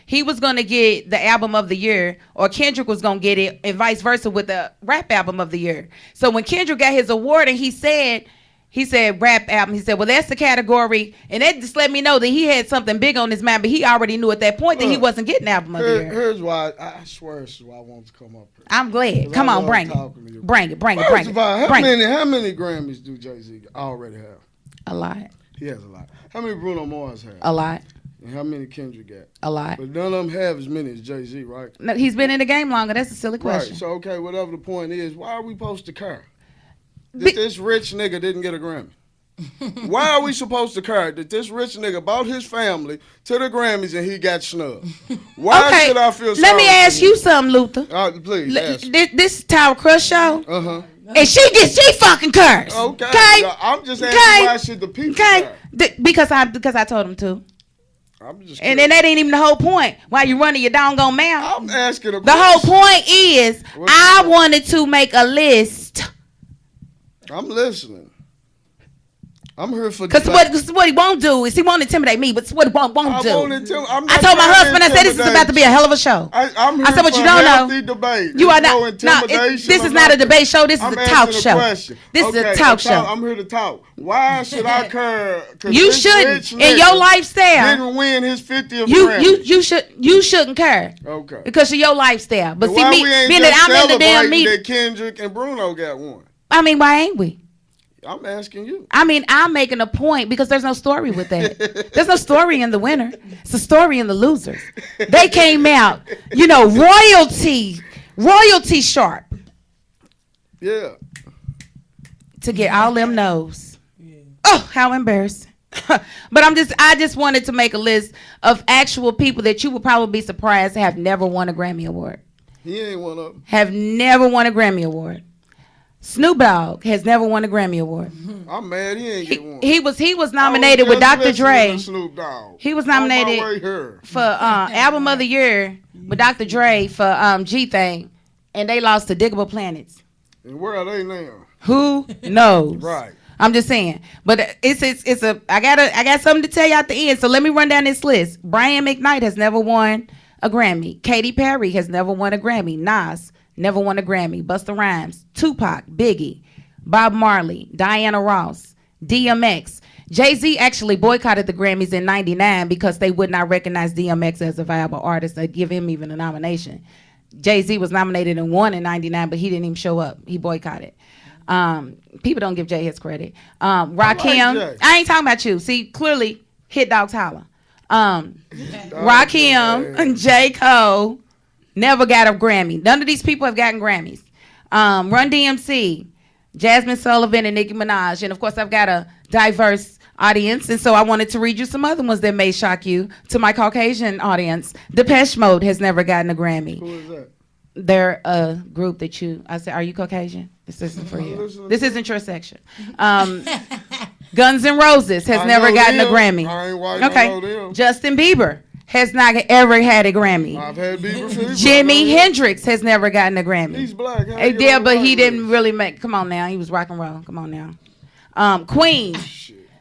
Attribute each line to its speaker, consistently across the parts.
Speaker 1: he was gonna get the album of the year, or Kendrick was gonna get it, and vice versa with the rap album of the year. So when Kendrick got his award, and he said rap album, he said, well, that's the category, and that just let me know that he had something big on his mind, but he already knew at that point that he wasn't getting album of the year.
Speaker 2: Here's why I swear this is why I want to come up here.
Speaker 1: I'm glad. Come on, bring it. Bring it.
Speaker 2: First of all, how many Grammys do Jay-Z already have?
Speaker 1: A lot.
Speaker 2: He has a lot. How many Bruno Mars have?
Speaker 1: A lot.
Speaker 2: And how many Kendrick got?
Speaker 1: A lot.
Speaker 2: But none of them have as many as Jay-Z, right?
Speaker 1: No, he's been in the game longer. That's a silly question.
Speaker 2: Right. So, okay, whatever the point is, why are we supposed to care that this rich nigga didn't get a Grammy? Why are we supposed to care that this rich nigga brought his family to the Grammys and he got snubbed? Why should I feel sorry?
Speaker 1: Let me ask you something, Luther.
Speaker 2: Please, ask.
Speaker 1: This Tower Crush show.
Speaker 2: Uh-huh.
Speaker 1: And she fucking cursed.
Speaker 2: Okay.
Speaker 1: Okay.
Speaker 2: I'm just asking why should the people care?
Speaker 1: Because I told him to.
Speaker 2: I'm just
Speaker 1: and then that ain't even the whole point. Why you running your doggone mouth?
Speaker 2: I'm asking a question.
Speaker 1: The whole point is I wanted to make a list.
Speaker 2: I'm listening. I'm here for
Speaker 1: because what he won't do is he won't intimidate me, but what he won't do. I told my husband, I said this is about to be a hell of a show.
Speaker 2: I'm here
Speaker 1: I said, what
Speaker 2: for
Speaker 1: you don't know.
Speaker 2: Debate.
Speaker 1: You are not. This is not a debate show. This is a talk show. This is a talk show.
Speaker 2: I'm here to talk. Why should I care?
Speaker 1: You shouldn't. In your lifestyle,
Speaker 2: didn't win his 50th Grammy.
Speaker 1: You shouldn't care.
Speaker 2: Okay.
Speaker 1: Because of your lifestyle. But see,
Speaker 2: me
Speaker 1: being that I'm in the damn meeting,
Speaker 2: that Kendrick and Bruno got one.
Speaker 1: I mean, why ain't we?
Speaker 2: I'm asking you.
Speaker 1: I mean, I'm making a point because there's no story with that. There's no story in the winner. It's a story in the losers. They came out, royalty sharp.
Speaker 2: Yeah.
Speaker 1: To get all them no's. Yeah. Oh, how embarrassing. But I just wanted to make a list of actual people that you would probably be surprised have never won a Grammy Award.
Speaker 2: He ain't one of them.
Speaker 1: Have never won a Grammy Award. Snoop Dogg has never won a Grammy Award.
Speaker 2: I'm mad he ain't get one.
Speaker 1: He was nominated with Dr. Dre.
Speaker 2: Snoop Dogg.
Speaker 1: He was nominated for Album of the Year with Dr. Dre for G Thing, and they lost to Diggable Planets.
Speaker 2: And where are they now?
Speaker 1: Who knows?
Speaker 2: Right.
Speaker 1: I'm just saying. But I got something to tell you at the end. So let me run down this list. Brian McKnight has never won a Grammy. Katy Perry has never won a Grammy. Nas never won a Grammy. Busta Rhymes, Tupac, Biggie, Bob Marley, Diana Ross, DMX. Jay-Z actually boycotted the Grammys in '99 because they would not recognize DMX as a viable artist or give him even a nomination. Jay-Z was nominated and won in '99, but he didn't even show up. He boycotted. People don't give Jay his credit. Rakim, I ain't talking about you. See, clearly, hit dogs holler. Rakim and J. Cole never got a Grammy. None of these people have gotten Grammys. Run DMC, Jasmine Sullivan, and Nicki Minaj. And of course, I've got a diverse audience, and so I wanted to read you some other ones that may shock you. To my Caucasian audience, Depeche Mode has never gotten a Grammy.
Speaker 2: Who is that?
Speaker 1: They're a group that I said, are you Caucasian? This isn't for you. This isn't your section. Guns N' Roses has never gotten a Grammy.
Speaker 2: I ain't white.
Speaker 1: Okay. Justin Bieber has not ever had a Grammy.
Speaker 2: I've had Bieber.
Speaker 1: Jimi Hendrix has never gotten a Grammy.
Speaker 2: He's black.
Speaker 1: Yeah, but he didn't really make. Come on now, he was rock and roll. Come on now. Queen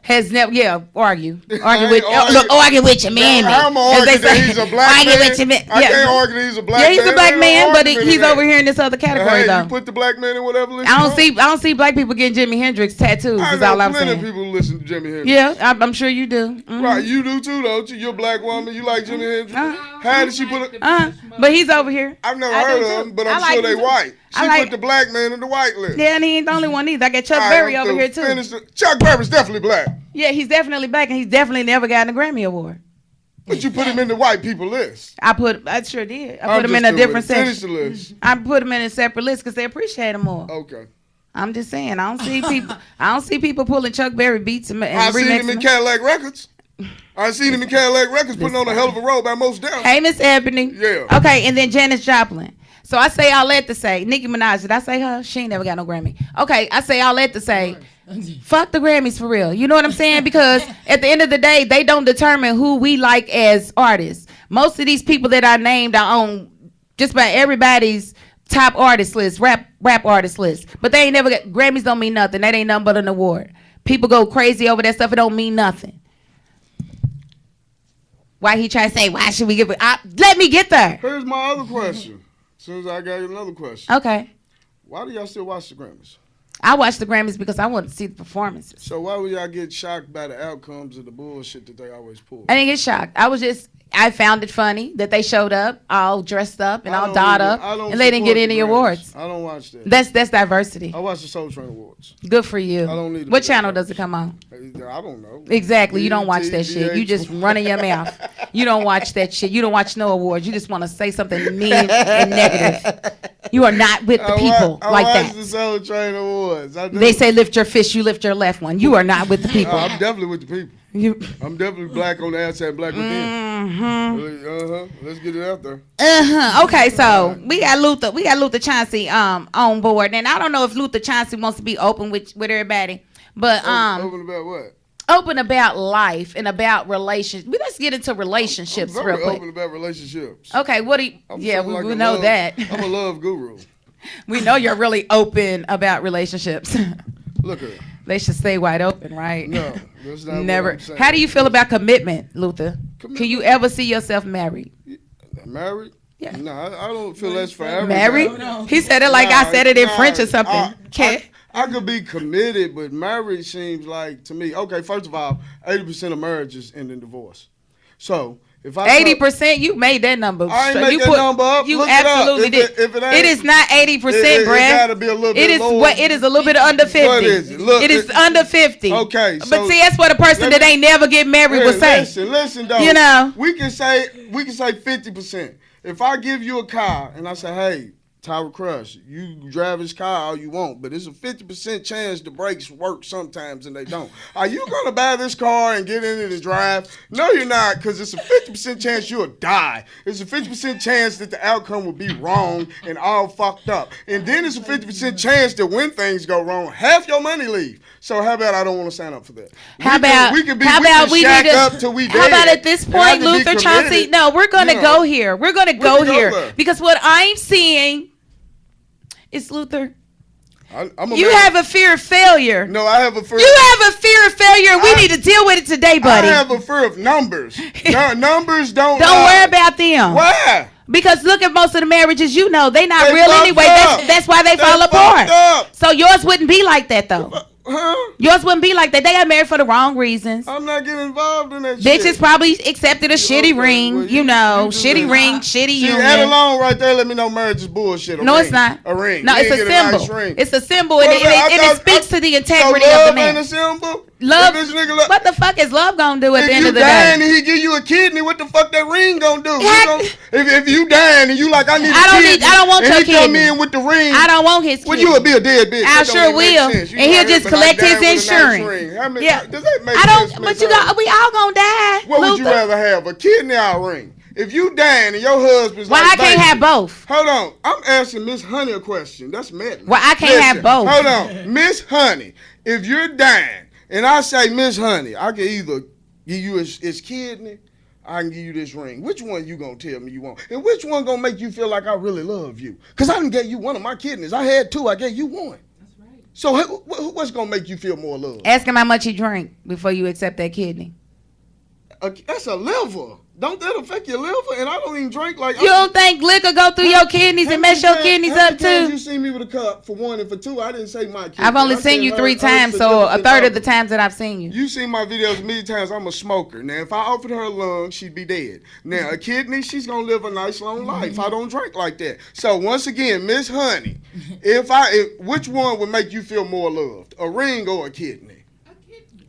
Speaker 1: has never. Yeah, argue with your man.
Speaker 2: I'm arguing that he's a black man. With your man. I can't argue that he's a black man.
Speaker 1: Yeah, he's a black man, but he's over here in this other category though.
Speaker 2: You put the black man in whatever list.
Speaker 1: I don't see black people getting Jimi Hendrix tattoos. Is all I'm saying.
Speaker 2: Plenty of people listen to Jimi Hendrix.
Speaker 1: Yeah, I'm sure you do. Mm-hmm.
Speaker 2: Right, you do too, don't you? You're a black woman. You like Jimi Hendrix. How did she put it?
Speaker 1: But he's over here.
Speaker 2: I've never heard of him, but I'm sure they white. She put the black man in the white list.
Speaker 1: Yeah, and he ain't the only one either. I got Chuck Berry over here too.
Speaker 2: Chuck Berry's definitely black.
Speaker 1: Yeah, he's definitely black, and he's definitely never gotten a Grammy Award.
Speaker 2: But you put him in the white people list.
Speaker 1: I sure did. I put him in a different section.
Speaker 2: Finish the list.
Speaker 1: I put him in a separate list because they appreciate him more.
Speaker 2: Okay.
Speaker 1: I'm just saying, I don't see people pulling Chuck Berry beats and
Speaker 2: I've seen him in Cadillac Records. I've seen him in Cadillac Records putting on a hell of a robe by Most Def.
Speaker 1: Hey, Miss Ebony.
Speaker 2: Yeah.
Speaker 1: Okay, and then Janis Joplin. So I say all that to say, Nicki Minaj, did I say her? She ain't never got no Grammy. Okay, I say all that to say, fuck the Grammys for real. You know what I'm saying? Because at the end of the day, they don't determine who we like as artists. Most of these people that I named are on just about everybody's top artist list, rap artist list. But they ain't never got, Grammys don't mean nothing. That ain't nothing but an award. People go crazy over that stuff. It don't mean nothing. Why he try to say, why should we give it? Let me get there.
Speaker 2: Here's my other question. As soon as I got another question.
Speaker 1: Okay.
Speaker 2: Why do y'all still watch the Grammys?
Speaker 1: I watch the Grammys because I want to see the performances.
Speaker 2: So why would y'all get shocked by the outcomes of the bullshit that they always pull?
Speaker 1: I didn't get shocked. I found it funny that they showed up all dressed up and all dolled up, and they didn't get any awards.
Speaker 2: I don't watch that.
Speaker 1: That's diversity.
Speaker 2: I watch the Soul Train Awards.
Speaker 1: Good for you.
Speaker 2: I don't need.
Speaker 1: What channel does it come on?
Speaker 2: I don't know.
Speaker 1: Exactly. You don't watch that shit. You just running your mouth. You don't watch that shit. You don't watch no awards. You just want to say something mean and negative. You are not with the people like that.
Speaker 2: I watch the Soul Train Awards.
Speaker 1: They say lift your fist, you lift your left one. You are not with the people.
Speaker 2: I'm definitely with the people. I'm definitely black on the outside, black within. Let's get it out there.
Speaker 1: Okay, so we got Luther Chauncey on board, and I don't know if Luther Chauncey wants to be open with everybody, but
Speaker 2: open about what?
Speaker 1: Open about life and about relations. Let's get into relationships
Speaker 2: I'm
Speaker 1: real
Speaker 2: very
Speaker 1: quick.
Speaker 2: open about relationships.
Speaker 1: Okay, what do you? We know that.
Speaker 2: I'm a love guru.
Speaker 1: We know you're really open about relationships.
Speaker 2: Look at her.
Speaker 1: They should stay wide open, right?
Speaker 2: No, that's not
Speaker 1: never.
Speaker 2: What I'm saying.
Speaker 1: How do you feel about commitment, Luther? Can you ever see yourself married?
Speaker 2: Married?
Speaker 1: Yeah.
Speaker 2: No, I don't feel that's forever.
Speaker 1: Married? No. He said it like I said it in French or something.
Speaker 2: I could be committed, but marriage seems like to me. Okay, first of all, 80% of marriages end in divorce. So if
Speaker 1: 80%, you made that number.
Speaker 2: I ain't make that number up.
Speaker 1: You
Speaker 2: Look
Speaker 1: absolutely
Speaker 2: it up.
Speaker 1: did. It is not 80%, Brad. It
Speaker 2: gotta be a little bit lower.
Speaker 1: It is a little bit under 50.
Speaker 2: What is it? Look,
Speaker 1: it is under 50.
Speaker 2: Okay,
Speaker 1: but see, that's what a person that ain't never get married would say.
Speaker 2: Listen, though.
Speaker 1: You know,
Speaker 2: we can say 50%. If I give you a car and I say, hey, Tyra Crush, you drive this car all you want, but it's a 50% chance the brakes work sometimes and they don't. Are you going to buy this car and get in it and drive? No, you're not, because it's a 50% chance you'll die. It's a 50% chance that the outcome will be wrong and all fucked up. And then it's a 50% chance that when things go wrong, half your money leave. So how about I don't want to sign up for that?
Speaker 1: How about we need
Speaker 2: up till we dead.
Speaker 1: How about at this point, Luther Chauncey? No, we're going to go here. We're going to go here. Because what I'm seeing is, Luther, you have a fear of failure.
Speaker 2: No, I have a fear.
Speaker 1: You have a fear of failure. We need to deal with it today, buddy.
Speaker 2: I have a fear of numbers. Numbers don't
Speaker 1: worry about them.
Speaker 2: Why?
Speaker 1: Because look at most of the marriages, they not real anyway. That's why they fall apart. So yours wouldn't be like that, though.
Speaker 2: Huh?
Speaker 1: Yours wouldn't be like that. They got married for the wrong reasons.
Speaker 2: I'm not getting involved in that shit.
Speaker 1: Bitches probably accepted a shitty ring, shitty ring, shitty union.
Speaker 2: That alone right there let me know marriage is bullshit.
Speaker 1: No, it's not.
Speaker 2: A ring.
Speaker 1: No, it's a symbol. It's a symbol, and it speaks to the integrity of the man.
Speaker 2: Ain't a symbol?
Speaker 1: Love. What the fuck is love gonna do at the end of the day?
Speaker 2: If you dying and he give you a kidney, what the fuck that ring gonna do? If you dying and you like, I need a kidney.
Speaker 1: I don't want your kidney.
Speaker 2: And he come in with the ring.
Speaker 1: I don't want his kidney.
Speaker 2: Well, you would be a dead bitch.
Speaker 1: I sure will. And he'll just collect his insurance.
Speaker 2: Yeah. Does that make sense?
Speaker 1: But we all gonna die.
Speaker 2: What would you rather have, a kidney or a ring? If you dying and your husband's
Speaker 1: why I can't have both?
Speaker 2: Hold on. I'm asking Miss Honey a question. That's mad.
Speaker 1: Why I can't have both?
Speaker 2: Hold on. Miss Honey, if you're dying and I say, Miss Honey, I can either give you his kidney, I can give you this ring. Which one you gonna tell me you want? And which one gonna make you feel like I really love you? Because I didn't get you one of my kidneys. I had two. I gave you one. That's right. So what's gonna make you feel more love?
Speaker 1: Ask him how much he drank before you accept that kidney.
Speaker 2: That's a liver. Don't that affect your liver? And I don't even drink like.
Speaker 1: You don't think liquor go through your kidneys and mess your kidneys up too?
Speaker 2: You see me with a cup for one and for two. I didn't say my kidney.
Speaker 1: I've only seen you 3 times, so a third of the times that I've seen you.
Speaker 2: You seen my videos many times. I'm a smoker. Now, if I offered her a lung, she'd be dead. Now, a kidney, she's gonna live a nice long life. I don't drink like that. So once again, Miss Honey, which one would make you feel more loved, a ring or a kidney?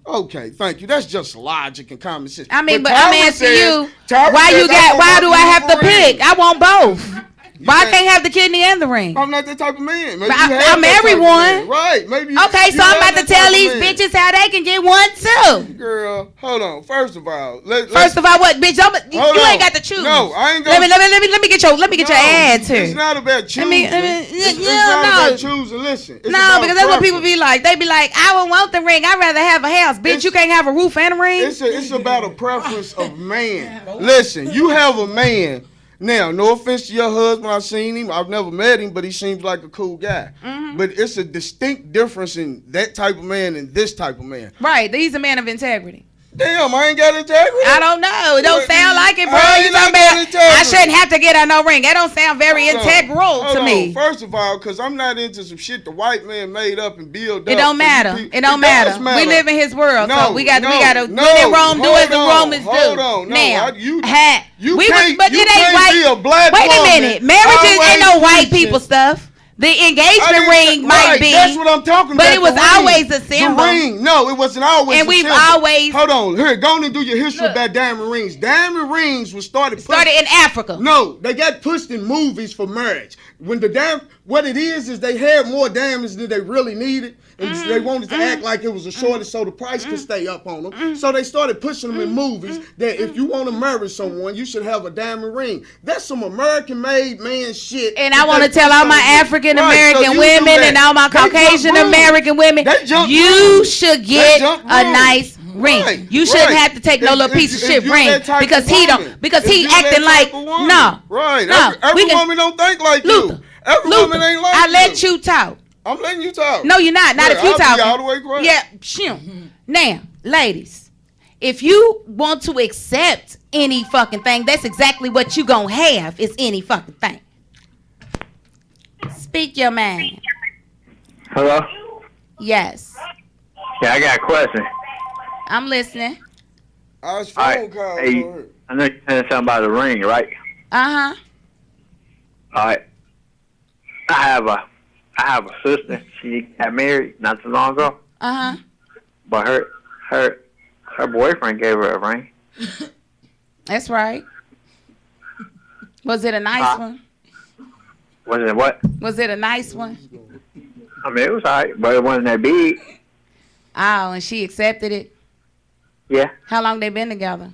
Speaker 2: Okay, thank you. That's just logic and common sense.
Speaker 1: I mean, but I'm asking you, why do I have to pick? I want both. Why I can't have the kidney and the ring?
Speaker 2: I'm not that type of man.
Speaker 1: Maybe I'm everyone.
Speaker 2: Right. Maybe.
Speaker 1: Okay, so I'm about to tell these bitches how they can get one too.
Speaker 2: Girl, hold on. First of all,
Speaker 1: first of all, what, bitch? You ain't got to choose.
Speaker 2: No, I ain't gonna.
Speaker 1: Let me get your ads here.
Speaker 2: It's not about choosing. It's not about choosing. Listen.
Speaker 1: No, because that's what people be like. They be like, I don't want the ring. I'd rather have a house. Bitch, you can't have a roof and a ring.
Speaker 2: It's about a preference of man. Listen, you have a man. Now, no offense to your husband, I've seen him. I've never met him, but he seems like a cool guy. Mm-hmm. But it's a distinct difference in that type of man and this type of man.
Speaker 1: Right. He's a man of integrity.
Speaker 2: Damn, I ain't got integrity.
Speaker 1: I don't know. It don't sound like it, bro. You talking about I shouldn't have to get her no ring. That don't sound very integral to me.
Speaker 2: First of all, because I'm not into some shit the white man made up and built up.
Speaker 1: It don't matter. It don't matter. We live in his world, so we got to when in Rome do as the Romans do.
Speaker 2: Hold on,
Speaker 1: now,
Speaker 2: you
Speaker 1: but
Speaker 2: can't
Speaker 1: it ain't white.
Speaker 2: be a black
Speaker 1: Wait a
Speaker 2: woman
Speaker 1: minute, marriages ain't no white people stuff. The engagement ring might be.
Speaker 2: That's what I'm talking about.
Speaker 1: But it was always a symbol.
Speaker 2: The ring. No, it wasn't always
Speaker 1: and
Speaker 2: a
Speaker 1: we've
Speaker 2: symbol.
Speaker 1: always.
Speaker 2: Hold on. Here, go on and do your history about diamond rings. Diamond rings was started
Speaker 1: in Africa.
Speaker 2: No, they got pushed in movies for marriage. When what it is they had more diamonds than they really needed. And they wanted to act like it was a shortage so the price could stay up on them. So they started pushing them in movies that if you want to marry someone, you should have a diamond ring. That's some American-made man shit.
Speaker 1: And I want to tell all my African-American women and all my Caucasian-American women, you should get a nice ring. You shouldn't have to take no little piece of shit ring because he acting like, no.
Speaker 2: Right. Every woman don't think like you. Every woman ain't like you.
Speaker 1: I let you talk.
Speaker 2: I'm letting you talk.
Speaker 1: No, you're not. Not if you talk.
Speaker 2: All the way quiet.
Speaker 1: Yeah, shoot. Now, ladies, if you want to accept any fucking thing, that's exactly what you gonna have is any fucking thing. Speak your mind.
Speaker 3: Hello?
Speaker 1: Yes.
Speaker 3: Yeah, I got a question.
Speaker 1: I'm listening.
Speaker 2: I was phone call.
Speaker 3: Hey, I know you said something about the ring, right?
Speaker 1: Uh-huh.
Speaker 3: All right. I have a sister. She got married not too long ago.
Speaker 1: Uh-huh.
Speaker 3: But her boyfriend gave her a ring.
Speaker 1: That's right. Was it a nice one?
Speaker 3: Was it what?
Speaker 1: Was it a nice one?
Speaker 3: I mean, it was all right, but it wasn't that big.
Speaker 1: Oh, and she accepted it?
Speaker 3: Yeah.
Speaker 1: How long they been together?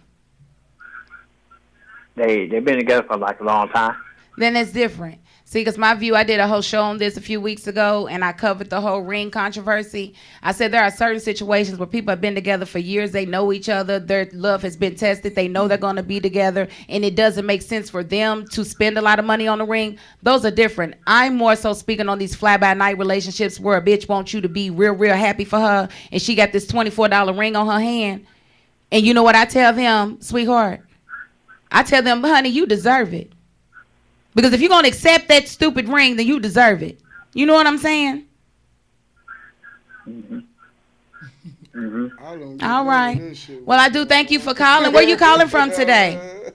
Speaker 3: They've been together for like a long time.
Speaker 1: Then it's different. See, because my view, I did a whole show on this a few weeks ago, and I covered the whole ring controversy. I said there are certain situations where people have been together for years. They know each other. Their love has been tested. They know they're going to be together, and it doesn't make sense for them to spend a lot of money on the ring. Those are different. I'm more so speaking on these fly-by-night relationships where a bitch wants you to be real, real happy for her, and she got this $24 ring on her hand. And you know what I tell them, sweetheart? I tell them, honey, you deserve it. Because if you're going to accept that stupid ring, then you deserve it. You know what I'm saying?
Speaker 3: Mm-hmm. Mm-hmm.
Speaker 1: All right. Well, I do thank you for calling. Where you calling from today?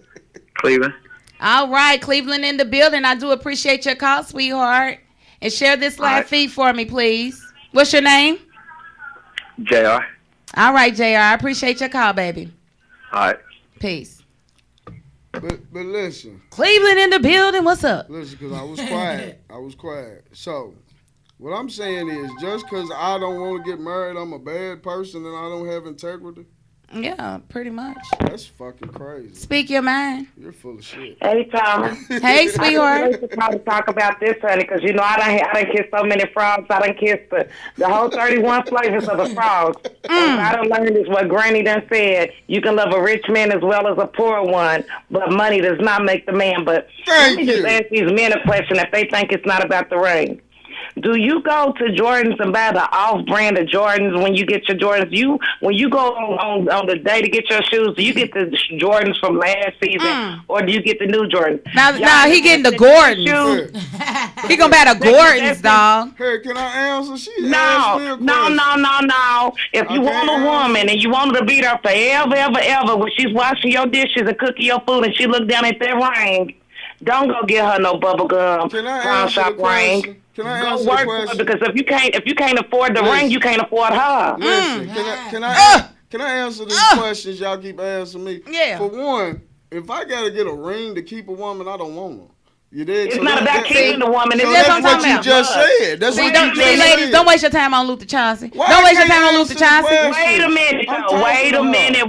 Speaker 3: Cleveland.
Speaker 1: All right. Cleveland in the building. I do appreciate your call, sweetheart. And share this live feed for me, please. What's your name?
Speaker 3: JR.
Speaker 1: All right, JR. I appreciate your call, baby.
Speaker 3: All right.
Speaker 1: Peace.
Speaker 2: But listen.
Speaker 1: Cleveland in the building. What's up?
Speaker 2: Listen, because I was quiet. So, what I'm saying is, just because I don't want to get married, I'm a bad person and I don't have integrity?
Speaker 1: Yeah, pretty much.
Speaker 2: That's fucking crazy.
Speaker 1: Speak your mind.
Speaker 2: You're full of shit.
Speaker 4: Hey, Thomas.
Speaker 1: Hey, sweetheart.
Speaker 4: I to talk about this, honey, because, you know, I done kissed so many frogs. I done kissed the whole 31 flavors of the frogs. What I done learned is what Granny done said. You can love a rich man as well as a poor one, but money does not make the man. But let me just ask these men a question if they think it's not about the ring. Do you go to Jordans and buy the off-brand of Jordans when you get your Jordans? When you go on the day to get your shoes, do you get the Jordans from last season or do you get the new Jordans?
Speaker 1: Now he getting the Gordons. He gonna buy the Gordons, dog.
Speaker 2: Hey, can I answer?
Speaker 4: No. If you want a woman and you want her to be there forever, when she's washing your dishes and cooking your food and she look down at that ring, don't go get her no bubble gum, brown shop ring.
Speaker 2: Can I
Speaker 4: go
Speaker 2: answer
Speaker 4: work
Speaker 2: the question?
Speaker 4: Because if you can't afford the ring, you can't afford her.
Speaker 2: Listen, can I answer these questions y'all keep asking me?
Speaker 1: Yeah.
Speaker 2: For one, if I gotta get a ring to keep a woman, I don't want her. You did.
Speaker 4: It's not about keeping the woman.
Speaker 2: So that's what you just said. That's what you just said.
Speaker 1: Ladies, don't waste your time on Luther Chauncey. Don't waste your time on Luther Chauncey.
Speaker 4: Wait a minute.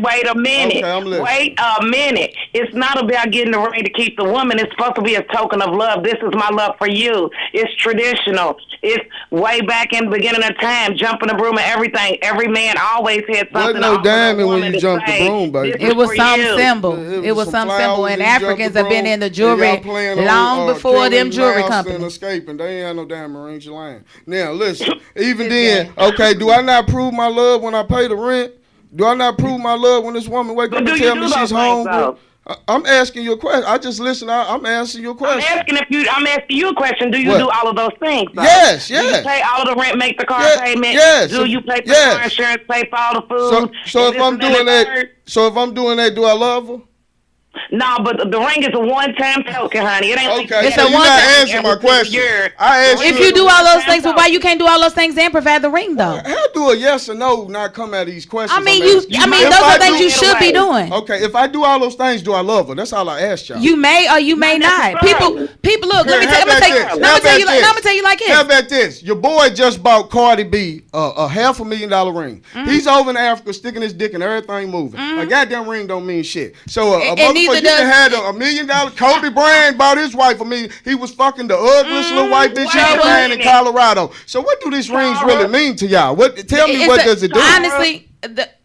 Speaker 4: Wait a minute.
Speaker 2: Okay,
Speaker 4: wait a minute. It's not about getting the ring to keep the woman. It's supposed to be a token of love. This is my love for you. It's traditional. It's way back in the beginning of time, jumping the broom and everything. Every man always had something.
Speaker 2: Wasn't no diamond when you jumped the broom, baby.
Speaker 1: It was some symbol. It was some symbol. And Africans have been in the jewelry long before them jewelry companies.
Speaker 2: Escaping. They ain't had no diamond rings. You're lying. Now listen. Even then, okay. Do I not prove my love when I pay the rent? Do I not prove my love when this woman wake up and tell me she's hungry? I'm asking you a question. I just listen. I'm answering your question.
Speaker 4: I'm asking you a question. Do you do all of those things? Though?
Speaker 2: Yes.
Speaker 4: Do you pay all of the rent, make the car payment?
Speaker 2: Yes.
Speaker 4: Do you pay for car insurance, pay for all the food?
Speaker 2: So if I'm doing that, do I love her?
Speaker 4: No, but the ring is a one-time token, honey. It ain't
Speaker 2: okay.
Speaker 1: It's
Speaker 2: so
Speaker 1: a
Speaker 2: you're not answering my question. I asked
Speaker 1: if you do all those things, but why you can't do all those things and provide the ring though?
Speaker 2: How do a yes or no not come out of these questions?
Speaker 1: I mean, those are things you should be doing.
Speaker 2: Okay, if I do all those things, do I love her? That's all I asked y'all.
Speaker 1: You may or you may not. People, look. Let me tell you like this.
Speaker 2: How about this? Your boy just bought Cardi B a $500,000 ring.
Speaker 1: Mm-hmm.
Speaker 2: He's over in Africa sticking his dick and everything moving. A goddamn ring don't mean shit. So a
Speaker 1: and
Speaker 2: motherfucker, you can have $1 million. Kobe Bryant bought his wife. He was fucking the ugliest little white bitch he ever had in Colorado. So what do these rings really mean to y'all? Tell me what does it do?
Speaker 1: Honestly,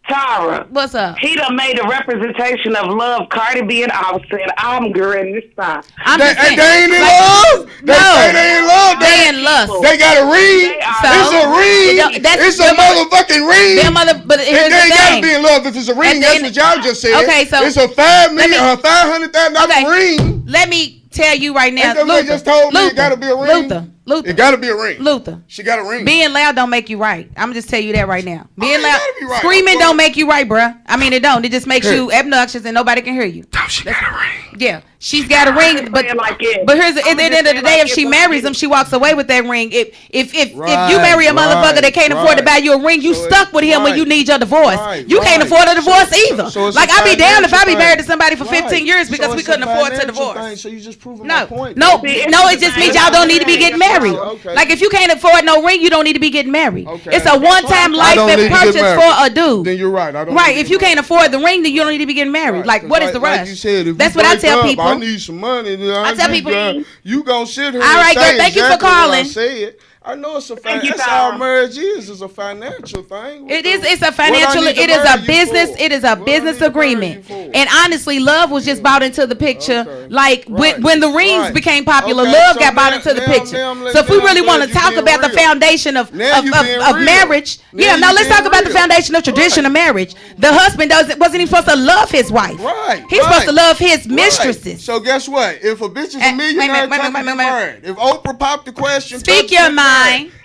Speaker 4: Tara,
Speaker 1: what's up?
Speaker 4: He done made a representation of love. Cardi B and Offset. I'm girl this time.
Speaker 2: They ain't in love. They ain't in love.
Speaker 1: They in lust.
Speaker 2: They got a ring. It's a ring. It's a motherfucking ring.
Speaker 1: But here's
Speaker 2: they
Speaker 1: the
Speaker 2: gotta
Speaker 1: thing.
Speaker 2: be in love if it's a ring. That's what y'all just said.
Speaker 1: Okay, so
Speaker 2: it's a $500,000 ring.
Speaker 1: Let me tell you right now.
Speaker 2: Luther just told me it gotta be a ring.
Speaker 1: Luther.
Speaker 2: It gotta be a ring.
Speaker 1: Luther.
Speaker 2: She got a ring.
Speaker 1: Being loud don't make you right. I'm just tell you that right now. Being loud,
Speaker 2: gotta be right.
Speaker 1: screaming don't make you right, bruh. I mean, it don't. It just makes you obnoxious and nobody can hear you.
Speaker 2: She got a ring.
Speaker 1: Yeah, she's got a ring, but here's at the end of the day, if she marries him, she walks away with that ring. If you marry a motherfucker that can't afford to buy you a ring, you stuck with him when you need your divorce. You can't afford a divorce either. Like I'd be down if I be married to somebody for 15 years because we couldn't afford to divorce.
Speaker 2: So you just proving my point.
Speaker 1: No, it just means y'all don't need to be getting married. Like if you can't afford no ring, you don't need to be getting married. It's a one-time life purchase for a dude.
Speaker 2: Then you're right.
Speaker 1: Right, if you can't afford the ring, then you don't need to be getting married. Like what is the rush? That's what I tell people.
Speaker 2: I need some money.
Speaker 1: I tell people,
Speaker 2: you gonna sit here.
Speaker 1: All right,
Speaker 2: and say
Speaker 1: girl. Thank you for
Speaker 2: exactly
Speaker 1: calling.
Speaker 2: What I said. I know it's that's all marriage is. It's a financial thing.
Speaker 1: It's a financial. It is a business. It is a business agreement. And honestly, love was just bought into the picture. Like when the rings became popular, love got bought into the picture. So if we really want to talk about the foundation of marriage, now let's talk about the foundation of traditional marriage. The husband wasn't even supposed to love his wife.
Speaker 2: Right.
Speaker 1: He's supposed to love his mistresses.
Speaker 2: So guess what? If a bitch is a millionaire, if Oprah popped the question,
Speaker 1: speak your mind.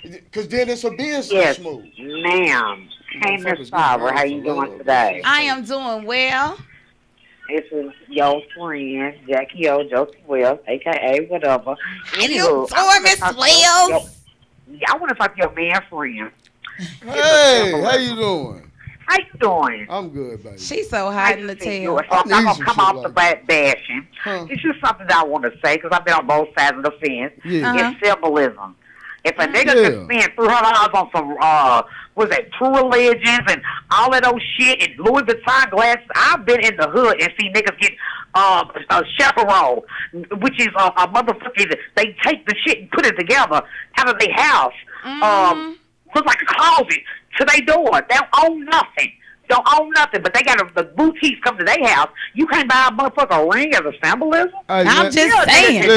Speaker 2: Because then it's a business move.
Speaker 5: Ma'am. Hey, Miss Barbara, how you doing today?
Speaker 1: I am doing well.
Speaker 5: This is your friend, Jackie O. Josie Wells, a.k.a. whatever.
Speaker 1: You doing, Miss Wells?
Speaker 5: I want to talk to your man friend.
Speaker 2: Hey, how you doing?
Speaker 5: How you doing?
Speaker 2: I'm good, baby.
Speaker 1: She's so hot in the tail.
Speaker 5: So I'm not going to come off the bashing. It's just something that I want to say because I've been on both sides of the fence. It's symbolism. If a nigga can spend $300 on some, True Religions and all of those shit and Louis Vuitton glasses, I've been in the hood and seen niggas get a chaperone, which is a motherfucker. They take the shit and put it together out of their house. Look like a closet to their door. They don't own nothing. Don't own nothing, but they got the boutiques come to their house. You can't buy a motherfucker ring as a symbolism.
Speaker 1: I'm just saying.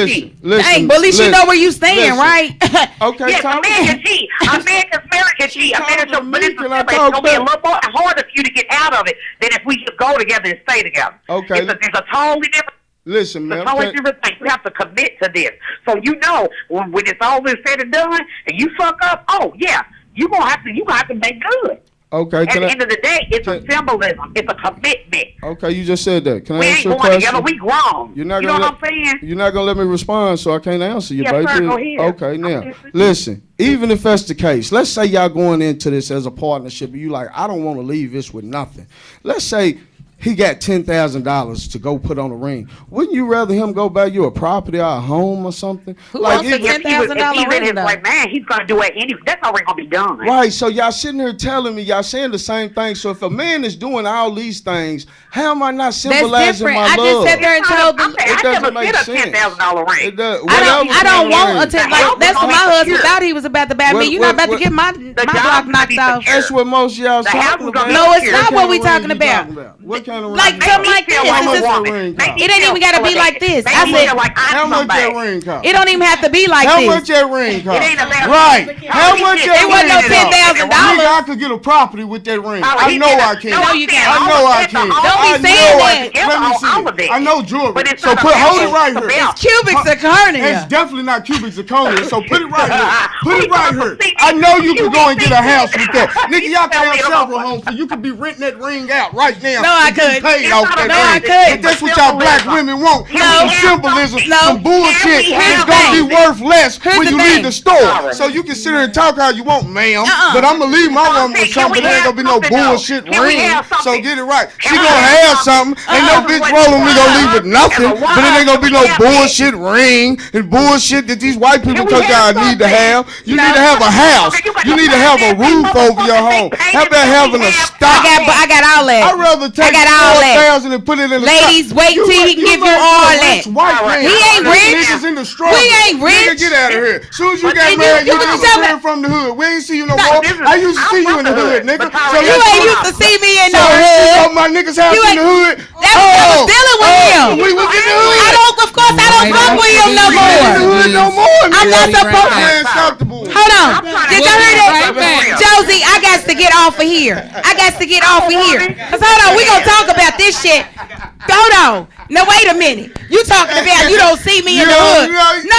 Speaker 2: Listen,
Speaker 1: dang, but at least you know where you stand, right?
Speaker 2: Okay,
Speaker 5: yes, a man can cheat. A man can marry can cheat. A man can, but it's going to be a little more harder for you to get out of it than if we just go together and stay together.
Speaker 2: Okay.
Speaker 5: It's a totally different.
Speaker 2: Listen, man.
Speaker 5: It's a totally different thing. You have to commit to this. So you know when it's all this said and done, and you fuck up, you gonna have to make good.
Speaker 2: Okay.
Speaker 5: At the end of the day, it's a symbolism. It's a commitment.
Speaker 2: Okay, you just said that. Can I
Speaker 5: we
Speaker 2: ask
Speaker 5: ain't
Speaker 2: you a
Speaker 5: going
Speaker 2: question?
Speaker 5: together. We grown.
Speaker 2: You're not
Speaker 5: you
Speaker 2: gonna
Speaker 5: know what I'm saying?
Speaker 2: You're not gonna let me respond, so I can't answer you, baby.
Speaker 5: Sir, go ahead.
Speaker 2: Okay, now listen. Even if that's the case, let's say y'all going into this as a partnership, and you like, I don't want to leave this with nothing. Let's say he got $10,000 to go put on a ring. Wouldn't you rather him go buy you a property or a home or something?
Speaker 1: Who wants a $10,000 ring?
Speaker 5: Like, man, he's gonna do it anyway. That's already gonna be done.
Speaker 2: Right. So y'all sitting here telling me y'all saying the same thing. So if a man is doing all these things, how am I not symbolizing my love?
Speaker 1: I just sat there and told them
Speaker 5: it doesn't make sense. $10,000 ring.
Speaker 1: I don't want a $10,000. Like, that's what my husband thought he was about to buy me. You're not about to get my block knocked off.
Speaker 2: That's what most of y'all talking about.
Speaker 1: No, it's not what we talking about.
Speaker 2: kind of ring?
Speaker 1: Like something like this.
Speaker 2: How much
Speaker 1: It's
Speaker 2: that
Speaker 1: just-
Speaker 2: ring cost?
Speaker 1: It ain't even gotta be like this. I
Speaker 5: They
Speaker 1: said,
Speaker 5: feel like I'm
Speaker 2: How much
Speaker 5: somebody.
Speaker 2: that ring cost?
Speaker 1: it don't even have to be like
Speaker 2: How
Speaker 1: this.
Speaker 2: much that ring cost?
Speaker 5: It ain't about-
Speaker 2: Right. How much that
Speaker 1: It wasn't no
Speaker 2: ring cost?
Speaker 1: $10,000.
Speaker 2: Nigga, I could get a property with that ring. I know I can.
Speaker 1: No, you can't.
Speaker 2: I know I can.
Speaker 1: Don't be
Speaker 2: I
Speaker 1: saying
Speaker 2: know I
Speaker 1: that.
Speaker 2: can. Let me see. I know jewelry.
Speaker 5: But it's
Speaker 2: So
Speaker 5: not
Speaker 2: put
Speaker 5: about
Speaker 2: hold it right
Speaker 5: that.
Speaker 2: here.
Speaker 5: It's
Speaker 1: Cubic
Speaker 2: It's
Speaker 1: zirconia.
Speaker 2: definitely not cubic zirconia. So put it right here. Put it right here. I know you can go and get a house with that. Nigga, y'all can have several homes. So you could be renting that ring out right now.
Speaker 1: No, I
Speaker 2: and getting
Speaker 1: couldn't.
Speaker 2: paid off that
Speaker 1: No, I
Speaker 2: ring.
Speaker 1: couldn't.
Speaker 2: But that's what y'all black women want.
Speaker 1: No.
Speaker 2: Some symbolism,
Speaker 1: No.
Speaker 2: some bullshit.
Speaker 5: Here's
Speaker 2: It's
Speaker 1: the
Speaker 2: gonna be
Speaker 1: thing.
Speaker 2: worth less
Speaker 1: Here's
Speaker 2: when
Speaker 1: the
Speaker 2: you
Speaker 1: thing.
Speaker 2: leave the store. So you can sit here and talk how you want, ma'am. But I'm gonna leave my woman with something. There ain't gonna be no bullshit ring. So get it right. She gonna have something. Ain't no bitch rolling me gonna leave with nothing. But it ain't gonna be no bullshit ring and bullshit that these white people tell y'all need to have. You need to have a house. You need to have a roof over your home. How about having a stock?
Speaker 1: I got all that.
Speaker 2: I'd rather take
Speaker 1: got all that.
Speaker 2: 4,000 and put it in the
Speaker 1: Ladies,
Speaker 2: stock.
Speaker 1: wait till he can give you
Speaker 2: might be
Speaker 1: all
Speaker 2: a rich
Speaker 1: that.
Speaker 2: White man.
Speaker 1: He ain't
Speaker 2: Them
Speaker 1: rich.
Speaker 2: Niggas in the struggle.
Speaker 1: We ain't rich.
Speaker 2: Nigga, get out of here. Soon as you
Speaker 1: But
Speaker 2: got
Speaker 1: you-
Speaker 2: married,
Speaker 1: you
Speaker 2: you
Speaker 1: was
Speaker 2: disappeared
Speaker 1: telling-
Speaker 2: from the hood. We ain't see you no
Speaker 5: No,
Speaker 2: more.
Speaker 5: this is-
Speaker 2: I used to
Speaker 5: I'm
Speaker 2: see you
Speaker 5: from
Speaker 2: in the
Speaker 5: the
Speaker 2: hood,
Speaker 5: hood,
Speaker 2: nigga.
Speaker 5: but
Speaker 1: You
Speaker 2: let's
Speaker 1: ain't
Speaker 2: go.
Speaker 1: used to see me in
Speaker 2: So
Speaker 1: the
Speaker 2: let's see
Speaker 1: hood.
Speaker 2: all my niggas house
Speaker 1: You
Speaker 2: in
Speaker 1: ain't-
Speaker 2: the hood.
Speaker 1: I was dealing with him.
Speaker 2: We was in the hood.
Speaker 1: I don't, of course, I don't fuck with him no
Speaker 2: We ain't in the
Speaker 1: more.
Speaker 2: hood no more.
Speaker 1: I'm not
Speaker 2: nigga.
Speaker 1: supposed to.
Speaker 2: Man, stop the bullshit.
Speaker 1: Hold on. Did y'all hear that?
Speaker 5: Right back.
Speaker 1: Josie, I got to get off of here. I got to get off of here. Cause hold on, we gonna talk about this shit. Hold on. Now wait a minute. You talking about you don't see me in the hood? No,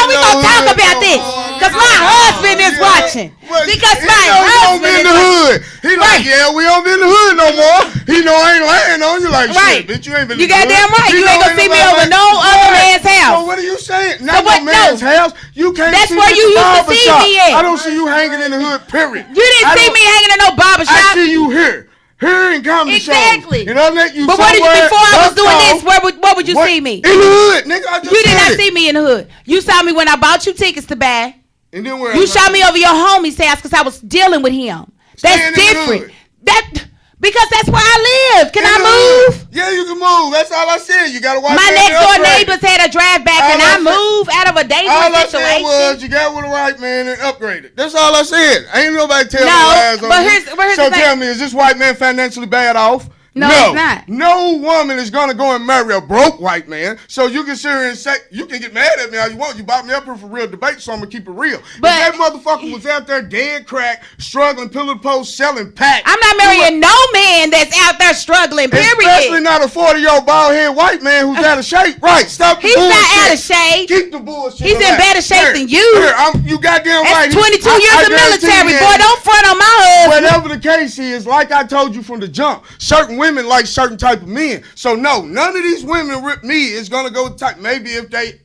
Speaker 1: we gonna talk about this. Cause my husband is watching. Because my husband
Speaker 2: in
Speaker 1: is
Speaker 2: the
Speaker 1: watching.
Speaker 2: hood. He like, yeah, we don't be in the hood no more. He know I ain't lying on you like
Speaker 1: Right.
Speaker 2: shit, bitch. You ain't been
Speaker 1: You
Speaker 2: in the hood.
Speaker 1: goddamn right.
Speaker 2: He
Speaker 1: You
Speaker 2: know
Speaker 1: ain't gonna see me
Speaker 2: nobody
Speaker 1: over no other man's house.
Speaker 2: So what are you saying? Not
Speaker 1: what-
Speaker 2: no man's
Speaker 1: no.
Speaker 2: house. You can't
Speaker 1: That's
Speaker 2: see
Speaker 1: where
Speaker 2: me
Speaker 1: you
Speaker 2: at the
Speaker 1: used to
Speaker 2: barber
Speaker 1: see
Speaker 2: shop.
Speaker 1: me at.
Speaker 2: I don't see you hanging in the hood, period.
Speaker 1: You didn't see me hanging in no barber
Speaker 2: I
Speaker 1: shop.
Speaker 2: see you here. Here in comedy
Speaker 1: Exactly.
Speaker 2: shows. And I let you
Speaker 1: But what did you
Speaker 2: somewhere
Speaker 1: before I was
Speaker 2: left
Speaker 1: doing
Speaker 2: off.
Speaker 1: this? What would you
Speaker 2: What?
Speaker 1: see me?
Speaker 2: In the hood, nigga. I just
Speaker 1: You did
Speaker 2: said
Speaker 1: not
Speaker 2: it.
Speaker 1: see me in the hood. You saw me when I bought you tickets to buy.
Speaker 2: And then where
Speaker 1: You shot me over your homie's house because I was dealing with him.
Speaker 2: Staying
Speaker 1: That's
Speaker 2: in the
Speaker 1: different.
Speaker 2: hood.
Speaker 1: Because that's where I live. Can
Speaker 2: In
Speaker 1: I
Speaker 2: the
Speaker 1: move?
Speaker 2: hood. Yeah, you can move. That's all I said. You gotta watch
Speaker 1: My
Speaker 2: that
Speaker 1: next door
Speaker 2: upgrade.
Speaker 1: neighbors had a drive back and
Speaker 2: All I
Speaker 1: I
Speaker 2: said-
Speaker 1: moved out of a
Speaker 2: All
Speaker 1: dangerous
Speaker 2: I said
Speaker 1: situation.
Speaker 2: was you got with a white man and upgraded. That's all I said. Ain't nobody tell
Speaker 1: No,
Speaker 2: me lies on
Speaker 1: but
Speaker 2: you.
Speaker 1: here's
Speaker 2: So
Speaker 1: the thing.
Speaker 2: tell me, is this white man financially bad off?
Speaker 1: No, it's not.
Speaker 2: No woman is gonna go and marry a broke white man. So you can sit here and say you can get mad at me all you want. You brought me up here for real debate, so I'm gonna keep it real.
Speaker 1: But-
Speaker 2: if that motherfucker was out there dead crack, struggling, pillar to post, selling pack.
Speaker 1: I'm not marrying no man that's out there struggling,
Speaker 2: Especially
Speaker 1: period.
Speaker 2: not a 40-year-old bald-headed white man who's out of shape. Right, stop the
Speaker 1: He's
Speaker 2: bullshit.
Speaker 1: not out of shape.
Speaker 2: Keep the bullshit.
Speaker 1: He's in
Speaker 2: alive.
Speaker 1: better shape
Speaker 2: Here,
Speaker 1: than you.
Speaker 2: Here, you goddamn right.
Speaker 1: That's 22
Speaker 2: I
Speaker 1: years of
Speaker 2: guarantee
Speaker 1: military,
Speaker 2: you
Speaker 1: boy. Don't front on my husband.
Speaker 2: Whatever the case is, like I told you from the jump, certain women like certain type of men. So no, none of these women with me is gonna go type. Maybe if they,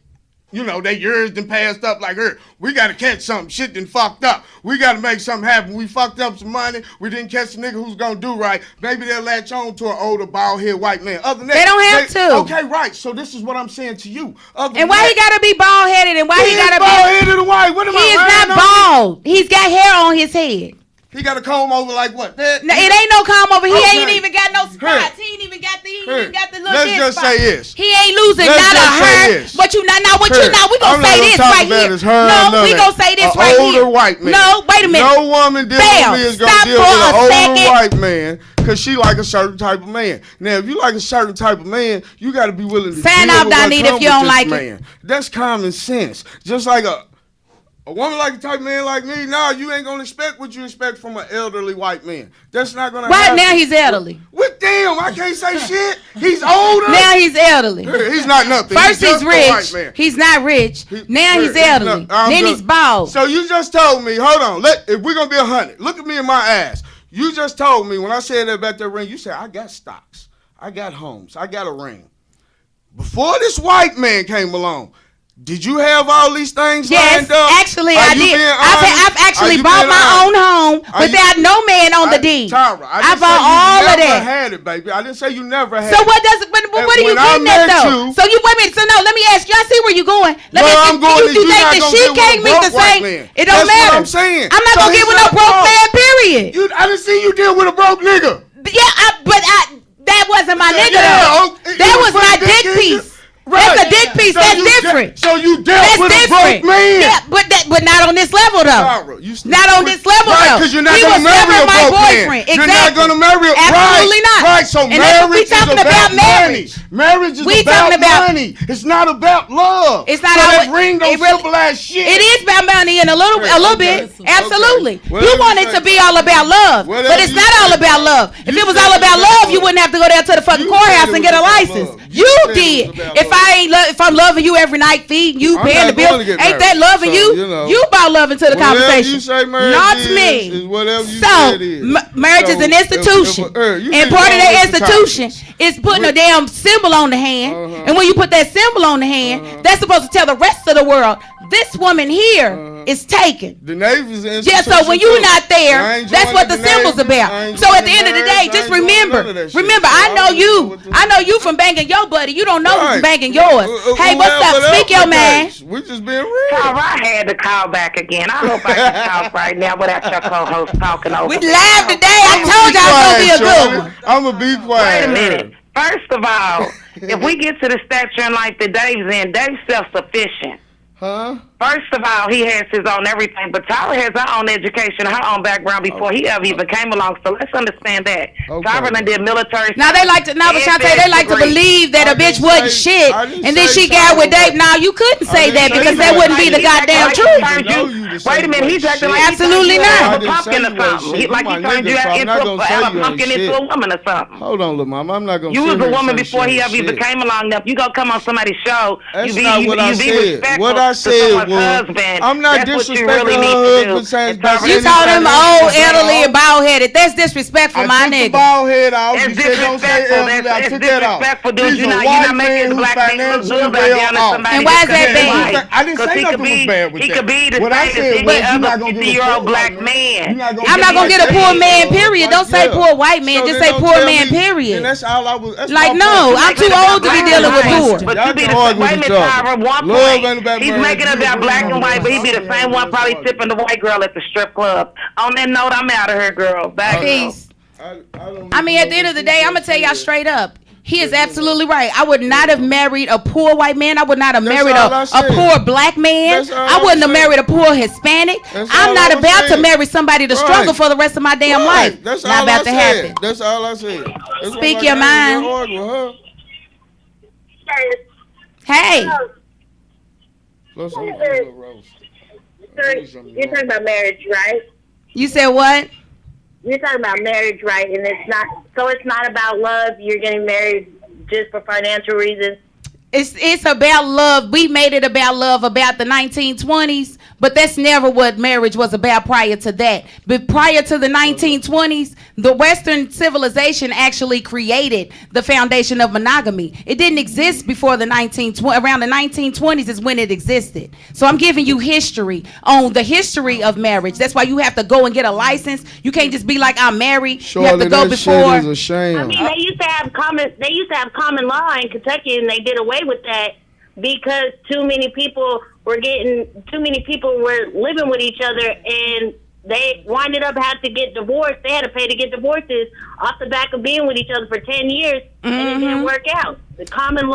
Speaker 2: they years done passed up like her. We gotta catch something. Shit done fucked up. We gotta make something happen. We fucked up some money. We didn't catch a nigga who's gonna do right. Maybe they'll latch on to an older bald-headed white man. Other than that,
Speaker 1: They don't have to.
Speaker 2: Okay, right. So this is what I'm saying to you.
Speaker 1: And why he gotta be bald headed and why he gotta be?
Speaker 2: bald-headed and white? What am
Speaker 1: He
Speaker 2: I
Speaker 1: is
Speaker 2: lying
Speaker 1: not
Speaker 2: on?
Speaker 1: bald. He's got hair on his head.
Speaker 2: He got a comb over like what?
Speaker 1: No, it ain't no comb over. He
Speaker 2: Okay.
Speaker 1: ain't even got no spots.
Speaker 2: Here.
Speaker 1: He ain't even got the. He ain't
Speaker 2: Here.
Speaker 1: even got the little.
Speaker 2: Let's
Speaker 1: dead
Speaker 2: just
Speaker 1: spots.
Speaker 2: say this.
Speaker 1: He ain't losing
Speaker 2: Let's
Speaker 1: not a
Speaker 2: just say
Speaker 1: hair.
Speaker 2: this.
Speaker 1: What you not? What
Speaker 2: Here.
Speaker 1: you not? We
Speaker 2: I'm
Speaker 1: gonna
Speaker 2: not
Speaker 1: say
Speaker 2: gonna
Speaker 1: this
Speaker 2: talk
Speaker 1: right
Speaker 2: about
Speaker 1: here.
Speaker 2: his hair,
Speaker 1: No,
Speaker 2: none
Speaker 1: we
Speaker 2: of
Speaker 1: gonna
Speaker 2: that.
Speaker 1: say this
Speaker 2: A
Speaker 1: right
Speaker 2: older
Speaker 1: here.
Speaker 2: white man.
Speaker 1: No, wait a minute.
Speaker 2: No woman dealing
Speaker 1: Bam,
Speaker 2: with me is gonna
Speaker 1: stop
Speaker 2: deal
Speaker 1: for
Speaker 2: with an
Speaker 1: a
Speaker 2: older
Speaker 1: second.
Speaker 2: white man because she like a certain type of man. Now, if you like a certain type of man, you got to be willing to
Speaker 1: Sign
Speaker 2: deal
Speaker 1: off,
Speaker 2: with what
Speaker 1: Donita,
Speaker 2: come
Speaker 1: if you
Speaker 2: with
Speaker 1: don't
Speaker 2: this
Speaker 1: like it.
Speaker 2: man. That's common sense. Just like a woman like a type of man like me, nah, you ain't gonna expect what you expect from an elderly white man. That's not gonna
Speaker 1: Right
Speaker 2: happen.
Speaker 1: now he's elderly.
Speaker 2: What damn? I can't say shit. He's older.
Speaker 1: Now he's elderly.
Speaker 2: He's not nothing.
Speaker 1: First
Speaker 2: just
Speaker 1: he's
Speaker 2: a white
Speaker 1: rich.
Speaker 2: man.
Speaker 1: He's not rich. Now he's
Speaker 2: He's
Speaker 1: elderly.
Speaker 2: not-
Speaker 1: Then
Speaker 2: I'm
Speaker 1: he's
Speaker 2: just-
Speaker 1: bald.
Speaker 2: So you just told me, hold on, if we're gonna be 100, look at me in my ass. You just told me when I said that about that ring, you said I got stocks, I got homes, I got a ring. Before this white man came along, did you have all these things
Speaker 1: Yes,
Speaker 2: lined up?
Speaker 1: actually
Speaker 2: Are
Speaker 1: I
Speaker 2: you
Speaker 1: did.
Speaker 2: being
Speaker 1: I've
Speaker 2: honest?
Speaker 1: actually
Speaker 2: Are you
Speaker 1: bought
Speaker 2: being
Speaker 1: my
Speaker 2: honest?
Speaker 1: own home
Speaker 2: Are you-
Speaker 1: without no man on the deed.
Speaker 2: Tyra,
Speaker 1: I
Speaker 2: didn't
Speaker 1: bought
Speaker 2: say you
Speaker 1: all of
Speaker 2: never
Speaker 1: that.
Speaker 2: had it, baby. I didn't say you never had
Speaker 1: So
Speaker 2: it.
Speaker 1: what does it? But
Speaker 2: And
Speaker 1: what are you
Speaker 2: when I
Speaker 1: getting at
Speaker 2: met
Speaker 1: though?
Speaker 2: you-
Speaker 1: So you wait a minute. So no, let me ask you. I see where you're going. Let
Speaker 2: Where
Speaker 1: me.
Speaker 2: I'm going is
Speaker 1: you
Speaker 2: you're
Speaker 1: think
Speaker 2: not
Speaker 1: that
Speaker 2: gonna
Speaker 1: she
Speaker 2: get with
Speaker 1: can't
Speaker 2: a
Speaker 1: meet the
Speaker 2: broke white
Speaker 1: same?
Speaker 2: man.
Speaker 1: It don't
Speaker 2: That's what
Speaker 1: matter.
Speaker 2: I'm saying.
Speaker 1: I'm not
Speaker 2: So
Speaker 1: gonna get
Speaker 2: he's
Speaker 1: with no
Speaker 2: not
Speaker 1: broke
Speaker 2: broke.
Speaker 1: man. Period.
Speaker 2: I didn't see you deal with a broke nigga.
Speaker 1: But that wasn't my nigga.
Speaker 2: Yeah,
Speaker 1: though.
Speaker 2: okay.
Speaker 1: That
Speaker 2: You
Speaker 1: was
Speaker 2: put
Speaker 1: my
Speaker 2: a dick
Speaker 1: dick
Speaker 2: in you?
Speaker 1: piece.
Speaker 2: Right.
Speaker 1: That's a dick piece. Maurice, that's different.
Speaker 2: So you dealt with a broke man.
Speaker 1: Yeah, but not on this level though. Not on this level though.
Speaker 2: Because you're not going to marry a broke man.
Speaker 1: Exactly.
Speaker 2: You're not going to marry a
Speaker 1: Absolutely not.
Speaker 2: Right, so marriage is about money. Marriage is about money. It's not about love.
Speaker 1: It's not
Speaker 2: that ring don't symbolize shit.
Speaker 1: It is about money in a little bit. Absolutely. You want it to be all about love, but it's not all about love. If it was all about love, you wouldn't have to go down to the fucking courthouse and get a license. You did. If I'm loving you every night, feeding you, paying the bills, ain't that loving you? You about loving to the conversation. Not me. So marriage is an institution, and part of that institution is putting a damn symbol on the hand. And when you put that symbol on the hand, that's supposed to tell the rest of the world this woman here is taken.
Speaker 2: The Navy's an
Speaker 1: institution. Yeah, so when you're not there, that's what the symbol's about. So at the end of the day, just remember, I know you from banging your buddy. You don't know who's banging yours. Hey, what's up? Speak your mind.
Speaker 2: We just being real.
Speaker 4: I had to call back again. I hope I can talk right now without your co-host talking over.
Speaker 1: We live today. I told y'all it's gonna be a good one.
Speaker 2: I'm gonna be quiet.
Speaker 4: Wait a minute. First of all, if we get to the stature in life that Dave's in, Dave's self-sufficient.
Speaker 2: Huh?
Speaker 4: First of all, he has his own everything, but Tyra has her own education, her own background before he ever even came along. So let's understand that. Tyra done did military.
Speaker 1: Now they like to, they like to believe that a bitch wasn't shit, and then she got with Dave. Now you couldn't say that because that wouldn't be the goddamn truth.
Speaker 4: Wait a minute, he's acting like
Speaker 1: absolutely not.
Speaker 4: A pumpkin or something. Like he turned you into a pumpkin into a woman or something.
Speaker 2: Hold on, little mama, I'm not gonna.
Speaker 4: You was a woman before he ever even came along. Now if you go come on somebody's show,
Speaker 2: you be respectful. What I said.
Speaker 4: Husband.
Speaker 2: I'm not disrespecting her husband.
Speaker 1: You told him old, elderly, and bald-headed. That's disrespectful, my nigga.
Speaker 2: Bald-head off.
Speaker 4: It's disrespectful, dude. You're not making the black man look good down to somebody.
Speaker 1: And why is that bad?
Speaker 2: I didn't say nothing was bad with that.
Speaker 4: He could be the same as any other 50-year-old black man.
Speaker 1: I'm not gonna get a poor man, period. Don't say poor white man. Just say poor man, period.
Speaker 2: That's all I was.
Speaker 1: Like, no, I'm too old to be dealing with poor.
Speaker 4: But you be the white man, Tyra, one point. He's making it about black and white, but he be the same one probably tipping the white girl at the strip club. On that note, I'm out of here, girl. Back.
Speaker 1: Peace. I mean, at the end of the day, I'm gonna tell y'all straight up. He is absolutely right. I would not have married a poor white man. I would not have married a poor black man. I wouldn't have married a poor Hispanic. I'm not about to marry somebody to struggle for the rest of my damn life.
Speaker 2: That's
Speaker 1: not about to happen.
Speaker 2: That's all I said.
Speaker 1: Speak your mind. Hey.
Speaker 6: You're talking about marriage, right?
Speaker 1: You said what?
Speaker 6: You're talking about marriage, right? And it's not about love. You're getting married just for financial reasons.
Speaker 1: It's about love. We made it about love about the 1920s, but that's never what marriage was about prior to that. But prior to the 1920s, the Western civilization actually created the foundation of monogamy. It didn't exist before the around the 1920s is when it existed. So I'm giving you history on the history of marriage. That's why you have to go and get a license. You can't just be like, I'm married.
Speaker 2: Surely
Speaker 1: you have to go before.
Speaker 2: Shit is a shame.
Speaker 6: I mean, they used to have common law in Kentucky, and they did away with that because too many people were living with each other, and they winded up having to get divorced. They had to pay to get divorces off the back of being with each other for 10 years, and it didn't work out. The common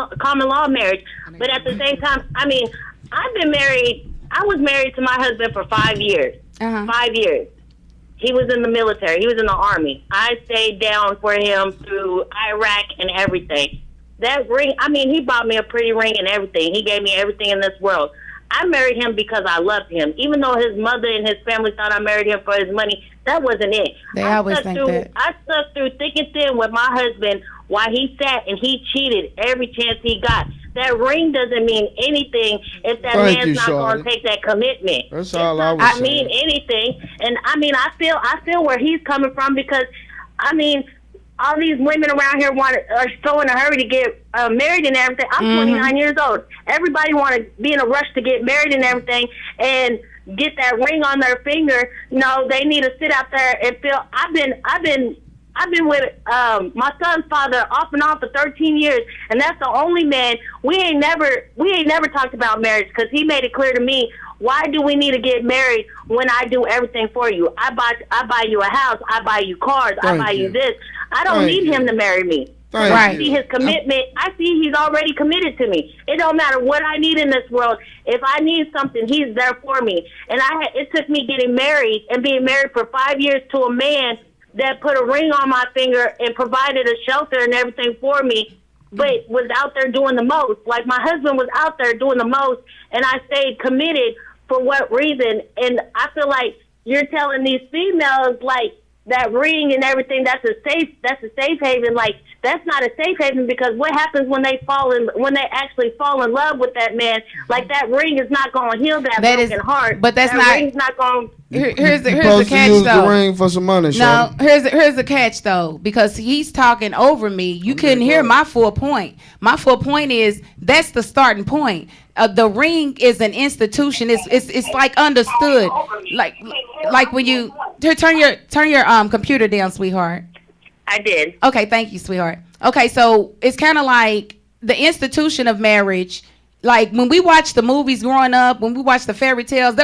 Speaker 6: law marriage. But at the same time, I mean, I've been married. I was married to my husband for 5 years. 5 years. He was in the military. He was in the Army. I stayed down for him through Iraq and everything. That ring, I mean, he bought me a pretty ring and everything. He gave me everything in this world. I married him because I loved him. Even though his mother and his family thought I married him for his money, that wasn't it. I stuck through thick and thin with my husband while he sat and he cheated every chance he got. That ring doesn't mean anything if that man's not going to take that commitment.
Speaker 2: That's all I was saying.
Speaker 6: I mean anything. And I mean, I feel where he's coming from because, I mean, all these women around here are so in a hurry to get married and everything. I'm 29 years old. Everybody want to be in a rush to get married and everything and get that ring on their finger. No, they need to sit out there and feel. I've been with my son's father off and on for 13 years, and that's the only man. We ain't never talked about marriage because he made it clear to me. Why do we need to get married when I do everything for you? I buy you a house. I buy you cars. I buy you this. I don't need him to marry me. I see his commitment. I see he's already committed to me. It don't matter what I need in this world. If I need something, he's there for me. And it took me getting married and being married for 5 years to a man that put a ring on my finger and provided a shelter and everything for me, but was out there doing the most. Like, my husband was out there doing the most, and I stayed committed. For what reason? And I feel like you're telling these females, like, that ring and everything, that's a safe haven. Like, that's not a safe haven, because what happens when they actually fall in love with that man? Like, that ring is not going to heal that broken heart.
Speaker 1: But that's
Speaker 6: that ring's not going.
Speaker 1: Here's the catch,
Speaker 2: to use
Speaker 1: though.
Speaker 2: The ring for some money.
Speaker 1: No, here's the catch, though, because he's talking over me. You couldn't hear my full point. My full point is that's the starting point. The ring is an institution. It's like understood. Like when you turn your computer down, sweetheart.
Speaker 6: I did.
Speaker 1: Okay, thank you, sweetheart. Okay, so it's kind of like the institution of marriage. Like when we watched the movies growing up, when we watched the fairy tales,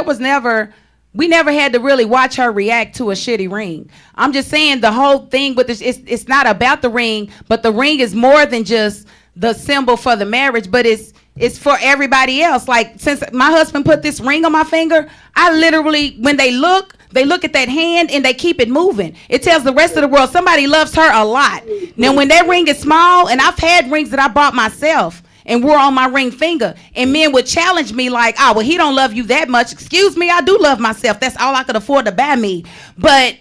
Speaker 1: we never had to really watch her react to a shitty ring. I'm just saying the whole thing with this, it's not about the ring, but the ring is more than just the symbol for the marriage, but it's for everybody else. Like, since my husband put this ring on my finger, I literally, when they look at that hand and they keep it moving. It tells the rest of the world somebody loves her a lot. Now, when that ring is small, and I've had rings that I bought myself and wore on my ring finger, and men would challenge me like, oh, well, he don't love you that much. Excuse me, I do love myself. That's all I could afford to buy me. But,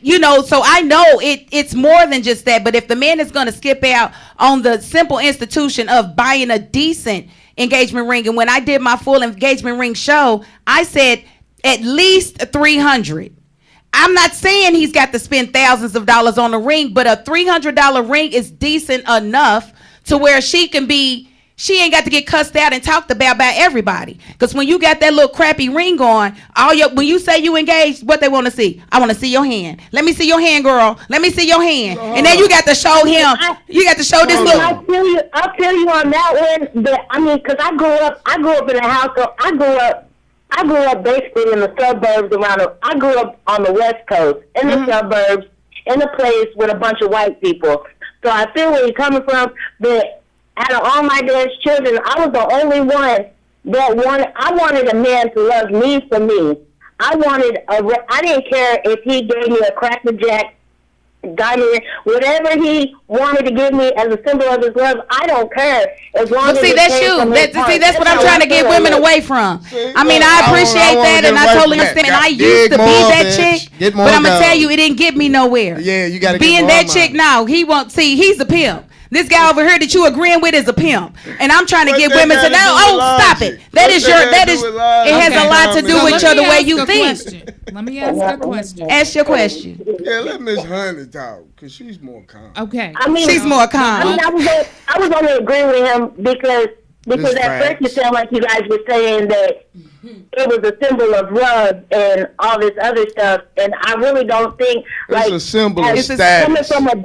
Speaker 1: so I know it's more than just that. But if the man is going to skip out on the simple institution of buying a decent engagement ring, and when I did my full engagement ring show, I said at least $300. I'm not saying he's got to spend thousands of dollars on a ring, but a $300 ring is decent enough to where she ain't got to get cussed out and talked about by everybody. Because when you got that little crappy ring on, when you say you engaged, what they want to see? I want to see your hand. Let me see your hand, girl. Let me see your hand. And then you got to show him. You got to show this look.
Speaker 6: I'll tell you on that one. But I mean, because I grew up in a household. I grew up basically in the suburbs I grew up on the West Coast, in the suburbs, in a place with a bunch of white people. So I feel where you're coming from, but out of all my dad's children, I was the only one I wanted a man to love me for me. I didn't care if he gave me a Cracker Jack, diamond, whatever he wanted to give me as a symbol of his love. I don't care. As long as
Speaker 1: that's you. That's what I'm trying to get women away from. I mean, I appreciate that, and I totally understand. And I used to be that chick, but I'm gonna tell you, it didn't get me nowhere.
Speaker 2: Yeah, you gotta
Speaker 1: being that chick now. He won't see. He's a pimp. This guy over here that you agreeing with is a pimp, and I'm trying to get women to know. Oh, stop it! It has a lot to do with the way you think.
Speaker 7: Let me ask a question.
Speaker 1: Ask your question.
Speaker 2: Yeah, let Miss Honey talk, because she's more calm.
Speaker 7: Okay.
Speaker 1: She's more calm.
Speaker 6: I was only agreeing with him because at first it sounded like you guys were saying that it was a symbol of love and all this other stuff, and I really don't think
Speaker 2: it's a symbol of status.
Speaker 6: Coming from a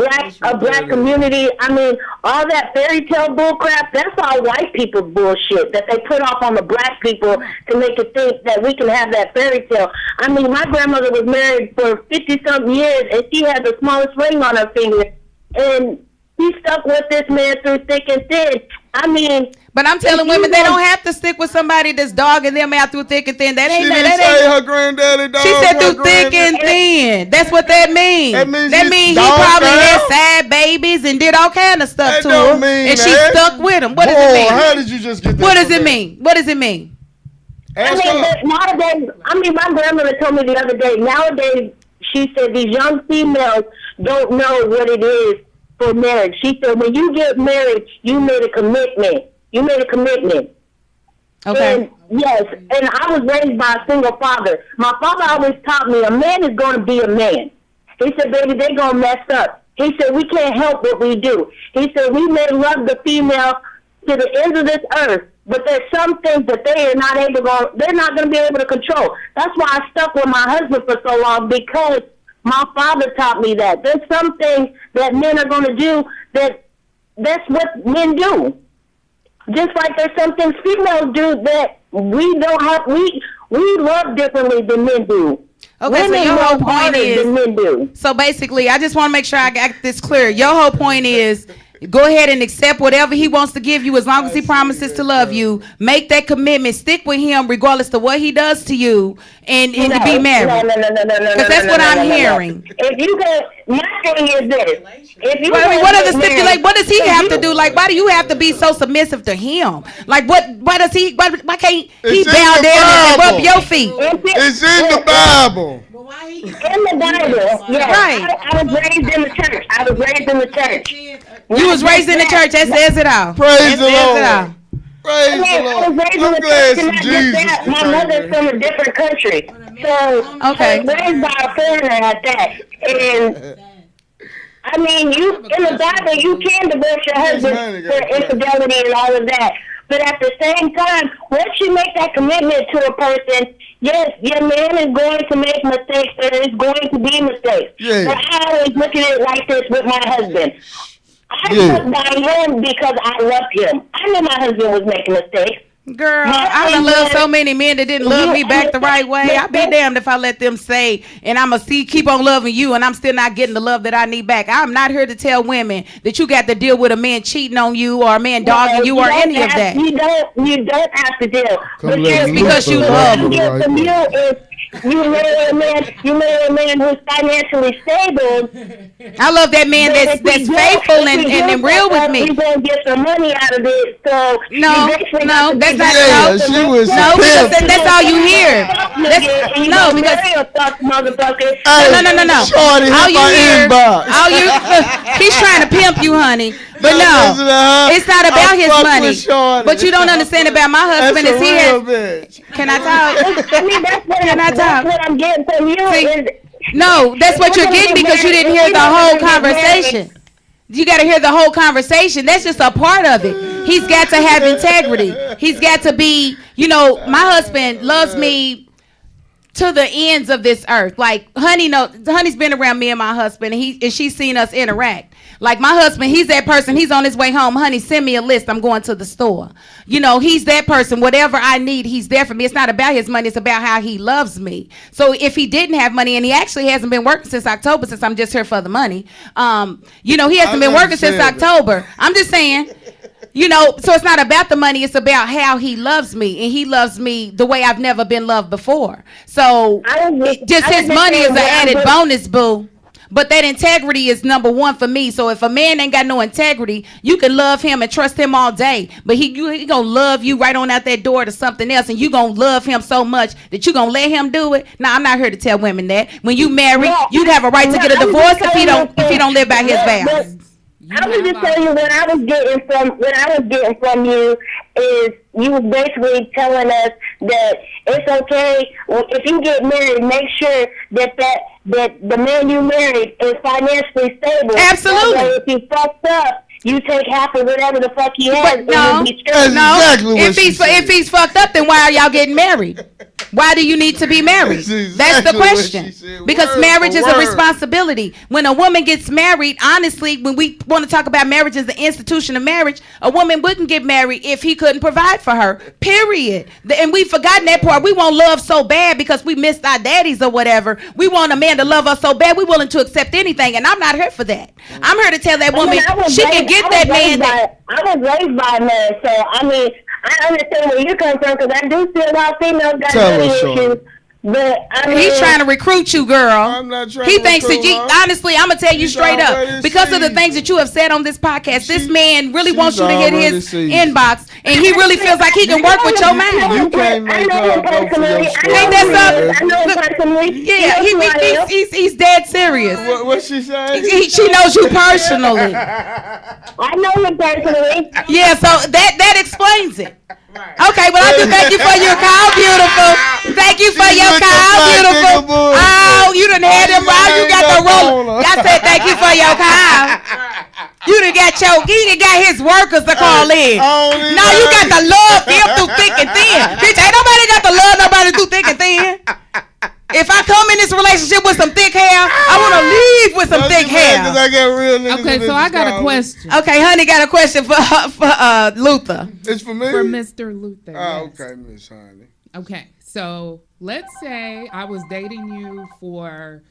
Speaker 6: black community, I mean, all that fairy tale bullcrap, that's all white people's bullshit that they put off on the black people to make it think that we can have that fairy tale. I mean, my grandmother was married for 50-something years, and she had the smallest ring on her finger, and he stuck with this man through thick and thin. I mean,
Speaker 1: but I'm telling women they don't have to stick with somebody that's dogging them out through thick and thin. That ain't
Speaker 2: she didn't say her granddaddy dog.
Speaker 1: She said through thick and thin. That's what that means. That means he probably had side babies and did all kind of stuff to her, and she stuck with him. What does it mean?
Speaker 2: How did you just get that?
Speaker 1: What does it mean? What does it mean?
Speaker 6: Nowadays, my grandmother told me the other day. Nowadays, she said these young females don't know what it is for marriage. She said when you get married, you made a commitment. Okay. And yes, and I was raised by a single father. My father always taught me a man is going to be a man. He said, baby, they're going to mess up. He said, we can't help what we do. He said, we may love the female to the ends of this earth, but there's some things that they're not going to be able to control. That's why I stuck with my husband for so long, because my father taught me that. There's some things that men are going to do that's what men do. Just like there's some things females do that we don't have. We love differently than men do.
Speaker 1: Okay,
Speaker 6: women
Speaker 1: so your whole point
Speaker 6: than men do.
Speaker 1: So basically, I just want to make sure I got this clear. Your whole point is Go ahead and accept whatever he wants to give you as long as he promises to love you. Make that commitment. Stick with him regardless of what he does to you and to be married.
Speaker 6: No.
Speaker 1: Because that's what I'm hearing.
Speaker 6: If you go, my thing is this. If you
Speaker 1: what does he have to do? Like, why do you have to be so submissive to him? Like, why can't he bow down and rub your feet?
Speaker 2: It's in the Bible.
Speaker 6: In the Bible, yeah.
Speaker 1: Right.
Speaker 6: I was raised in the church.
Speaker 1: You was raised in the church. That says it all.
Speaker 2: Praise the
Speaker 1: Says
Speaker 2: Lord.
Speaker 1: it all.
Speaker 2: Praise the
Speaker 6: I was
Speaker 2: Lord.
Speaker 6: raised in
Speaker 2: I'm
Speaker 6: the
Speaker 2: glad
Speaker 6: church, and
Speaker 2: some
Speaker 6: not just
Speaker 2: Jesus.
Speaker 6: that, my mother's from a different country. So
Speaker 1: Okay.
Speaker 6: I was raised by a foreigner at that. And I mean, you in the Bible, you can divorce your husband for infidelity and all of that. But at the same time, once you make that commitment to a person, yes, your man is going to make mistakes. There is going to be mistakes.
Speaker 2: Yeah.
Speaker 6: But I always look at it like this with my husband. I stuck by him because I loved him. I knew my husband was making mistakes.
Speaker 1: Girl, I done loved so many men that didn't love me back the right way. I'll be damned if I let them say, and I'm going to keep on loving you, and I'm still not getting the love that I need back. I'm not here to tell women that you got to deal with a man cheating on you or a man dogging you or any of that.
Speaker 6: You don't have to deal. But
Speaker 1: because you love him.
Speaker 6: You marry a man who's financially stable.
Speaker 1: I love that man that's faithful and real with me.
Speaker 6: You're going to get some money out of it. So
Speaker 1: No, that's not
Speaker 2: she was
Speaker 1: no, because that's all you hear. No.
Speaker 2: Shorty,
Speaker 1: All
Speaker 2: hit
Speaker 1: you
Speaker 2: my
Speaker 1: hear,
Speaker 2: inbox.
Speaker 1: he's trying to pimp you, honey. But no, it's not about his money. But you don't understand about my husband is he has. Can I talk?
Speaker 6: I mean, that's what I'm getting from you.
Speaker 1: No, that's what you're getting because you didn't hear the whole conversation. You got to hear the whole conversation. That's just a part of it. He's got to have integrity. He's got to be, my husband loves me to the ends of this earth. Like, honey's been around me and my husband, and she's seen us interact. Like, my husband, he's that person. He's on his way home. Honey, send me a list. I'm going to the store. He's that person. Whatever I need, he's there for me. It's not about his money. It's about how he loves me. So if he didn't have money, and he actually hasn't been working since October, since I'm just here for the money, he hasn't been working since October. I'm just saying. So it's not about the money. It's about how he loves me, and he loves me the way I've never been loved before. So his money is an added bonus, boo. But that integrity is number one for me. So if a man ain't got no integrity, you can love him and trust him all day. But he gonna love you right on out that door to something else, and you gonna love him so much that you gonna let him do it. Now, I'm not here to tell women that. When you marry, you'd have a right to get a divorce if he don't live by his vows.
Speaker 6: I was just telling you what I was getting from you is you was basically telling us that it's okay if you get married, make sure that the man you married is financially stable.
Speaker 1: Absolutely.
Speaker 6: So if he fucks up, you take half of whatever the fuck he has.
Speaker 1: But no. If he's fucked up, then why are y'all getting married? Why do you need to be married? That's the question. Because marriage is a responsibility. When a woman gets married, honestly, when we want to talk about marriage as the institution of marriage, a woman wouldn't get married if he couldn't provide for her, period. And we've forgotten that part. We want love so bad because we missed our daddies or whatever. We want a man to love us so bad, we're willing to accept anything. And I'm not here for that. I'm here to tell that woman she can get that man.
Speaker 6: I was raised by a man, so I mean, I understand where you come from because I do see a lot of females got money issues. But
Speaker 1: he's trying to recruit you, girl.
Speaker 2: I'm not trying
Speaker 1: he
Speaker 2: to
Speaker 1: thinks
Speaker 2: recruit
Speaker 1: that honestly, I'm gonna tell you straight up, because of the things that you have said on this podcast, this man really wants you to hit his inbox, and he really feels like he can work with your mind.
Speaker 2: You can't make her go for your story.
Speaker 6: Ain't that something? I know him personally.
Speaker 1: Yeah, he's dead serious.
Speaker 2: What she saying?
Speaker 1: She knows you personally.
Speaker 6: I know him personally.
Speaker 1: Yeah, so that explains it. Okay, well, I do thank you for your call, beautiful. Thank you for your call, beautiful. Oh, you done had him. Oh, you got the roller. I said thank you for your call. You done got his workers to call in. No, you got to love them through thick and thin. Bitch, ain't nobody got to love nobody through thick and thin. If I come in this relationship with some thick hair, I want to leave with some thick hair.
Speaker 7: Okay, so I got a question.
Speaker 1: Okay, honey got a question for Luther.
Speaker 2: It's for me?
Speaker 7: For Mr. Luther.
Speaker 2: Oh,
Speaker 7: yes.
Speaker 2: okay, Miss Honey.
Speaker 7: Okay, so let's say I was dating you for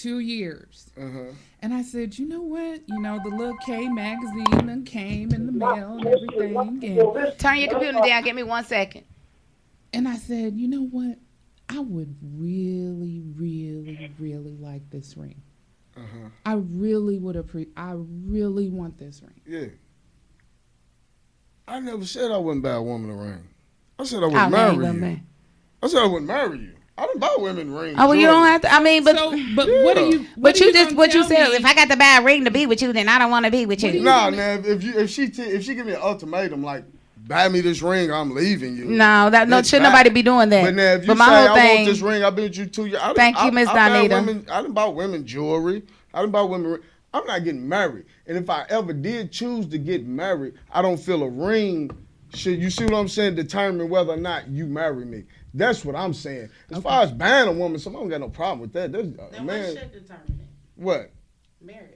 Speaker 7: 2 years. And I said, you know what? You know, the little K magazine and came in the mail and everything. And
Speaker 1: turn your computer down. Give me 1 second.
Speaker 7: And I said, you know what? I would really, really, really like this ring. I really would I really want this ring.
Speaker 2: Yeah. I never said I wouldn't buy a woman a ring. I said I would marry you. I said I wouldn't marry you. I didn't buy women rings.
Speaker 1: Oh, well, you don't have to. I mean, but
Speaker 7: but yeah. What
Speaker 1: you said? If I got to buy a ring to be with you, then I don't want to be with you.
Speaker 2: Nah, man. If she give me an ultimatum like, buy me this ring, I'm leaving you.
Speaker 1: No, should nobody be doing that.
Speaker 2: But now if you say I want this ring, I've been with you 2 years.
Speaker 1: Thank you, Miss Donita.
Speaker 2: I didn't buy women jewelry. I didn't buy women. I'm not getting married. And if I ever did choose to get married, I don't feel a ring should, you see what I'm saying, determine whether or not you marry me. That's what I'm saying. As far as buying a woman, I don't got no problem with that.
Speaker 8: Then what should determine it?
Speaker 2: What?
Speaker 8: Marriage.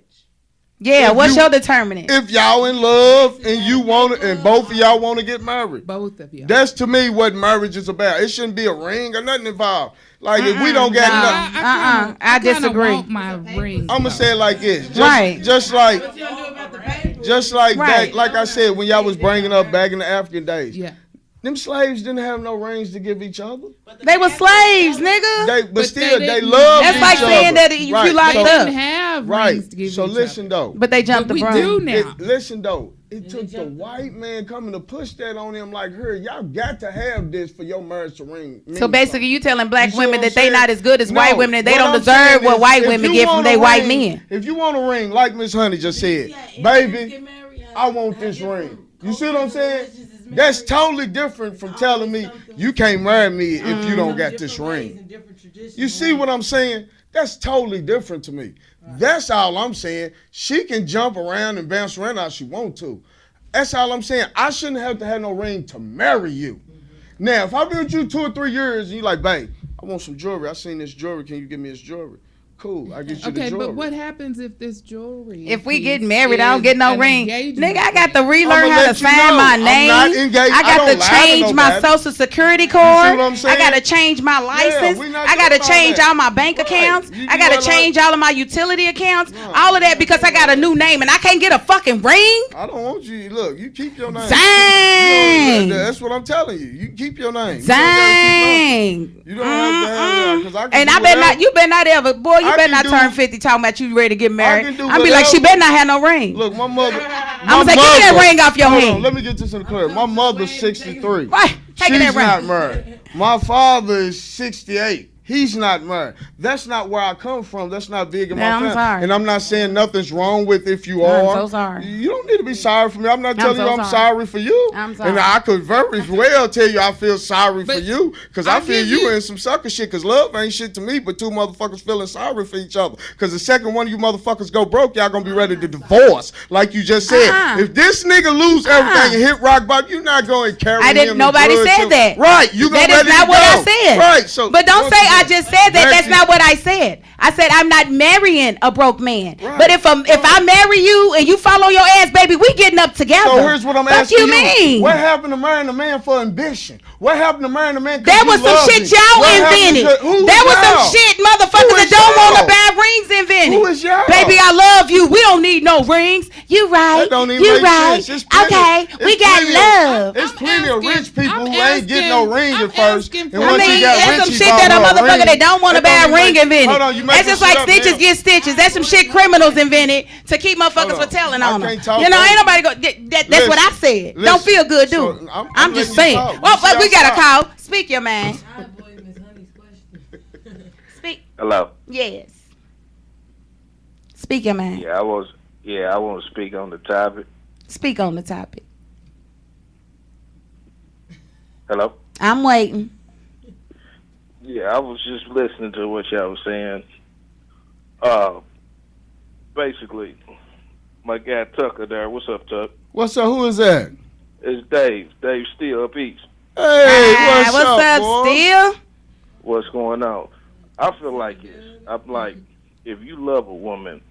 Speaker 1: Yeah, what's your determinant?
Speaker 2: If y'all in love and you want it, and both of y'all want to get married.
Speaker 7: Both of you.
Speaker 2: That's to me what marriage is about. It shouldn't be a ring or nothing involved. Like if we don't get nothing.
Speaker 1: I disagree.
Speaker 7: Want my ring.
Speaker 2: I'm gonna say it like this.
Speaker 1: Right.
Speaker 2: Just like back, like I said, when y'all was bringing up back in the African days.
Speaker 7: Yeah.
Speaker 2: Them slaves didn't have no rings to give each other.
Speaker 1: They were slaves, nigga.
Speaker 2: But still, they loved each other.
Speaker 1: That's like saying that if you locked up.
Speaker 7: They didn't have rings to give each other.
Speaker 2: So listen, though.
Speaker 1: But they jumped the
Speaker 7: broom.
Speaker 1: We
Speaker 7: do now.
Speaker 2: Listen, though. It took the white man coming to push that on him like her. Y'all got to have this for your marriage to ring.
Speaker 1: So basically, you telling black women that they not as good as white women, that they don't deserve what white women get from their white men.
Speaker 2: If you want a ring, like Miss Honey just said, baby, I want this ring. You see what I'm saying? That's totally different from telling me you can't marry me if you don't got this ring. You see what I'm saying? That's totally different to me. That's all I'm saying. She can jump around and bounce around how she want to. That's all I'm saying. I shouldn't have to have no ring to marry you. Now, if I've been with you 2 or 3 years and you like, babe, I want some jewelry. I seen this jewelry. Can you give me this jewelry? Cool, I get you the jewelry.
Speaker 7: Okay, but what happens if this jewelry?
Speaker 1: If we get married, I don't get no ring. Nigga, I got to relearn how to sign my name. I got to change my social security card. I got to change my license. I got to change all my bank accounts. I got to change all of my utility accounts. All of that because I got a new name and I can't get a fucking ring.
Speaker 2: I don't want you. Look, you keep your name.
Speaker 1: Dang.
Speaker 2: That's what I'm telling you. You keep your name.
Speaker 1: Dang.
Speaker 2: You don't have to have that because I can.
Speaker 1: And I bet not. You better not ever, boy. You better not turn 50 talking about you ready to get married. I'll be like, she better not have no ring.
Speaker 2: Look, my mother.
Speaker 1: I'm gonna say, give me that ring off your hand.
Speaker 2: Let me get this in the clear. My mother's 63.
Speaker 1: Right, taking that ring.
Speaker 2: She's not married. My father is 68. He's not married. That's not where I come from. That's not big in my family.
Speaker 1: I'm sorry.
Speaker 2: And I'm not saying nothing's wrong with if you are.
Speaker 1: I'm so sorry.
Speaker 2: You don't need to be sorry for me. I'm not telling you I'm sorry for you.
Speaker 1: I'm sorry.
Speaker 2: And I could very well tell you I feel sorry for you because I feel you in some sucker shit because love ain't shit to me but two motherfuckers feeling sorry for each other. Because the second one of you motherfuckers go broke, y'all gonna be ready to divorce like you just said. If this nigga lose everything and hit rock bottom, you're not going to carry him.
Speaker 1: Nobody said that.
Speaker 2: Right. You gonna
Speaker 1: that is not what I said.
Speaker 2: Right. So,
Speaker 1: but don't say I just said that. That's not what I said. I said I'm not marrying a broke man. Right. But if I marry you and you follow your ass, baby, we getting up together.
Speaker 2: So here's what I'm asking you.
Speaker 1: Mean?
Speaker 2: What happened to marrying a man for ambition? What happened to marrying a man because
Speaker 1: there was some shit y'all invented. There was some shit motherfuckers that don't want to buy rings invented.
Speaker 2: Who is y'all?
Speaker 1: Baby, I love you. We don't need no rings. You right. You right. Okay, we got love.
Speaker 2: There's plenty of rich people who ain't getting no ring at first. And
Speaker 1: I mean, there's some shit that a motherfucker that don't want to buy a ring invented. That's just like snitches get stitches. That's some shit criminals invented to keep motherfuckers from telling on them. You know, ain't nobody go. That's what I said. Don't feel good, dude. I'm just saying. Well, we got a call. Speak your man. Speak.
Speaker 3: Hello.
Speaker 1: Yes. Speak your man.
Speaker 3: I want to speak on the topic.
Speaker 1: Speak on the topic.
Speaker 3: Hello.
Speaker 1: I'm waiting.
Speaker 3: Yeah, I was just listening to what y'all was saying. Basically, my guy Tucker there. What's up, Tuck?
Speaker 2: What's up? Who is that?
Speaker 3: It's Dave. Dave Steele up east.
Speaker 2: Hey, what's up,
Speaker 1: Steele?
Speaker 3: What's going on? I feel like this. I'm like, if you love a woman.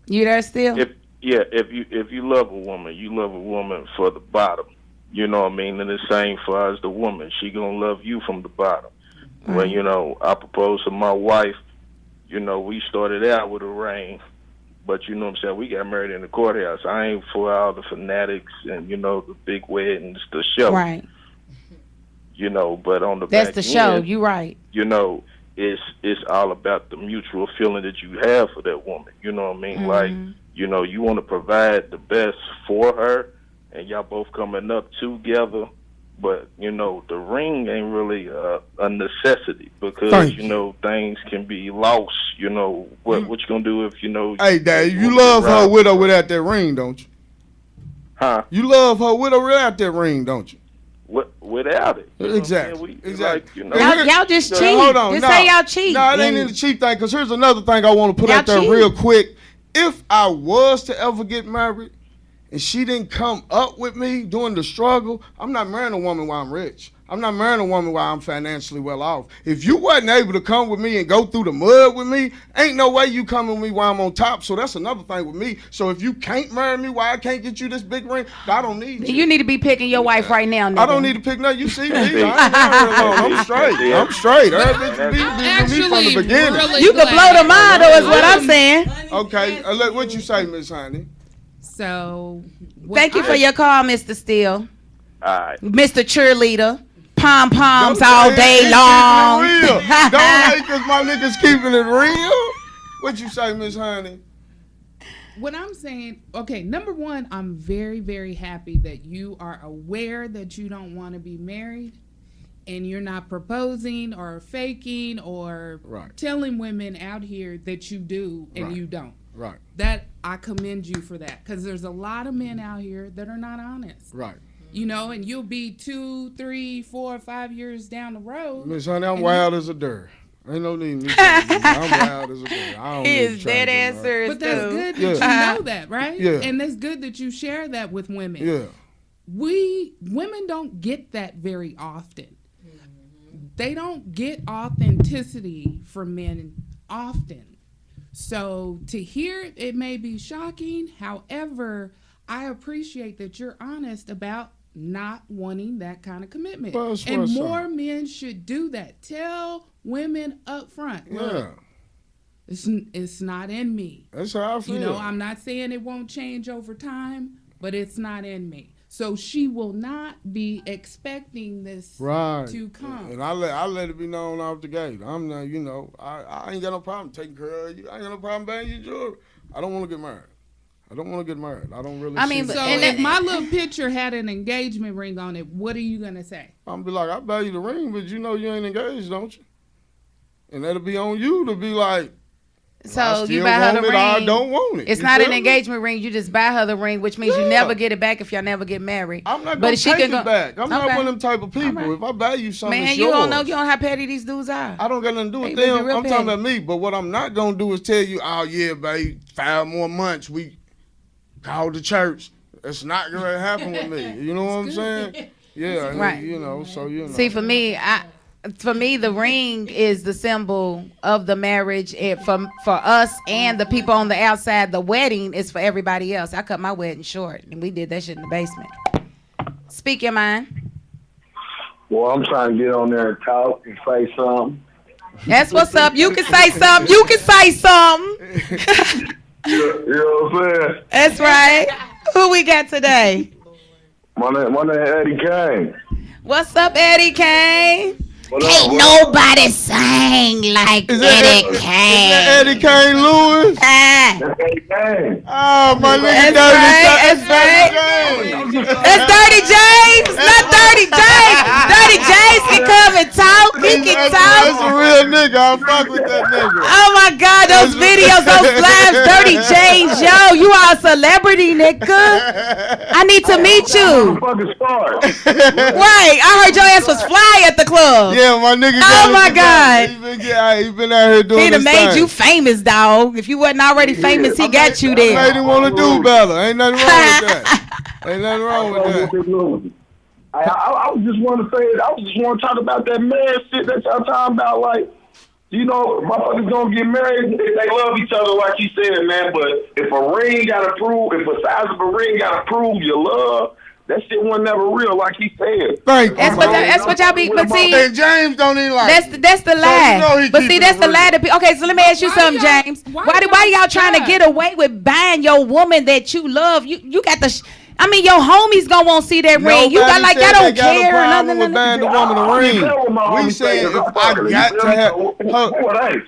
Speaker 1: You there still?
Speaker 3: If you love a woman, you love a woman for the bottom. You know what I mean? And the same for us, the woman. She gonna love you from the bottom.
Speaker 9: When, you know, I proposed to my wife, you know, we started out with a ring. But, you know what I'm saying, we got married in the courthouse. I ain't for all the fanatics and, you know, the big weddings, the show.
Speaker 1: Right.
Speaker 9: You know, but on the
Speaker 1: That's
Speaker 9: back
Speaker 1: the show.
Speaker 9: end,
Speaker 1: You right.
Speaker 9: you know, it's all about the mutual feeling that you have for that woman. You know what I mean? Like, you know, you want to provide the best for her, and y'all both coming up together. But, you know, the ring ain't really a necessity because, you know, things can be lost. You know, what you going to do if, you know...
Speaker 2: Hey, Dad, you love her with or without that ring, don't you?
Speaker 9: Huh?
Speaker 2: You love her with or without that ring, don't you?
Speaker 9: Without it.
Speaker 2: Exactly.
Speaker 9: Like, you know,
Speaker 1: y'all just cheat.
Speaker 2: Hold on.
Speaker 1: Just say y'all cheat.
Speaker 2: No, it ain't in the cheat thing, because here's another thing I want to put out there real quick. If I was to ever get married, and she didn't come up with me during the struggle, I'm not marrying a woman while I'm rich. I'm not marrying a woman while I'm financially well off. If you wasn't able to come with me and go through the mud with me, ain't no way you coming with me while I'm on top. So that's another thing with me. So if you can't marry me while I can't get you this big ring, I don't need you.
Speaker 1: You need to be picking your wife right now, nigga.
Speaker 2: I don't need to pick nothing. You see me. I ain't married alone. I'm straight. I'm straight. Be from the beginning.
Speaker 7: Really
Speaker 1: you can blow the mind, though, is what I'm saying.
Speaker 2: Okay. What you say, Miss Honey?
Speaker 7: So,
Speaker 1: thank you for your call, Mr. Steele.
Speaker 9: All right.
Speaker 1: Mr. Cheerleader. Pom-poms all day long.
Speaker 2: Don't hate because my niggas keeping it real. What you say, Miss Honey?
Speaker 7: What I'm saying, okay, number one, I'm very, very happy that you are aware that you don't want to be married and you're not proposing or faking or telling women out here that you do and you don't.
Speaker 2: Right.
Speaker 7: That I commend you for that, because there's a lot of men out here that are not honest.
Speaker 2: Right.
Speaker 7: You know, and you'll be 2, 3, 4, 5 years down the road.
Speaker 2: Miss Honey, I'm wild as a dirt. Ain't no need me. I'm wild as a dirt. I don't
Speaker 1: He is dead ass serious.
Speaker 7: But that's good that you know that, right?
Speaker 2: Yeah.
Speaker 7: And that's good that you share that with women.
Speaker 2: Yeah.
Speaker 7: Women don't get that very often. They don't get authenticity from men often. So to hear it may be shocking. However, I appreciate that you're honest about not wanting that kind of commitment. And more men should do that. Tell women up front. Look, it's not in me.
Speaker 2: That's how I feel.
Speaker 7: You know, I'm not saying it won't change over time, but it's not in me. So she will not be expecting this to come.
Speaker 2: And I let it be known off the gate. I'm not, you know, I ain't got no problem taking care of you. I ain't got no problem buying you jewelry. I don't want to get married. I don't want to get married. I don't really.
Speaker 1: I mean,
Speaker 7: so if my little picture had an engagement ring on it, what are you gonna say?
Speaker 2: I'm be like, I buy you the ring, but you know you ain't engaged, don't you? And that'll be on you to be like.
Speaker 1: So you buy her the ring.
Speaker 2: I don't want it.
Speaker 1: It's not an engagement ring. You just buy her the ring, which means you never get it back if y'all never get married.
Speaker 2: I'm not gonna take it back. I'm not one of them type of people.
Speaker 1: Right.
Speaker 2: If I buy you something,
Speaker 1: man,
Speaker 2: it's
Speaker 1: you
Speaker 2: yours.
Speaker 1: don't know how petty these dudes are.
Speaker 2: I don't got nothing to do with them. I'm talking about me. But what I'm not gonna do is tell you, oh yeah, babe, 5 more months we call the church. It's not gonna happen with me. You know what I'm saying? Yeah,
Speaker 1: right.
Speaker 2: You know, so you know.
Speaker 1: See, for me, the ring is the symbol of the marriage. For us and the people on the outside, the wedding is for everybody else. I cut my wedding short, and we did that shit in the basement. Speak your mind.
Speaker 10: Well, I'm trying to get on there and talk and say something.
Speaker 1: That's what's up. You can say something. You can say something.
Speaker 10: You know what I'm saying?
Speaker 1: That's right. Who we got today?
Speaker 10: My name Eddie Kane.
Speaker 1: What's up, Eddie Kane?
Speaker 11: Can't nobody sing like Eddie Kane.
Speaker 2: Is that Eddie Kane Lewis?
Speaker 10: That's Eddie Kane.
Speaker 2: Oh, my nigga.
Speaker 1: That's right. That's Dirty James. Not Dirty James. Dirty James can come and talk. He can talk.
Speaker 2: That's a real nigga. I fuck with that nigga.
Speaker 1: Oh, my God. Those videos, those lives. Dirty James. Yo, you are a celebrity, nigga. I need to meet you. Right. I heard your ass was fly at the club.
Speaker 2: Yeah, my nigga.
Speaker 1: Oh my God.
Speaker 2: He been out here doing.
Speaker 1: He done made you famous, dog. If you wasn't already famous, he got you there.
Speaker 2: I made him want to do better. Ain't nothing wrong with that. Ain't nothing wrong with that.
Speaker 10: I just want to say, I just want to talk about that man shit that y'all talking about. Like, you know, motherfuckers gonna get married. They love each other, like you said, man. But if a ring gotta prove, if a size of a ring gotta prove your love, That shit wasn't never real, like he said.
Speaker 2: Thank you.
Speaker 1: That's what y'all be. But see,
Speaker 2: and James don't even like.
Speaker 1: That's the lie.
Speaker 2: So you know
Speaker 1: but see, that's the lie. Okay, so let me ask you something, James. Why y'all trying to get away with buying your woman that you love? You got the. I mean, your homies gonna want to see that ring. You got like y'all don't care or nothing.
Speaker 2: With buying the woman a ring. We saying if I got to have her.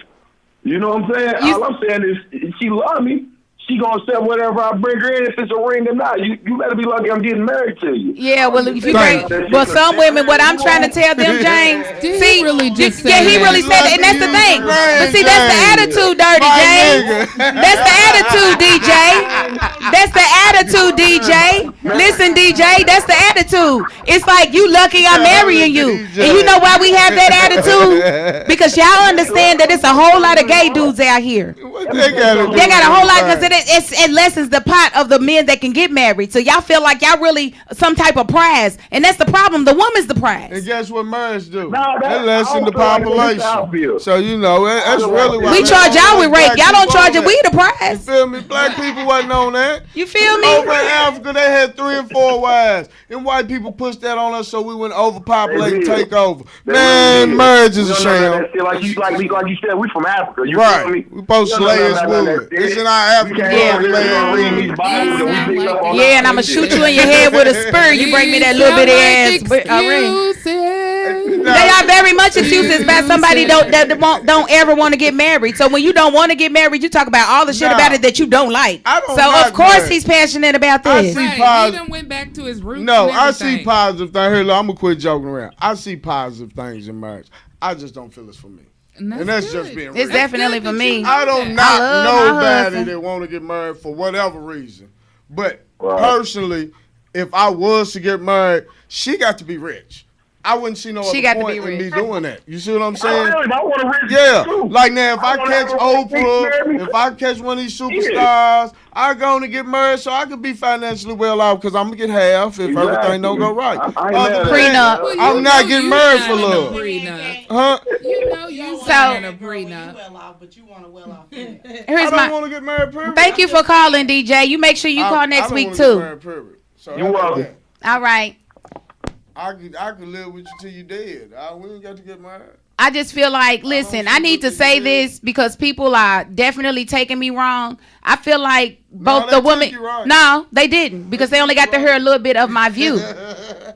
Speaker 10: You know what I'm saying? All I'm saying is she love me. She gonna accept whatever I bring her in, if it's a ring or not. You better be lucky I'm getting married to you.
Speaker 1: Yeah, well, if you bring, well, some women, what I'm trying to tell them, James, see, he really said that, and that's the thing. But see, that's the attitude, Dirty James. That's the attitude, DJ. That's the attitude, DJ. Listen, DJ, that's the attitude. It's like you lucky I'm marrying you, and you know why we have that attitude? Because y'all understand that it's a whole lot of gay dudes out here. They got a whole lot because it lessens the pot of the men that can get married. So y'all feel like y'all really some type of prize, and that's the problem. The woman's the prize.
Speaker 2: And guess what marriage do? That lessen the population. So you know that's really why
Speaker 1: we charge y'all with rape. Y'all don't charge it. We the prize.
Speaker 2: You feel me? Black people wasn't on that.
Speaker 1: You feel me?
Speaker 2: Over in Africa, they had 3 and 4 wives. And white people pushed that on us, so we went overpopulate and take over. Man, marriage is a sham.
Speaker 10: Like you said, we from Africa. You
Speaker 2: right.
Speaker 10: feel me?
Speaker 2: We supposed to slay as women. It's in our African
Speaker 1: yeah, and I'ma shoot you in your head with a spur. You bring me that little bitty ass ring. They are very much excuses about somebody that don't ever want to get married. So when you don't want to get married, you talk about all the shit about it that you don't like. So of course he's passionate about this.
Speaker 7: He done went back to his roots.
Speaker 2: No, I see positive things. Here, look, I'm gonna quit joking around. I see positive things in marriage. I just don't feel it's for me. And that's just being real.
Speaker 1: It's definitely for me.
Speaker 2: I don't know nobody that want to get married for whatever reason. But personally, if I was to get married, she got to be rich. I wouldn't see no other point in me doing that. You see what I'm saying?
Speaker 10: I want to rich.
Speaker 2: Yeah. Like now, if I catch Oprah, if I catch one of these superstars, I go to get married so I could be financially well off because I'm going to get half if everything don't go right.
Speaker 1: Prenup.
Speaker 2: I'm not getting married for love. Huh?
Speaker 7: You know you signing a prenup.
Speaker 8: Well off, but you want to well off.
Speaker 2: I don't want to get married, period.
Speaker 1: Thank you for calling, DJ. You make sure you call next week too.
Speaker 2: You're welcome.
Speaker 1: All right.
Speaker 2: I could live with you till you dead. We ain't got to get married.
Speaker 1: I just feel like, listen, I need to say this because people are definitely taking me wrong. I feel like both the women, no, they didn't because they only got to hear a little bit of my view.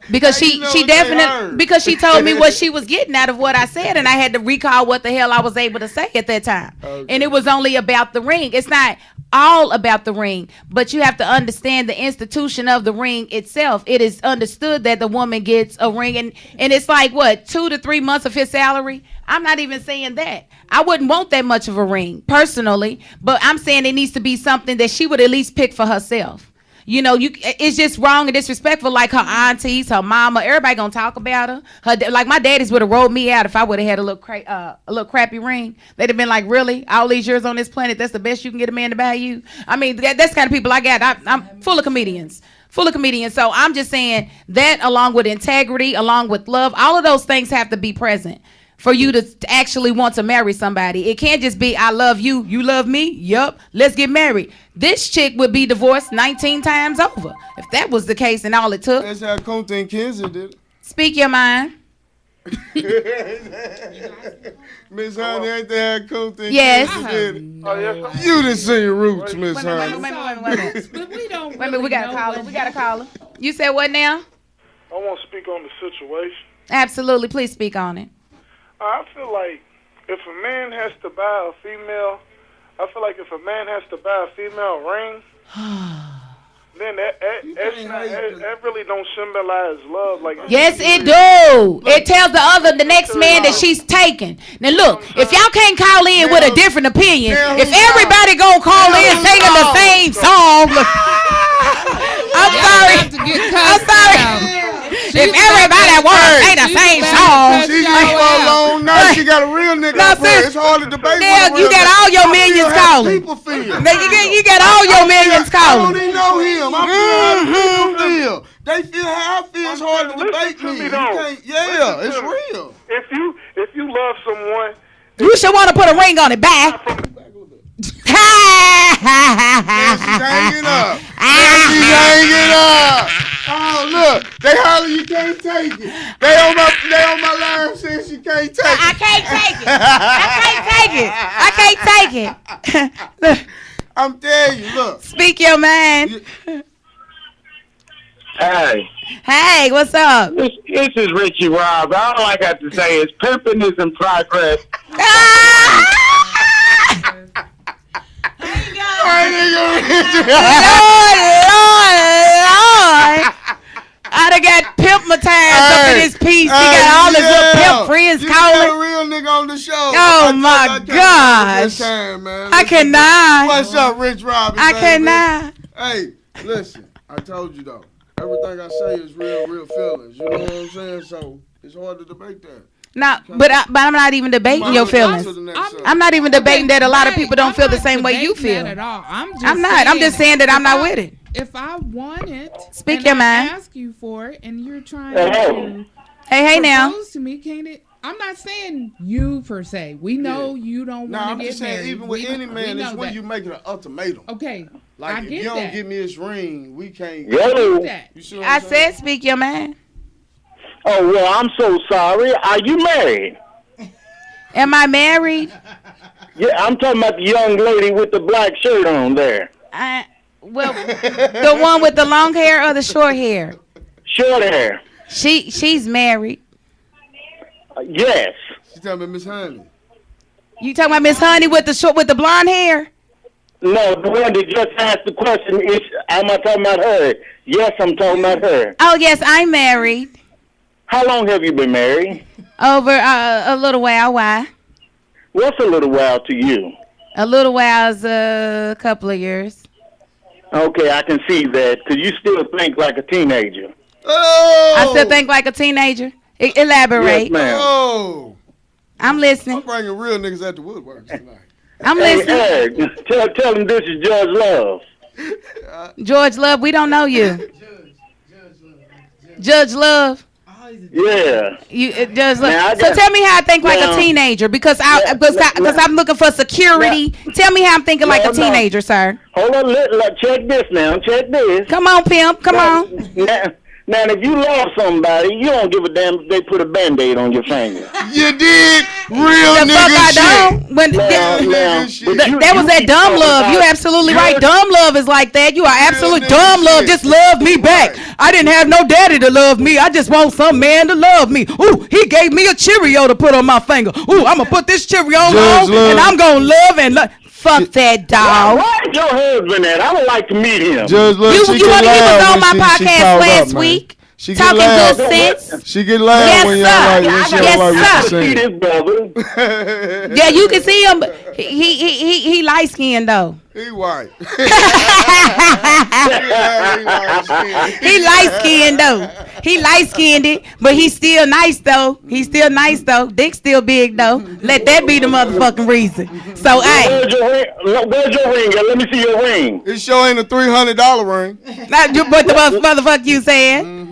Speaker 1: Because she definitely, because she told me what she was getting out of what I said, and I had to recall what the hell I was able to say at that time. Okay. And it was only about the ring. It's not all about the ring, but you have to understand the institution of the ring itself. It is understood that the woman gets a ring, and it's like what, 2 to 3 months of his salary. I'm not even saying that. I wouldn't want that much of a ring personally, but I'm saying it needs to be something that she would at least pick for herself. You know, it's just wrong and disrespectful. Like her aunties, her mama, everybody gonna talk about her. Like my daddies would have rolled me out if I would have had a little crappy ring. They'd have been like, really? All these years on this planet, that's the best you can get a man to buy you? I mean, that's the kind of people I got. I'm full of comedians. So I'm just saying that, along with integrity, along with love, all of those things have to be present for you to actually want to marry somebody. It can't just be, I love you, you love me, yup, let's get married. This chick would be divorced 19 times over if that was the case and all it took.
Speaker 2: That's how Kunta and Kinzer did it.
Speaker 1: Speak your mind.
Speaker 2: Miss Honey, ain't that how Kunta and
Speaker 1: Yes.
Speaker 2: Kinzer did it? You done seen Roots, Miss Honey.
Speaker 1: Wait a minute, we got a caller. You said what now?
Speaker 12: I want to speak on the situation.
Speaker 1: Absolutely, please speak on it.
Speaker 12: I feel like if a man has to buy a female ring, then that really don't symbolize love. Like
Speaker 1: yes, it do. It tells the next man that she's taking. Now look, if y'all can't call in with a different opinion, if everybody gonna call in singing the same song, I'm sorry. If everybody wants to say the same song,
Speaker 2: she just for a long night. She got a real nigga. It's hard to debate.
Speaker 1: Yeah, you got all your millions calling.
Speaker 2: People feel.
Speaker 1: You got all your millions calling.
Speaker 2: I don't even know him. I feel how people feel. They feel how I feel. It's hard to debate me. Yeah, it's real.
Speaker 12: If you love someone,
Speaker 1: you should want to put a ring on it. Bye.
Speaker 2: She's hanging up. She's hanging up. Oh, look. They holler you can't take it. They on my line saying she can't take it.
Speaker 1: I can't take it. I can't take it.
Speaker 2: I'm telling you, look.
Speaker 1: Speak your mind. Hey, what's up?
Speaker 13: This is Richie Rob. All I got to say is pimping is in progress.
Speaker 1: Lord. I done got pimpmatized up in this piece. He got all his little pimp friends calling.
Speaker 2: You got a real nigga on the show.
Speaker 1: Oh my gosh. I cannot.
Speaker 2: What's up, Rich Robin?
Speaker 1: I cannot.
Speaker 2: Hey, listen. I told you though. Everything I say is real feelings. You know what I'm saying? So it's hard to debate that.
Speaker 1: No, but I'm not even debating your feelings. I'm not even debating that a lot of people don't feel the same way you feel.
Speaker 7: At all. I'm
Speaker 1: just saying that I'm not with it.
Speaker 7: If I want it,
Speaker 1: speak your mind.
Speaker 7: Ask you for it, and you're trying to.
Speaker 1: Hey now.
Speaker 7: Propose to me, can't it? I'm not saying you per se. We know you don't want to get married. No, I'm just saying
Speaker 2: even with any man, it's when you make it an ultimatum.
Speaker 7: Okay.
Speaker 2: Like if you don't give me this ring, we can't.
Speaker 13: You
Speaker 2: see what
Speaker 1: I said, speak your mind.
Speaker 13: Oh well, I'm so sorry. Are you married?
Speaker 1: Am I married?
Speaker 13: Yeah, I'm talking about the young lady with the black shirt on there.
Speaker 1: Well, the one with the long hair or the short hair?
Speaker 13: Short hair.
Speaker 1: She's married.
Speaker 13: Yes.
Speaker 2: She's talking about Miss Honey.
Speaker 1: You talking about Miss Honey with the blonde hair?
Speaker 13: No, the one that just asked the question is, am I talking about her? Yes, I'm talking about her.
Speaker 1: Oh, yes, I'm married.
Speaker 13: How long have you been married?
Speaker 1: Over a little while. Why?
Speaker 13: What's a little while to you?
Speaker 1: A little while is a couple of years.
Speaker 13: Okay, I can see that, because you still think like a teenager.
Speaker 2: Oh!
Speaker 1: I still think like a teenager. Elaborate.
Speaker 13: Yes, ma'am.
Speaker 2: Oh!
Speaker 1: I'm listening.
Speaker 2: I'm bringing real niggas at the woodwork tonight.
Speaker 1: I'm listening.
Speaker 13: Hey, tell them this is Judge Love.
Speaker 1: George Love, we don't know you. Judge Love.
Speaker 13: Yeah.
Speaker 1: Judge Love. So tell me how I think like a teenager, because I'm looking for security. Tell me how I'm thinking like a teenager, sir.
Speaker 13: Hold on, check this now. Check this.
Speaker 1: Come on, pimp. Come on.
Speaker 13: Now, if you love somebody, you don't give a damn if they put a Band-Aid on your finger.
Speaker 2: You did real
Speaker 1: the
Speaker 2: nigga
Speaker 1: fuck I
Speaker 2: shit.
Speaker 1: don't. When that was that dumb love. You absolutely right. Dumb love is like that. You are absolute dumb love. Just love me back. I didn't have no daddy to love me. I just want some man to love me. Ooh, he gave me a Cheerio to put on my finger. Ooh, I'm gonna put this Cheerio on and I'm gonna love and love. Fuck that dog.
Speaker 13: Where's your husband at? I would like to meet him.
Speaker 2: Judge Love,
Speaker 1: you was on my podcast last week.
Speaker 2: She
Speaker 1: talking good sense.
Speaker 2: She get loud when
Speaker 1: Yeah, you can see him. He light skinned though.
Speaker 2: He white.
Speaker 1: He light skinned though. He light skinned it, but he's still nice though. Dick's still big though. Let that be the motherfucking reason. So
Speaker 13: where's your ring? Let me see your ring.
Speaker 2: It sure ain't a $300 ring.
Speaker 1: What the motherfucker you saying?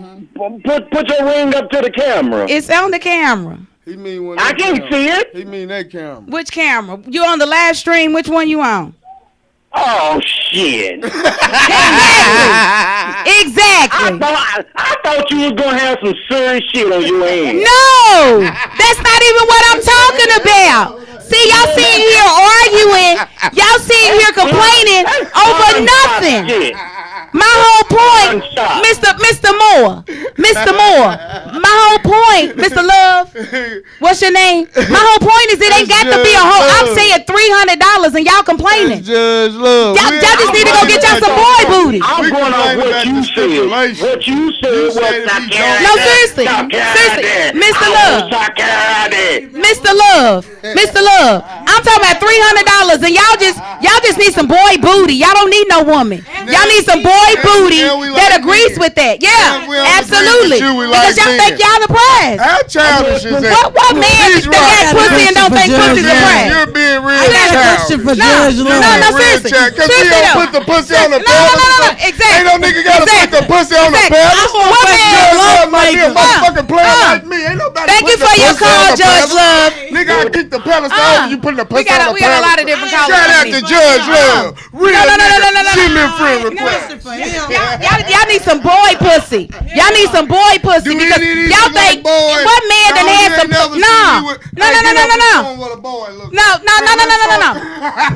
Speaker 13: Put your ring up to the camera.
Speaker 1: It's on the camera.
Speaker 2: He mean when
Speaker 13: I can't see it.
Speaker 2: He mean that camera.
Speaker 1: Which camera? You on the live stream? Which one you on?
Speaker 13: Oh shit!
Speaker 1: Exactly.
Speaker 13: I thought you was gonna have some serious shit on your hand.
Speaker 1: No, that's not even what I'm talking about. See, y'all sitting here arguing. Y'all sitting here complaining over nothing. My whole point, Mr. Moore. My whole point, Mr. Love. What's your name? My whole point is it ain't got to be a whole. I'm saying $300 and y'all complaining.
Speaker 2: Judge Love.
Speaker 1: Y'all just need to go get y'all some boy booty.
Speaker 13: I'm going off what you said. What you said was
Speaker 1: no, seriously, Mr. Love. I'm talking about $300 and y'all just need some boy booty. Y'all don't need no woman. Y'all need some boy booty that agrees with that. Yeah, absolutely. Because y'all think y'all the prize.
Speaker 2: How childish is that?
Speaker 1: What man that got pussy and don't think pussy's the prize?
Speaker 2: You're being real
Speaker 11: childish.
Speaker 1: No, seriously.
Speaker 2: Because you don't put the pussy on the pedestal.
Speaker 1: No, exactly.
Speaker 2: Ain't no nigga gotta put the pussy on the pedestal.
Speaker 1: What man?
Speaker 2: be a motherfucking player like me. Ain't nobody.
Speaker 1: Thank you for your call, Judge Love.
Speaker 2: Nigga, I kick the pedestal over. You putting the pussy on the pedestal.
Speaker 1: We got a lot of different callers.
Speaker 2: Shout out to Judge Love. Real nigga. Send me a friend request.
Speaker 1: Y'all need some boy pussy. Y'all need some boy pussy because y'all think what man done had some No.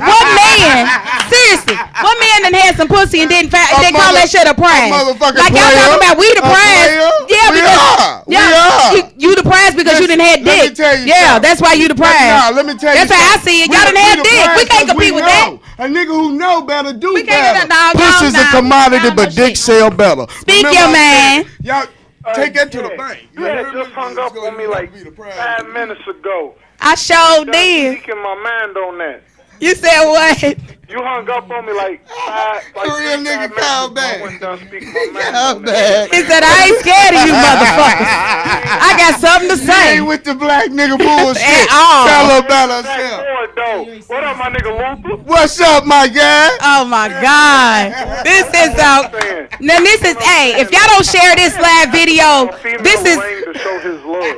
Speaker 1: What man? Seriously, what man done had some pussy and didn't call that shit a prize? Like y'all talking about we the prize? Yeah, because you the prize because you done had dick. Yeah, that's why you the prize.
Speaker 2: Let me tell you.
Speaker 1: That's how I see it. Y'all done had dick. We can't compete with that.
Speaker 2: A nigga who know better do
Speaker 1: we
Speaker 2: better.
Speaker 1: Pussy's
Speaker 2: a commodity, but dick sell better.
Speaker 1: Speak your man.
Speaker 2: Y'all take that to the bank.
Speaker 12: You had just hung up on me like 5 minutes ago.
Speaker 1: I sure did.
Speaker 12: Speaking my mind on that.
Speaker 1: You said what?
Speaker 12: You hung up on me like 5
Speaker 2: real nigga call back.
Speaker 12: I went down speaking my mind on that.
Speaker 1: He said, I ain't scared of you motherfuckers. I got something to say.
Speaker 2: He ain't with the black nigga bullshit.
Speaker 1: At all.
Speaker 2: Tell her about herself.
Speaker 12: What up, my nigga Luther?
Speaker 2: What's up, my guy?
Speaker 1: Oh my God. This is now this is if y'all don't share this live video,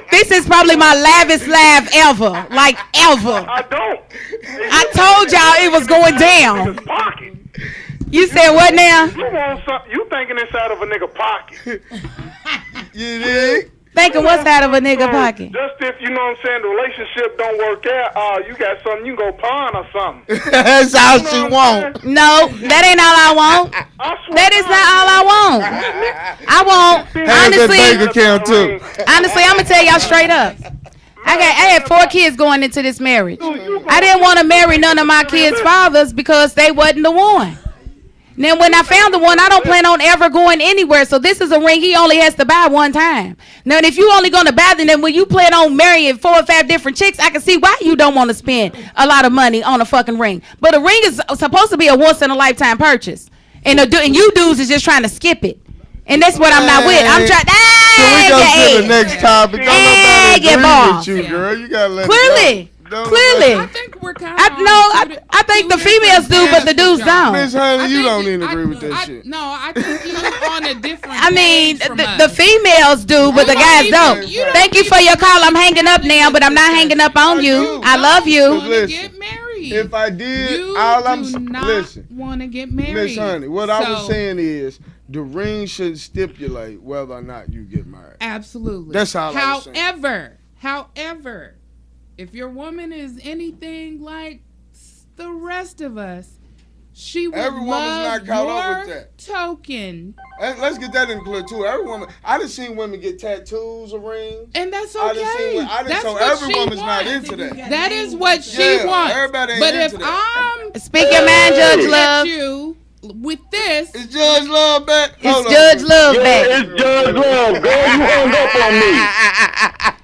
Speaker 1: this is probably my lavish laugh ever. Like ever.
Speaker 12: I don't.
Speaker 1: I told y'all it was going down. You said what now?
Speaker 12: You thinking inside of a nigga pocket.
Speaker 2: You dig?
Speaker 1: Thinking what's out of a nigga pocket?
Speaker 12: Just if, you know what I'm saying, the relationship don't work out, you got something, you go pawn or something.
Speaker 2: That's all she want.
Speaker 1: No, that ain't all I want. That is not all I want. I want, honestly, I'm going to tell y'all straight up. I had 4 kids going into this marriage. I didn't want to marry none of my kids' fathers because they wasn't the one. Then when I found the one, I don't plan on ever going anywhere. So this is a ring he only has to buy one time. Now, if you only going to buy them, then when you plan on marrying 4 or 5 different chicks, I can see why you don't want to spend a lot of money on a fucking ring. But a ring is supposed to be a once in a lifetime purchase. And you dudes is just trying to skip it. And that's what I'm not with. I'm trying to
Speaker 2: we go to the next topic. Don't nobody agree with you, girl. You gotta let
Speaker 1: Clearly. I
Speaker 7: think we're kind of
Speaker 1: I think the females do, but the dudes don't.
Speaker 2: Miss Honey, you don't even agree with that shit.
Speaker 7: No, I think you're on a different.
Speaker 1: I mean, the females do, but the guys don't. Thank you for your call. I'm hanging up now, but I'm not hanging up on you. I love you.
Speaker 7: Get married.
Speaker 2: If I did, listen.
Speaker 7: Want to get married,
Speaker 2: Miss Honey? What I was saying is, the ring should stipulate whether or not you get married.
Speaker 7: Absolutely.
Speaker 2: That's all I was saying.
Speaker 7: However, if your woman is anything like the rest of us, she would
Speaker 2: every woman's not caught up with that
Speaker 7: token.
Speaker 2: Let's get that in clear too. Every woman, I done seen women get tattoos of rings,
Speaker 7: and that's okay.
Speaker 2: So every woman's not into that.
Speaker 7: That is what she wants.
Speaker 2: Everybody ain't
Speaker 7: but
Speaker 2: into
Speaker 7: if
Speaker 2: that.
Speaker 7: I'm
Speaker 1: speak your mind, Judge Love.
Speaker 7: You with this,
Speaker 2: is Judge Love back?
Speaker 1: It's Judge Love back.
Speaker 13: It's Judge Love. Girl, you hung up on me.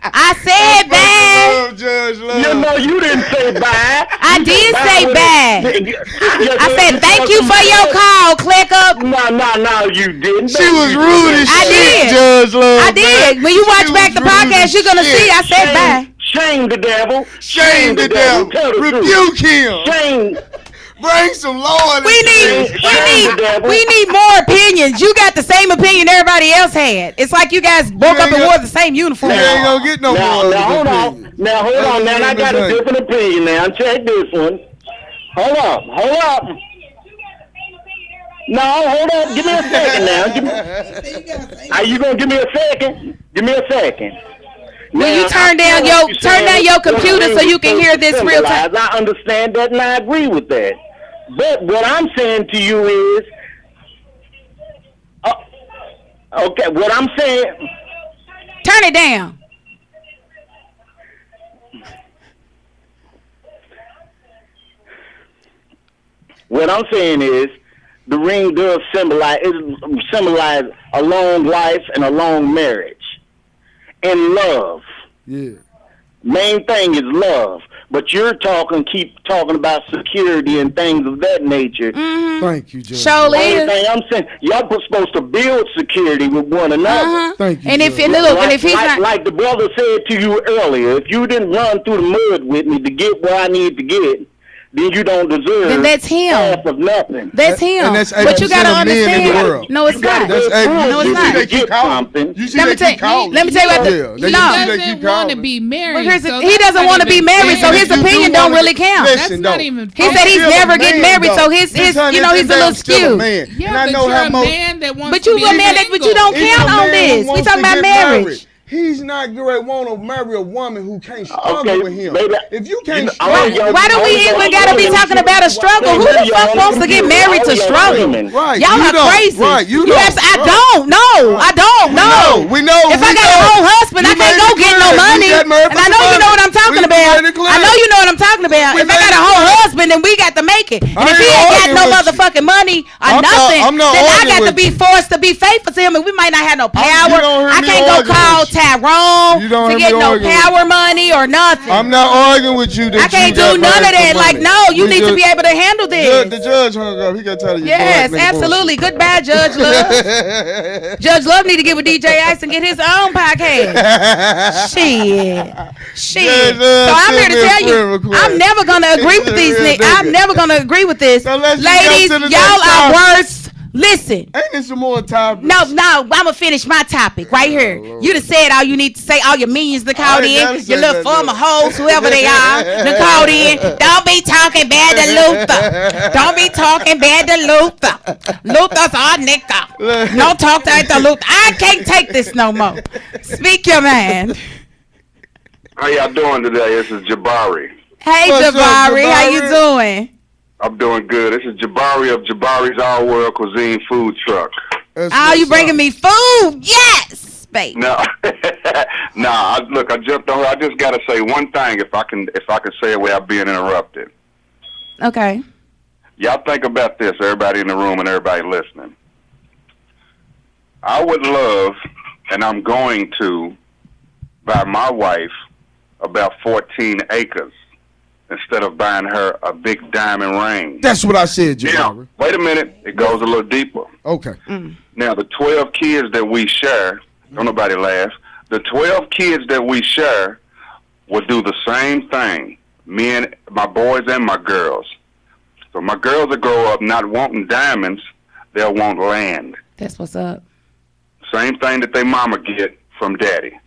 Speaker 1: I said bye.
Speaker 2: Judge Love.
Speaker 13: You know you didn't say bye.
Speaker 1: I did say bye. I said thank you for your call. Click up.
Speaker 13: No, you didn't.
Speaker 2: She was rude as shit.
Speaker 1: I did.
Speaker 2: Judge Love.
Speaker 1: I did. When you watch back the podcast, you're gonna see. I said bye.
Speaker 13: Shame the devil.
Speaker 2: Shame the devil. Rebuke him.
Speaker 13: Shame.
Speaker 2: Bring some Lord.
Speaker 1: We need more opinions. You got the same opinion everybody else had. It's like you guys woke up and wore the same uniform.
Speaker 2: You ain't gonna get no more.
Speaker 13: Now hold on. Now I got a different opinion. Now check this one. Hold up. No, hold up. Give me a second now. Are you gonna give me a second? Give me a second.
Speaker 1: Will you turn down your computer so you can hear this real time?
Speaker 13: I understand that and I agree with that. But what I'm saying to you is, okay, what I'm saying.
Speaker 1: Turn it down.
Speaker 13: What I'm saying is, the ring does symbolize a long life and a long marriage. And love.
Speaker 2: Yeah.
Speaker 13: Main thing is love. But you're keep talking about security and things of that nature.
Speaker 1: Mm-hmm.
Speaker 2: Thank you, Judge.
Speaker 1: Surely.
Speaker 13: Only thing I'm saying, y'all supposed to build security with one another.
Speaker 2: Thank you.
Speaker 1: And if he's not
Speaker 13: like the brother said to you earlier, if you didn't run through the mud with me to get where I need to get, then you don't deserve
Speaker 1: Then that's him.
Speaker 13: half of nothing.
Speaker 1: That's him.
Speaker 2: And that's
Speaker 1: But you gotta
Speaker 2: 80% of men in the
Speaker 1: understand.
Speaker 2: world.
Speaker 1: No, it's not.
Speaker 2: That's
Speaker 1: No, it's
Speaker 2: you
Speaker 1: not.
Speaker 2: see they keep calling. You see
Speaker 1: Let me
Speaker 2: they keep calling.
Speaker 1: let me tell you what.
Speaker 2: Yeah,
Speaker 1: The,
Speaker 2: they-
Speaker 1: no,
Speaker 2: you see they keep
Speaker 7: doesn't want to
Speaker 2: calling.
Speaker 7: be married.
Speaker 1: But here's
Speaker 7: so
Speaker 1: he
Speaker 7: that's
Speaker 1: doesn't
Speaker 7: not
Speaker 1: want to be
Speaker 7: even
Speaker 1: married, so
Speaker 7: fair.
Speaker 1: his opinion don't really count.
Speaker 2: Listen,
Speaker 7: That's not
Speaker 2: though.
Speaker 7: even
Speaker 1: He said he's
Speaker 2: Still
Speaker 1: never
Speaker 2: a
Speaker 1: getting
Speaker 2: man,
Speaker 1: married,
Speaker 2: though.
Speaker 1: so his
Speaker 2: This honey,
Speaker 1: you know,
Speaker 2: this
Speaker 1: he's a
Speaker 2: damn
Speaker 1: little
Speaker 2: still a
Speaker 1: skewed.
Speaker 2: man.
Speaker 7: Yeah,
Speaker 2: And I
Speaker 7: but
Speaker 2: know
Speaker 7: you're
Speaker 2: how
Speaker 7: a
Speaker 2: most.
Speaker 7: man that wants
Speaker 1: But
Speaker 7: to
Speaker 1: you
Speaker 7: be
Speaker 1: a man that, but you don't
Speaker 2: He's
Speaker 1: count
Speaker 2: a
Speaker 1: on
Speaker 2: man who
Speaker 1: this. We
Speaker 2: wants
Speaker 1: talking
Speaker 2: to
Speaker 1: about
Speaker 2: get
Speaker 1: marriage.
Speaker 2: married. He's not going to want to marry a woman who can't struggle
Speaker 13: Okay,
Speaker 2: with him.
Speaker 13: baby.
Speaker 2: If you can't
Speaker 1: Why,
Speaker 2: struggle,
Speaker 1: why do we even gotta be talking about a struggle? Who the fuck wants to get married to struggle?
Speaker 2: Right,
Speaker 1: Y'all
Speaker 2: you
Speaker 1: are
Speaker 2: don't.
Speaker 1: crazy.
Speaker 2: Right, you don't.
Speaker 1: I
Speaker 2: Right.
Speaker 1: don't. No, I don't.
Speaker 2: We
Speaker 1: No.
Speaker 2: know, we know,
Speaker 1: If
Speaker 2: we
Speaker 1: I got a
Speaker 2: know.
Speaker 1: whole husband, I
Speaker 2: We
Speaker 1: can't
Speaker 2: made
Speaker 1: go
Speaker 2: it
Speaker 1: get
Speaker 2: clear.
Speaker 1: no
Speaker 2: We
Speaker 1: money.
Speaker 2: got married
Speaker 1: And
Speaker 2: for
Speaker 1: I know
Speaker 2: the
Speaker 1: you know what
Speaker 2: money.
Speaker 1: I'm talking
Speaker 2: We
Speaker 1: about.
Speaker 2: made it clear.
Speaker 1: I know you know what I'm talking about.
Speaker 2: We
Speaker 1: If I
Speaker 2: made
Speaker 1: got
Speaker 2: it
Speaker 1: a whole
Speaker 2: clear.
Speaker 1: husband, then we got to make it. And
Speaker 2: I
Speaker 1: if he
Speaker 2: ain't
Speaker 1: ain't got
Speaker 2: arguing
Speaker 1: no
Speaker 2: with you.
Speaker 1: motherfucking money or
Speaker 2: I'm not
Speaker 1: nothing,
Speaker 2: arguing
Speaker 1: then I got to
Speaker 2: with
Speaker 1: be
Speaker 2: you.
Speaker 1: forced to be faithful to him, and we might not have no
Speaker 2: You
Speaker 1: power.
Speaker 2: don't hear
Speaker 1: I
Speaker 2: me
Speaker 1: can't go
Speaker 2: arguing
Speaker 1: call
Speaker 2: with you.
Speaker 1: Tyrone
Speaker 2: You don't
Speaker 1: to
Speaker 2: hear
Speaker 1: get
Speaker 2: me
Speaker 1: no
Speaker 2: arguing with
Speaker 1: power money or nothing.
Speaker 2: I'm not arguing with you. That
Speaker 1: I can't
Speaker 2: you got
Speaker 1: do none of
Speaker 2: married
Speaker 1: that.
Speaker 2: for
Speaker 1: Like,
Speaker 2: money.
Speaker 1: no, you
Speaker 2: We
Speaker 1: need to
Speaker 2: just-
Speaker 1: be able to handle this.
Speaker 2: The judge hung up. He got tired of your
Speaker 1: Yes,
Speaker 2: black nigga
Speaker 1: absolutely.
Speaker 2: bullshit.
Speaker 1: Goodbye, Judge Love. Judge Love need to get with DJ Ice and get his own podcast. Shit.
Speaker 2: Judge
Speaker 1: So
Speaker 2: Love
Speaker 1: I'm here
Speaker 2: sent
Speaker 1: to
Speaker 2: me a
Speaker 1: tell you,
Speaker 2: friend request.
Speaker 1: I'm never gonna agree with these
Speaker 2: Real
Speaker 1: niggas. I'm
Speaker 2: nigga.
Speaker 1: never gonna agree with this.
Speaker 2: So let's just
Speaker 1: Ladies,
Speaker 2: go to the
Speaker 1: y'all
Speaker 2: next
Speaker 1: are
Speaker 2: topic.
Speaker 1: worse. Listen.
Speaker 2: Ain't there some more topics?
Speaker 1: No, I'm gonna finish my topic right here. You done said all you need to say. All your minions that called
Speaker 2: I ain't gotta
Speaker 1: in,
Speaker 2: say
Speaker 1: your little
Speaker 2: that,
Speaker 1: former
Speaker 2: though.
Speaker 1: hoes, whoever they are, done called in. Don't be talking bad to Luther. Don't be talking bad to Luther. Luther's our nigga. Don't talk to Luther. I can't take this no more. Speak your mind.
Speaker 14: How y'all doing today? This is Jabari.
Speaker 1: Hey,
Speaker 2: What's up,
Speaker 1: Jabari, how you
Speaker 2: Jabari?
Speaker 1: doing?
Speaker 14: I'm doing good. This is Jabari of Jabari's All World Cuisine Food Truck.
Speaker 1: Oh, you bringing me food? Yes, baby.
Speaker 14: No, look, I jumped on. I just got to say one thing, if I can say it without being interrupted.
Speaker 1: Okay.
Speaker 14: Y'all think about this, everybody in the room and everybody listening. I would love, and I'm going to, buy my wife about 14 acres instead of buying her a big diamond ring.
Speaker 2: That's what I said,
Speaker 14: Now,
Speaker 2: Jabari.
Speaker 14: wait a minute. It goes a little deeper.
Speaker 2: Okay.
Speaker 14: Now, the 12 kids that we share, don't nobody laugh, the 12 kids that we share will do the same thing, me and my boys and my girls. So my girls will grow up not wanting diamonds, they'll want land.
Speaker 1: That's what's up.
Speaker 14: Same thing that they mama get from daddy.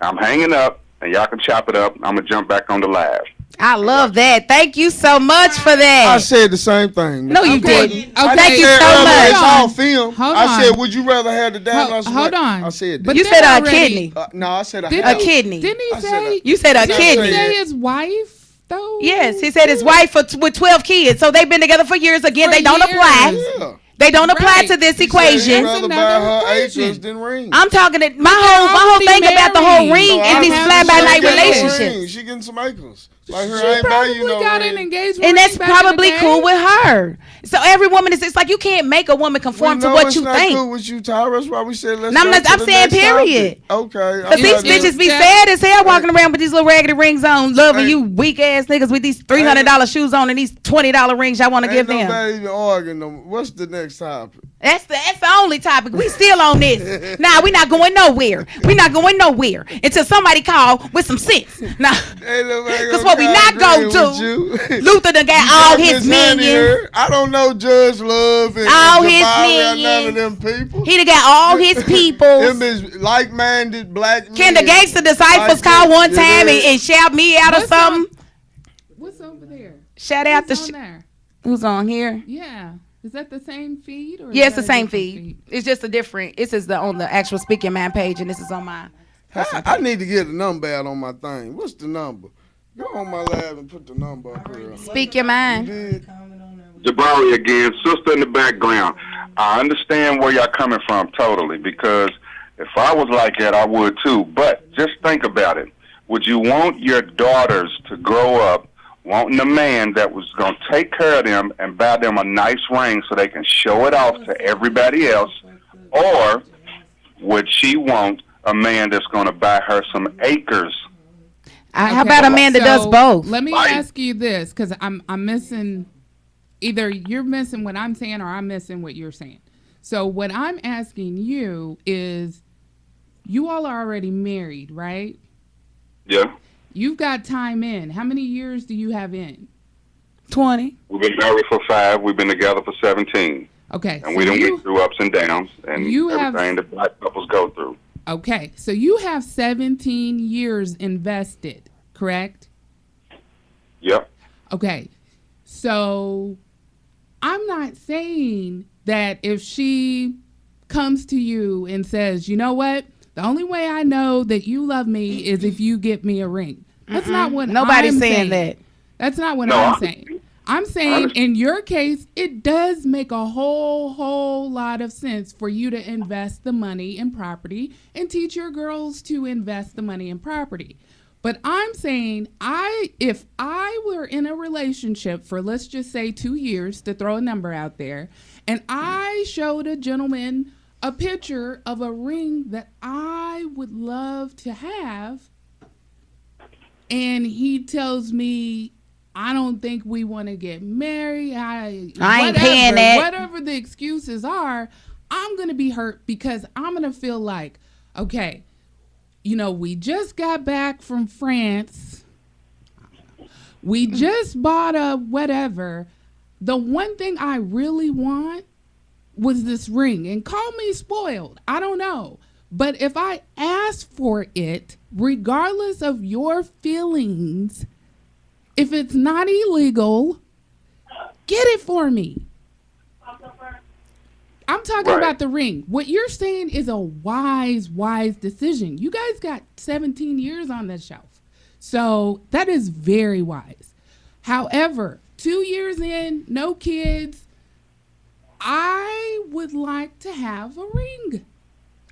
Speaker 14: I'm hanging up, and y'all can chop it up. I'm going to jump back on the live.
Speaker 1: I love that. Thank you so much for that.
Speaker 2: I said the same thing.
Speaker 1: No, you
Speaker 7: Okay.
Speaker 1: didn't.
Speaker 7: Okay.
Speaker 1: Thank you
Speaker 2: said
Speaker 1: so
Speaker 2: earlier,
Speaker 1: much.
Speaker 2: It's all film.
Speaker 7: Hold
Speaker 2: I
Speaker 7: on.
Speaker 2: said, would you rather have the diamond?
Speaker 7: Hold on.
Speaker 2: I said that.
Speaker 7: But
Speaker 1: You
Speaker 7: they're
Speaker 1: said a
Speaker 7: already-
Speaker 1: kidney.
Speaker 2: No, I said a
Speaker 7: Didn't
Speaker 2: house.
Speaker 1: A kidney.
Speaker 7: Didn't he
Speaker 2: I said
Speaker 7: say?
Speaker 1: You said a
Speaker 7: Didn't he
Speaker 1: kidney.
Speaker 7: say his wife though?
Speaker 1: Yes, he said his wife with 12 kids. So they've been together for years. Again,
Speaker 7: For
Speaker 1: they don't
Speaker 7: years.
Speaker 1: apply.
Speaker 2: Yeah.
Speaker 1: They don't apply
Speaker 7: Right.
Speaker 1: to this
Speaker 2: He
Speaker 1: equation.
Speaker 2: said he'd rather buy
Speaker 7: another
Speaker 2: her
Speaker 7: equation.
Speaker 2: acres than rings.
Speaker 1: I'm talking that my whole
Speaker 7: already
Speaker 1: thing about the whole
Speaker 7: married.
Speaker 1: ring
Speaker 2: I
Speaker 1: is these
Speaker 7: have
Speaker 1: fly by
Speaker 7: to
Speaker 1: night
Speaker 7: get no
Speaker 1: relationships.
Speaker 2: She getting some acres. Like her
Speaker 7: She
Speaker 2: ain't buy
Speaker 7: probably
Speaker 2: you no
Speaker 7: got an
Speaker 2: ring.
Speaker 7: engagement
Speaker 1: And that's
Speaker 7: ring back in the
Speaker 1: probably
Speaker 7: day.
Speaker 1: cool with her. So every woman is, it's like you can't make a woman conform to what you
Speaker 2: not
Speaker 1: think.
Speaker 2: cool with you, Tyra. That's why we said let's
Speaker 1: No, I'm
Speaker 2: go
Speaker 1: not-
Speaker 2: to
Speaker 1: I'm
Speaker 2: the
Speaker 1: saying
Speaker 2: next
Speaker 1: period.
Speaker 2: topic. Okay.
Speaker 1: Cause these bitches be sad as hell walking around with these little raggedy rings on, loving
Speaker 2: Ain't-
Speaker 1: you weak ass niggas with these $300 shoes on and these $20 rings y'all want to give
Speaker 2: Ain't
Speaker 1: them.
Speaker 2: nobody even arguing no more. What's the next topic?
Speaker 1: That's the only topic. We still on this. Nah, we not going nowhere. We not going nowhere until somebody call with some sense. Nah,
Speaker 2: That's
Speaker 1: what we not go to. Luther done got all his minions.
Speaker 2: I don't know Judge Love and
Speaker 1: All
Speaker 2: and
Speaker 1: his
Speaker 2: Jabari or none of
Speaker 1: minions.
Speaker 2: them people.
Speaker 1: He done got all his people.
Speaker 2: Them is like-minded black men.
Speaker 1: Can the gangster disciples
Speaker 2: Like
Speaker 1: call
Speaker 2: that.
Speaker 1: one
Speaker 2: Yeah,
Speaker 1: time
Speaker 2: they-
Speaker 1: and shout me out or
Speaker 7: What's
Speaker 1: something?
Speaker 7: What's over there?
Speaker 1: Shout out
Speaker 7: Who's
Speaker 1: to
Speaker 7: on there?
Speaker 1: who's on here?
Speaker 7: Yeah. Is that the same feed? Or
Speaker 1: Yeah,
Speaker 7: is
Speaker 1: it's the
Speaker 7: that a
Speaker 1: same
Speaker 7: different
Speaker 1: feed. It's just a different. This is on the actual Speaking Man page, and this is on my.
Speaker 2: I need to get a number out on my thing. What's the number? Go on my lab and put the number up here.
Speaker 1: Speak your mind.
Speaker 14: Jabari again, sister in the background. I understand where y'all coming from totally, because if I was like that, I would too. But just think about it. Would you want your daughters to grow up wanting a man that was going to take care of them and buy them a nice ring so they can show it off to everybody else? Or would she want a man that's going to buy her some acres?
Speaker 1: How about a man that does
Speaker 7: so
Speaker 1: both?
Speaker 7: Let me ask you this, because I'm missing. Either you're missing what I'm saying, or I'm missing what you're saying. So what I'm asking you is, you all are already married, right?
Speaker 14: Yeah.
Speaker 7: You've got time in. How many years do you have in?
Speaker 1: 20.
Speaker 14: We've been married for 5. We've been together for 17.
Speaker 7: Okay.
Speaker 14: And we done went through ups and downs and everything that black couples go through.
Speaker 7: Okay. So you have 17 years invested, correct?
Speaker 14: Yep.
Speaker 7: Okay. So I'm not saying that if she comes to you and says, you know what? The only way I know that you love me is if you get me a ring. That's not what
Speaker 1: Nobody's saying that.
Speaker 7: That's not what I'm saying. I'm saying in your case, it does make a whole lot of sense for you to invest the money in property and teach your girls to invest the money in property. But I'm saying if I were in a relationship for, let's just say 2 years, to throw a number out there, and I showed a gentleman a picture of a ring that I would love to have, and he tells me, I don't think we want to get married. I ain't paying that. Whatever the excuses are, I'm going to be hurt because I'm going to feel like, okay, we just got back from France. We just bought a whatever. The one thing I really want was this ring. And call me spoiled. I don't know. But if I ask for it, regardless of your feelings, if it's not illegal, get it for me. I'm talking about the ring. What you're saying is a wise decision. You guys got 17 years on the shelf. So that is very wise. However, 2 years in, no kids, I would like to have a ring.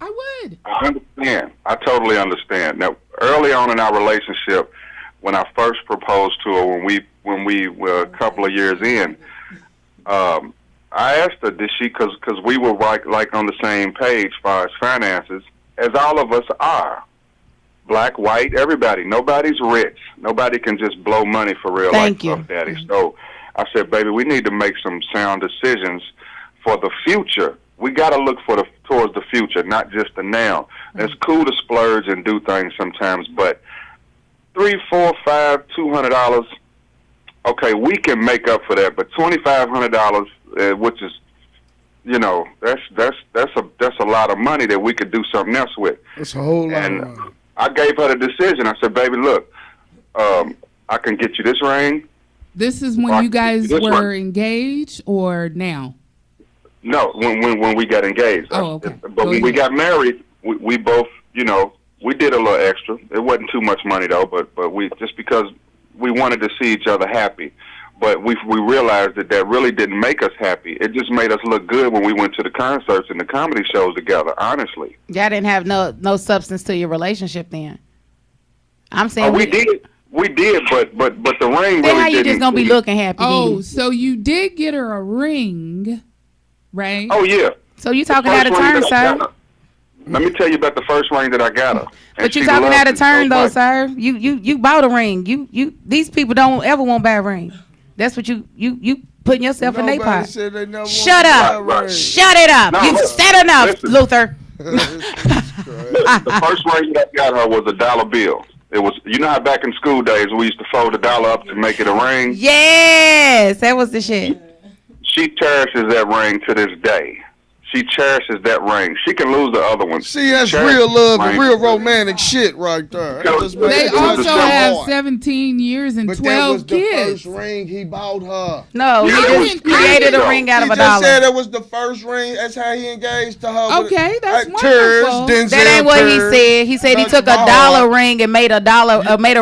Speaker 7: I would.
Speaker 14: I understand. I totally understand. Now, early on in our relationship, when I first proposed to her, when we were a couple of years in, I asked her, did she, because we were like on the same page as far as finances, as all of us are. Black, white, everybody. Nobody's rich. Nobody can just blow money for real.
Speaker 1: Thank you.
Speaker 14: Puff Daddy. So I said, baby, we need to make some sound decisions for the future. We got to look towards the future, not just the now. It's cool to splurge and do things sometimes, but $300, $400, $500, $200. Okay, we can make up for that, but $2,500, which is, that's a lot of money that we could do something else with.
Speaker 2: That's a whole lot.
Speaker 14: And
Speaker 2: of money.
Speaker 14: I gave her the decision. I said, baby, look, I can get you this ring.
Speaker 7: This is when you guys were engaged, or now?
Speaker 14: No, when we got engaged.
Speaker 7: Oh, okay.
Speaker 14: But when we got married, we both, we did a little extra. It wasn't too much money though, but we, just because we wanted to see each other happy. But we realized that really didn't make us happy. It just made us look good when we went to the concerts and the comedy shows together, honestly.
Speaker 1: Y'all didn't have no substance to your relationship then. I'm saying
Speaker 14: we did. We did, but the ring really didn't.
Speaker 1: How you just gonna be looking happy?
Speaker 7: Oh, so you did get her a ring, right?
Speaker 14: Oh yeah.
Speaker 1: So you talking out of turn, sir?
Speaker 14: Let me tell you about the first ring that I got her.
Speaker 1: But you talking out of turn though, sir. You bought a ring. You these people don't ever want to buy a ring. That's what you putting yourself in their pot. Shut up.
Speaker 14: Right.
Speaker 1: Shut it up. You've said enough, Luther.
Speaker 14: The first ring that I got her was $1 bill. It was, how back in school days we used to fold $1 up to make it a ring?
Speaker 1: Yes, that was the shit.
Speaker 14: She cherishes that ring to this day. She cherishes that ring. She can lose the other one.
Speaker 2: See, that's real love and real romantic shit right there.
Speaker 7: They also have 17 years and 12 kids.
Speaker 2: That was the first ring he bought her.
Speaker 1: No, he just created a ring out of $1.
Speaker 2: He just said it was the first ring. That's how he engaged to her.
Speaker 7: Okay, that's wonderful.
Speaker 1: That ain't what he said. He said he took $1 ring and made a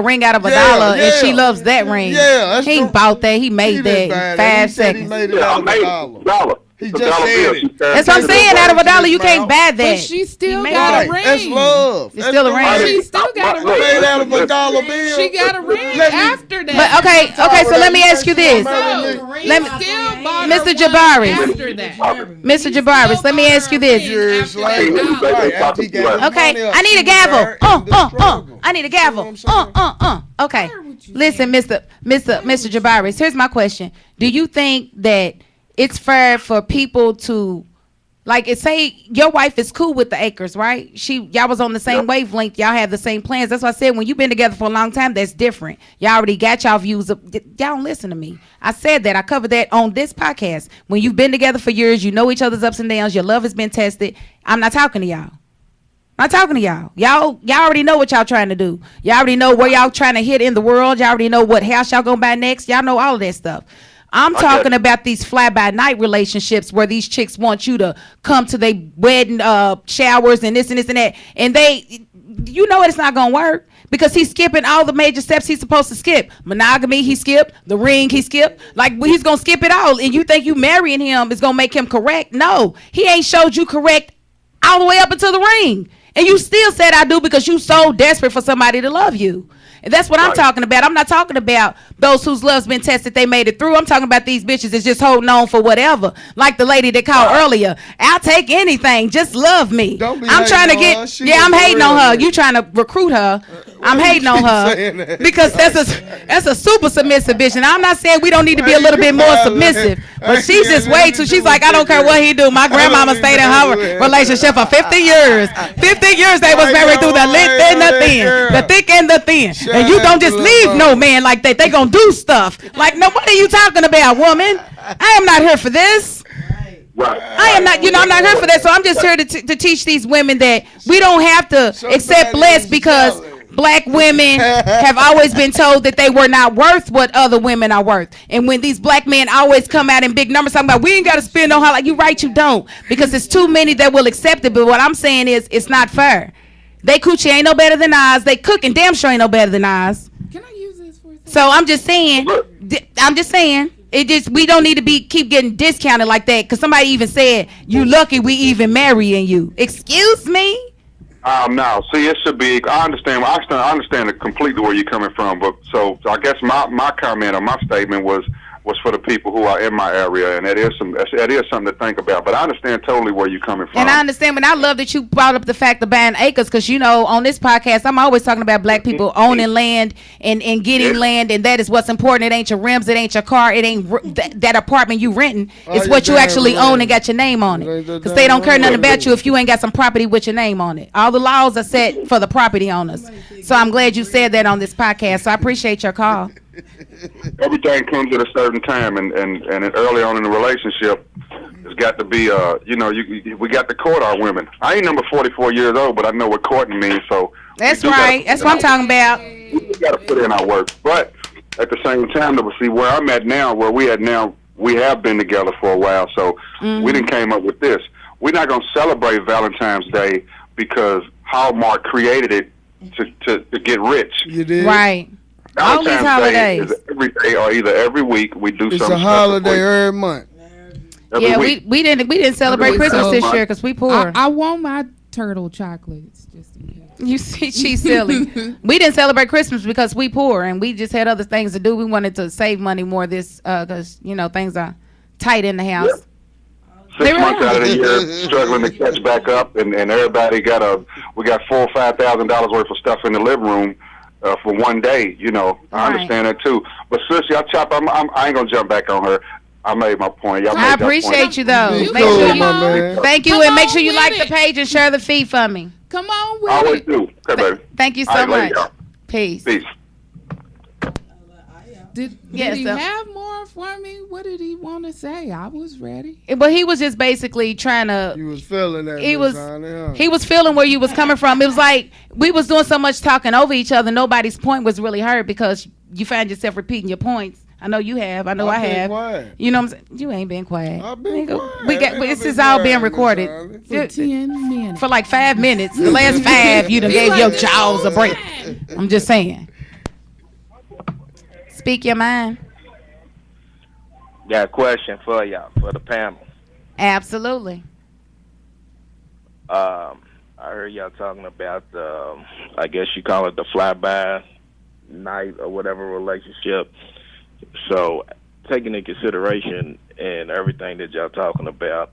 Speaker 1: ring out of $1, and she loves that ring.
Speaker 2: Yeah,
Speaker 1: he bought that. He made that 5 seconds.
Speaker 2: He made it out of $1. He just said it.
Speaker 1: That's what I'm saying. Out of $1, you can't buy that.
Speaker 7: But she still got a ring.
Speaker 2: That's love.
Speaker 1: It's still a ring.
Speaker 7: She still got a ring.
Speaker 2: Made out of $1 bill.
Speaker 7: She got a ring after that.
Speaker 1: But okay. So let me ask you this. Mr. Jabari. Mr. Jabari, let me ask you this. Okay, I need a gavel. I need a gavel. Okay. Listen, Mr. Jabari, here's my question. Do you think that it's fair for people to Like, say your wife is cool with the acres, right? Y'all was on the same wavelength. Y'all had the same plans. That's why I said when you've been together for a long time, that's different. Y'all already got y'all views. Y'all don't listen to me. I said that. I covered that on this podcast. When you've been together for years, you know each other's ups and downs. Your love has been tested. I'm not talking to y'all. I'm not talking to y'all. Y'all already know what y'all trying to do. Y'all already know where y'all trying to hit in the world. Y'all already know what house y'all gonna buy next. Y'all know all of that stuff. I'm talking about these fly-by-night relationships where these chicks want you to come to their wedding showers and this and that. And you know it's not going to work because he's skipping all the major steps he's supposed to skip. Monogamy, he skipped. The ring, he skipped. Like, he's going to skip it all. And you think you marrying him is going to make him correct? No. He ain't showed you correct all the way up until the ring. And you still said I do because you so desperate for somebody to love you. And that's what I'm talking about. I'm not talking about those whose love's been tested, they made it through. I'm talking about these bitches that's just holding on for whatever. Like the lady that called earlier. I'll take anything. Just love me. I'm trying to get, I'm hating on her. You trying to recruit her. I'm hating on her because that's a super submissive bitch. And I'm not saying we don't need to be a little bit more submissive, but she's just way too, she's like, I don't care what he do. My grandmama stayed in her relationship for 50 years. 50 years they was married through the lit and the thin, the thick and the thin. And you don't just leave no man like that. They gonna do stuff. Like, no, what are you talking about, woman? I am not here for this. I am not, I'm not here for that. So I'm just here to teach these women that we don't have to accept less because black women have always been told that they were not worth what other women are worth. And when these black men always come out in big numbers talking about we ain't got to spend on how, like, you right, you don't, because it's too many that will accept it. But what I'm saying is it's not fair. They coochie ain't no better than ours. They cooking damn sure ain't no better than ours.
Speaker 7: Can I use this for a second?
Speaker 1: So I'm just saying, we don't need to keep getting discounted like that. Cause somebody even said, you lucky we even marrying you. Excuse me?
Speaker 14: No. See, it should be, I understand completely where you're coming from. But so I guess my comment or my statement was for the people who are in my area, and that is something to think about. But I understand totally where you're coming from.
Speaker 1: And I understand, but I love that you brought up the fact of buying acres, because on this podcast, I'm always talking about black people owning land and getting land, and that is what's important. It ain't your rims, it ain't your car, it ain't that apartment you renting. It's what you actually own and got your name on it. Because they don't care nothing about you if you ain't got some property with your name on it. All the laws are set for the property owners. So I'm glad you said that on this podcast. So I appreciate your call.
Speaker 14: Everything comes at a certain time, and early on in the relationship, it's got to be, we got to court our women. I ain't number 44 years old, but I know what courting means, so.
Speaker 1: That's right. That's what I'm talking about.
Speaker 14: We got to put in our work. But at the same time, to see where I'm at now, where we at now, we have been together for a while, so we done came up with this. We're not going to celebrate Valentine's Day because Hallmark created it to get rich.
Speaker 2: You did?
Speaker 1: Right. All these holidays.
Speaker 14: Is every day or either every week we do something.
Speaker 2: It's a holiday every month.
Speaker 1: We didn't celebrate Christmas this year because we poor.
Speaker 7: I want my turtle chocolates. Just in case.
Speaker 1: You see, she's silly. We didn't celebrate Christmas because we poor and we just had other things to do. We wanted to save money more this because things are tight in the house.
Speaker 14: Yep. 6 months out of the year, struggling to catch back up, and everybody we got $4,000 or $5,000 worth of stuff in the living room. For one day, I understand that too. But Sissy, I ain't gonna jump back on her. I made my point.
Speaker 1: I appreciate you though. Thank you, and make sure you like the page and share the feed for me.
Speaker 7: Come on with
Speaker 14: I always do. Okay, baby.
Speaker 1: Thank you so much.
Speaker 14: Peace.
Speaker 7: Did he have more for me? What did he want to say? I was ready.
Speaker 1: But he was just basically trying to.
Speaker 2: You was feeling that.
Speaker 1: He was feeling where you was coming from. It was like we was doing so much talking over each other. Nobody's point was really heard because you find yourself repeating your points. I know you have. I know I have.
Speaker 2: Quiet.
Speaker 1: You know what I'm saying? You ain't been quiet.
Speaker 2: I've been quiet.
Speaker 1: This is all being recorded.
Speaker 7: For 10 minutes.
Speaker 1: For like 5 minutes. The last 5, you done gave your jaws a break. I'm just saying. Speak your mind.
Speaker 9: Got a question for y'all, for the panel.
Speaker 1: Absolutely.
Speaker 9: I heard y'all talking about I guess you call it the fly-by night or whatever relationship. So, taking into consideration and everything that y'all talking about,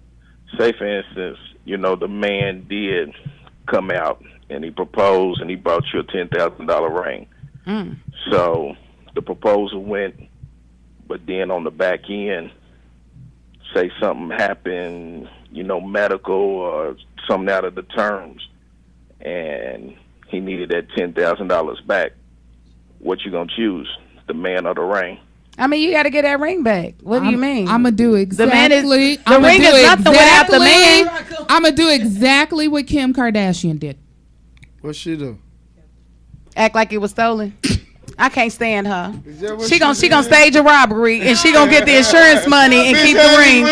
Speaker 9: say for instance, the man did come out and he proposed and he brought you a $10,000 ring. So the proposal went, but then on the back end, say something happened, medical or something out of the terms, and he needed that $10,000 back. What you gonna choose, the man or the ring?
Speaker 1: I mean, you got to get that ring back. What do you mean?
Speaker 7: I'm gonna do exactly.
Speaker 1: The ring is nothing without the man.
Speaker 7: I'm gonna do exactly what Kim Kardashian did.
Speaker 2: What she do?
Speaker 1: Act like it was stolen. I can't stand her. She gonna stage a robbery and she gonna get the insurance money and keep the ring.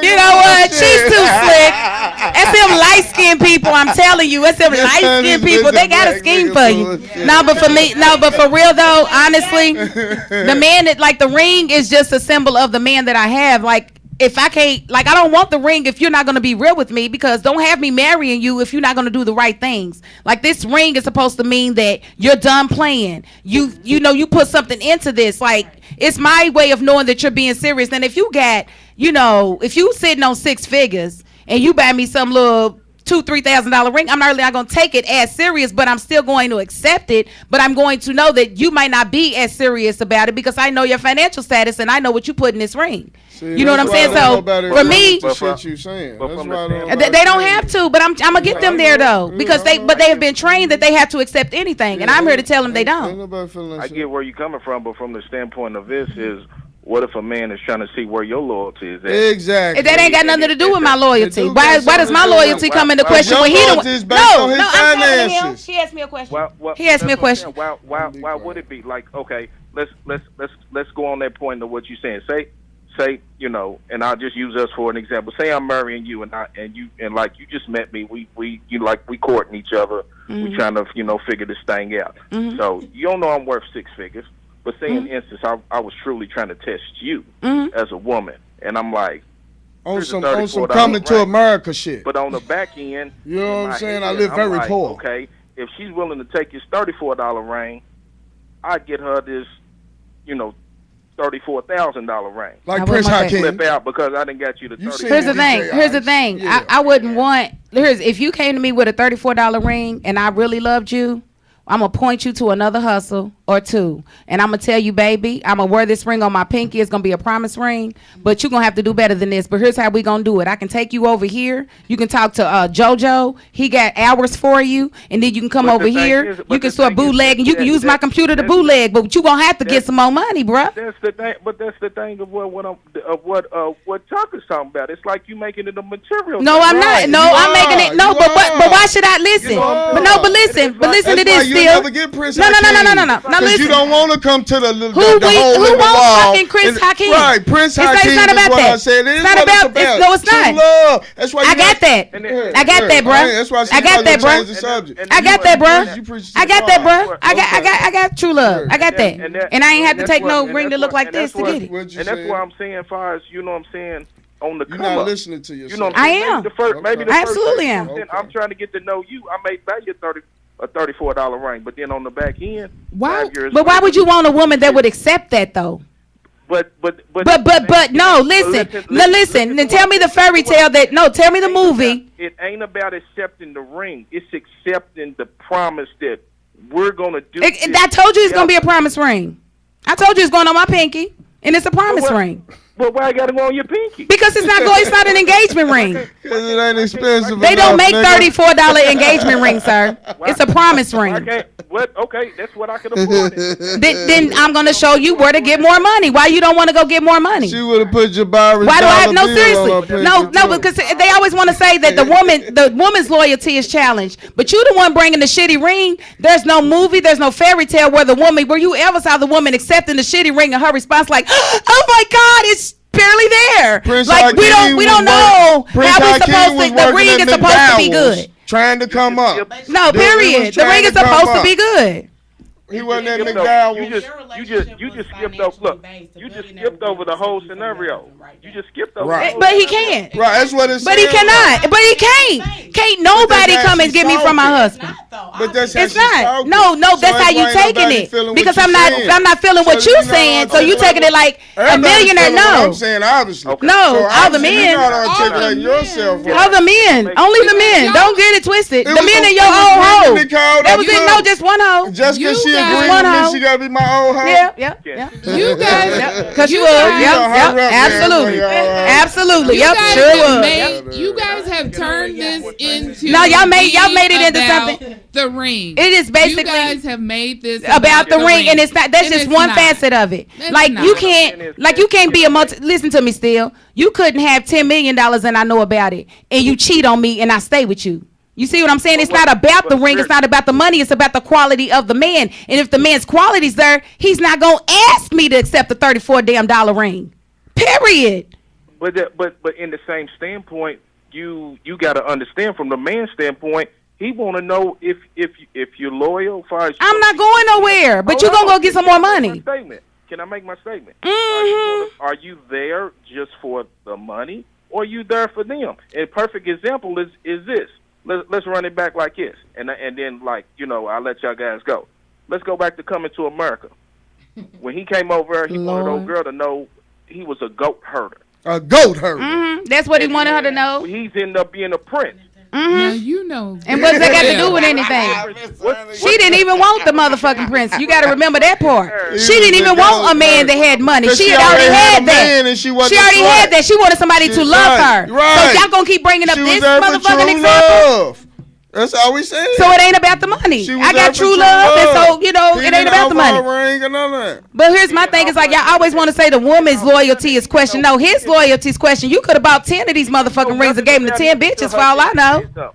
Speaker 1: You know what? She's too slick. That's them light skinned people. I'm telling you, it's them light skinned people. They got a scheme for you. But for real though, honestly, the man that like the ring is just a symbol of the man that I have. Like, if I can't, like, I don't want the ring if you're not going to be real with me, because don't have me marrying you if you're not going to do the right things. Like, this ring is supposed to mean that you're done playing. You put something into this. Like, it's my way of knowing that you're being serious. And if you got, if you sitting on 6 figures and you buy me some little $2,000-$3,000 ring, I'm not really not going to take it as serious, but I'm still going to accept it. But I'm going to know that you might not be as serious about it because I know your financial status and I know what you put in this ring. See, you know what I'm saying? So for me, they don't have to, but I'm gonna get them there though, because they have been trained that they have to accept anything, and I'm here to tell them they don't.
Speaker 9: I get where you're coming from, but from the standpoint of this is, what if a man is trying to see where your loyalty is at?
Speaker 2: Exactly.
Speaker 1: That ain't got nothing to do with my loyalty. Why does my loyalty come into question when he don't? No, I'm telling him. He asked me a question. He asked me a question.
Speaker 9: Why would it be like, okay? Let's go on that point of what you're saying. Say, and I'll just use us for an example. Say I'm marrying you, and like you just met me. We courting each other. Mm-hmm. We trying to figure this thing out. Mm-hmm. So you don't know I'm worth 6 figures, but say in instance I was truly trying to test you as a woman, and I'm like
Speaker 2: on some coming to America shit.
Speaker 9: But on the back end,
Speaker 2: you know what I'm saying? I live very poor.
Speaker 9: Okay, if she's willing to take his $34 ring, I get her this, $34,000 ring.
Speaker 2: Like Prince Hakeem.
Speaker 9: Flip out because I didn't get you the $34.
Speaker 1: Here's the thing. Yeah. I wouldn't want. If you came to me with a $34 ring and I really loved you, I'm gonna point you to another hustle or two, and I'm gonna tell you, baby, I'm gonna wear this ring on my pinky. It's gonna be a promise ring, but you're gonna have to do better than this. But here's how we gonna do it. I can take you over here. You can talk to JoJo. He got hours for you, and then you can come over here. You can start bootlegging. You can use my computer to bootleg, but you gonna have to get some more money, bruh.
Speaker 9: That's the thing. But that's the thing of what Chuck is talking about. It's like you making it a material.
Speaker 1: No, I'm not. No, I'm making it. No, but why should I listen? But listen to this.
Speaker 2: You never get Prince Hakeem.
Speaker 1: No.
Speaker 2: Because you don't want to come to the hole in the
Speaker 1: who wants
Speaker 2: wall.
Speaker 1: Fucking Prince Hakeem?
Speaker 2: Right, Prince Hakeem is what I said. It's not about.
Speaker 1: No, it's not.
Speaker 2: Love. That's why
Speaker 1: I got that. I got that, bro.
Speaker 2: That's why
Speaker 1: I got that, bro. I got that, bro. I got that, bro. I got true love. I got that. And I ain't have to take no ring to look like this to get it.
Speaker 9: And that's why I'm saying, as far as you know what I'm saying. On the
Speaker 2: you're not listening to yourself.
Speaker 1: I am.
Speaker 9: I
Speaker 1: absolutely am.
Speaker 9: I'm trying to get to know you. I may buy you a $34 ring, but then on the back end,
Speaker 1: but why would you want a woman that would accept that though? But no, listen. Then tell me the fairy tale that tell me the movie.
Speaker 9: It ain't about accepting the ring. It's accepting the promise that we're gonna do.
Speaker 1: I told you it's gonna be a promise ring. I told you it's going on my pinky, and it's a promise ring.
Speaker 9: But why I got to go on your pinky?
Speaker 1: Because it's not an engagement ring.
Speaker 2: Because it ain't expensive.
Speaker 1: They don't make $34 engagement rings, sir. It's a promise ring.
Speaker 9: Okay, that's what I can afford.
Speaker 1: Then I'm gonna show you where to get more money. Why you don't want to go get more money?
Speaker 2: She would have put Jabari.
Speaker 1: Why do I have seriously? No, because they always want to say that the woman's loyalty is challenged. But you the one bringing the shitty ring. There's no movie, there's no fairy tale where you ever saw the woman accepting the shitty ring and her response like, oh my God, it's barely there.
Speaker 2: Prince
Speaker 1: like
Speaker 2: Hakeem
Speaker 1: we don't know how we supposed to. The ring is supposed to be good.
Speaker 2: Trying to come up.
Speaker 1: No, period. The ring is supposed to be good.
Speaker 2: He wasn't at McDowell.
Speaker 9: You just skipped over. Look, you just skipped over the whole scenario. You just skipped over.
Speaker 2: Right.
Speaker 1: But he can't.
Speaker 2: Right, that's what it's.
Speaker 1: But he cannot. But he can't. Can't nobody come and get me from my husband.
Speaker 2: But that's
Speaker 1: it's not. No, that's how you taking it. Because I'm not feeling what you saying. So you taking it like a millionaire. No.
Speaker 2: I'm saying obviously.
Speaker 1: No, all the men.
Speaker 2: You gotta articulate yourself.
Speaker 1: All the men. Only the men. Don't get it twisted. The men in your own hole.
Speaker 2: called.
Speaker 1: That was it. No, just one hoe.
Speaker 2: Just because she
Speaker 7: guys-
Speaker 2: agreed
Speaker 1: One
Speaker 2: with me,
Speaker 1: hoe.
Speaker 2: she gotta be my old hoe.
Speaker 1: Yeah.
Speaker 7: You guys,
Speaker 1: Because you
Speaker 7: you
Speaker 1: was.
Speaker 7: guys-
Speaker 1: Yep. Absolutely. Absolutely. Yep. Sure was.
Speaker 7: You guys have turned this into.
Speaker 1: No, y'all made it into
Speaker 7: about
Speaker 1: something.
Speaker 7: The ring.
Speaker 1: It is basically.
Speaker 7: You guys have made this
Speaker 1: about the ring, and it's not. That's
Speaker 7: And
Speaker 1: just
Speaker 7: it's
Speaker 1: one
Speaker 7: not.
Speaker 1: facet of it.
Speaker 7: It's
Speaker 1: Like
Speaker 7: not.
Speaker 1: you can't be a multi. Listen to me, still. You couldn't have $10 million and I know about it, and you cheat on me and I stay with you. You see what I'm saying? It's not about the ring. It's not about the money. It's about the quality of the man. And if the man's quality's there, he's not gonna ask me to accept the $34 ring. Period.
Speaker 9: But in the same standpoint, you got to understand from the man's standpoint, he want to know if you're loyal.
Speaker 1: I'm not going nowhere, but you're gonna go get some more money.
Speaker 9: Can I make my statement?
Speaker 1: Mm-hmm.
Speaker 9: Are you there just for the money, or are you there for them? A perfect example is this. Let's run it back like this, and then I'll let y'all guys go. Let's go back to Coming to America. When he came over, he wanted old girl to know he was a goat herder.
Speaker 2: A goat herder.
Speaker 1: Mm-hmm. That's what he wanted her to know.
Speaker 9: He's ended up being a prince.
Speaker 7: Now you know.
Speaker 1: And what's that got to do with anything? She didn't even want the motherfucking prince. You got to remember that part. She didn't even want a man that had money. She had already had that. She already had that. She wanted somebody to love her. So y'all gonna keep bringing up this motherfucking example?
Speaker 2: That's all we saying.
Speaker 1: So it ain't about the money. I got true love, and so it ain't about the money. But here's my thing: is like y'all always want to say the woman's loyalty is questioned. No, his loyalty is questioned. You could have bought 10 of these motherfucking rings and gave him the 10 bitches for all I know.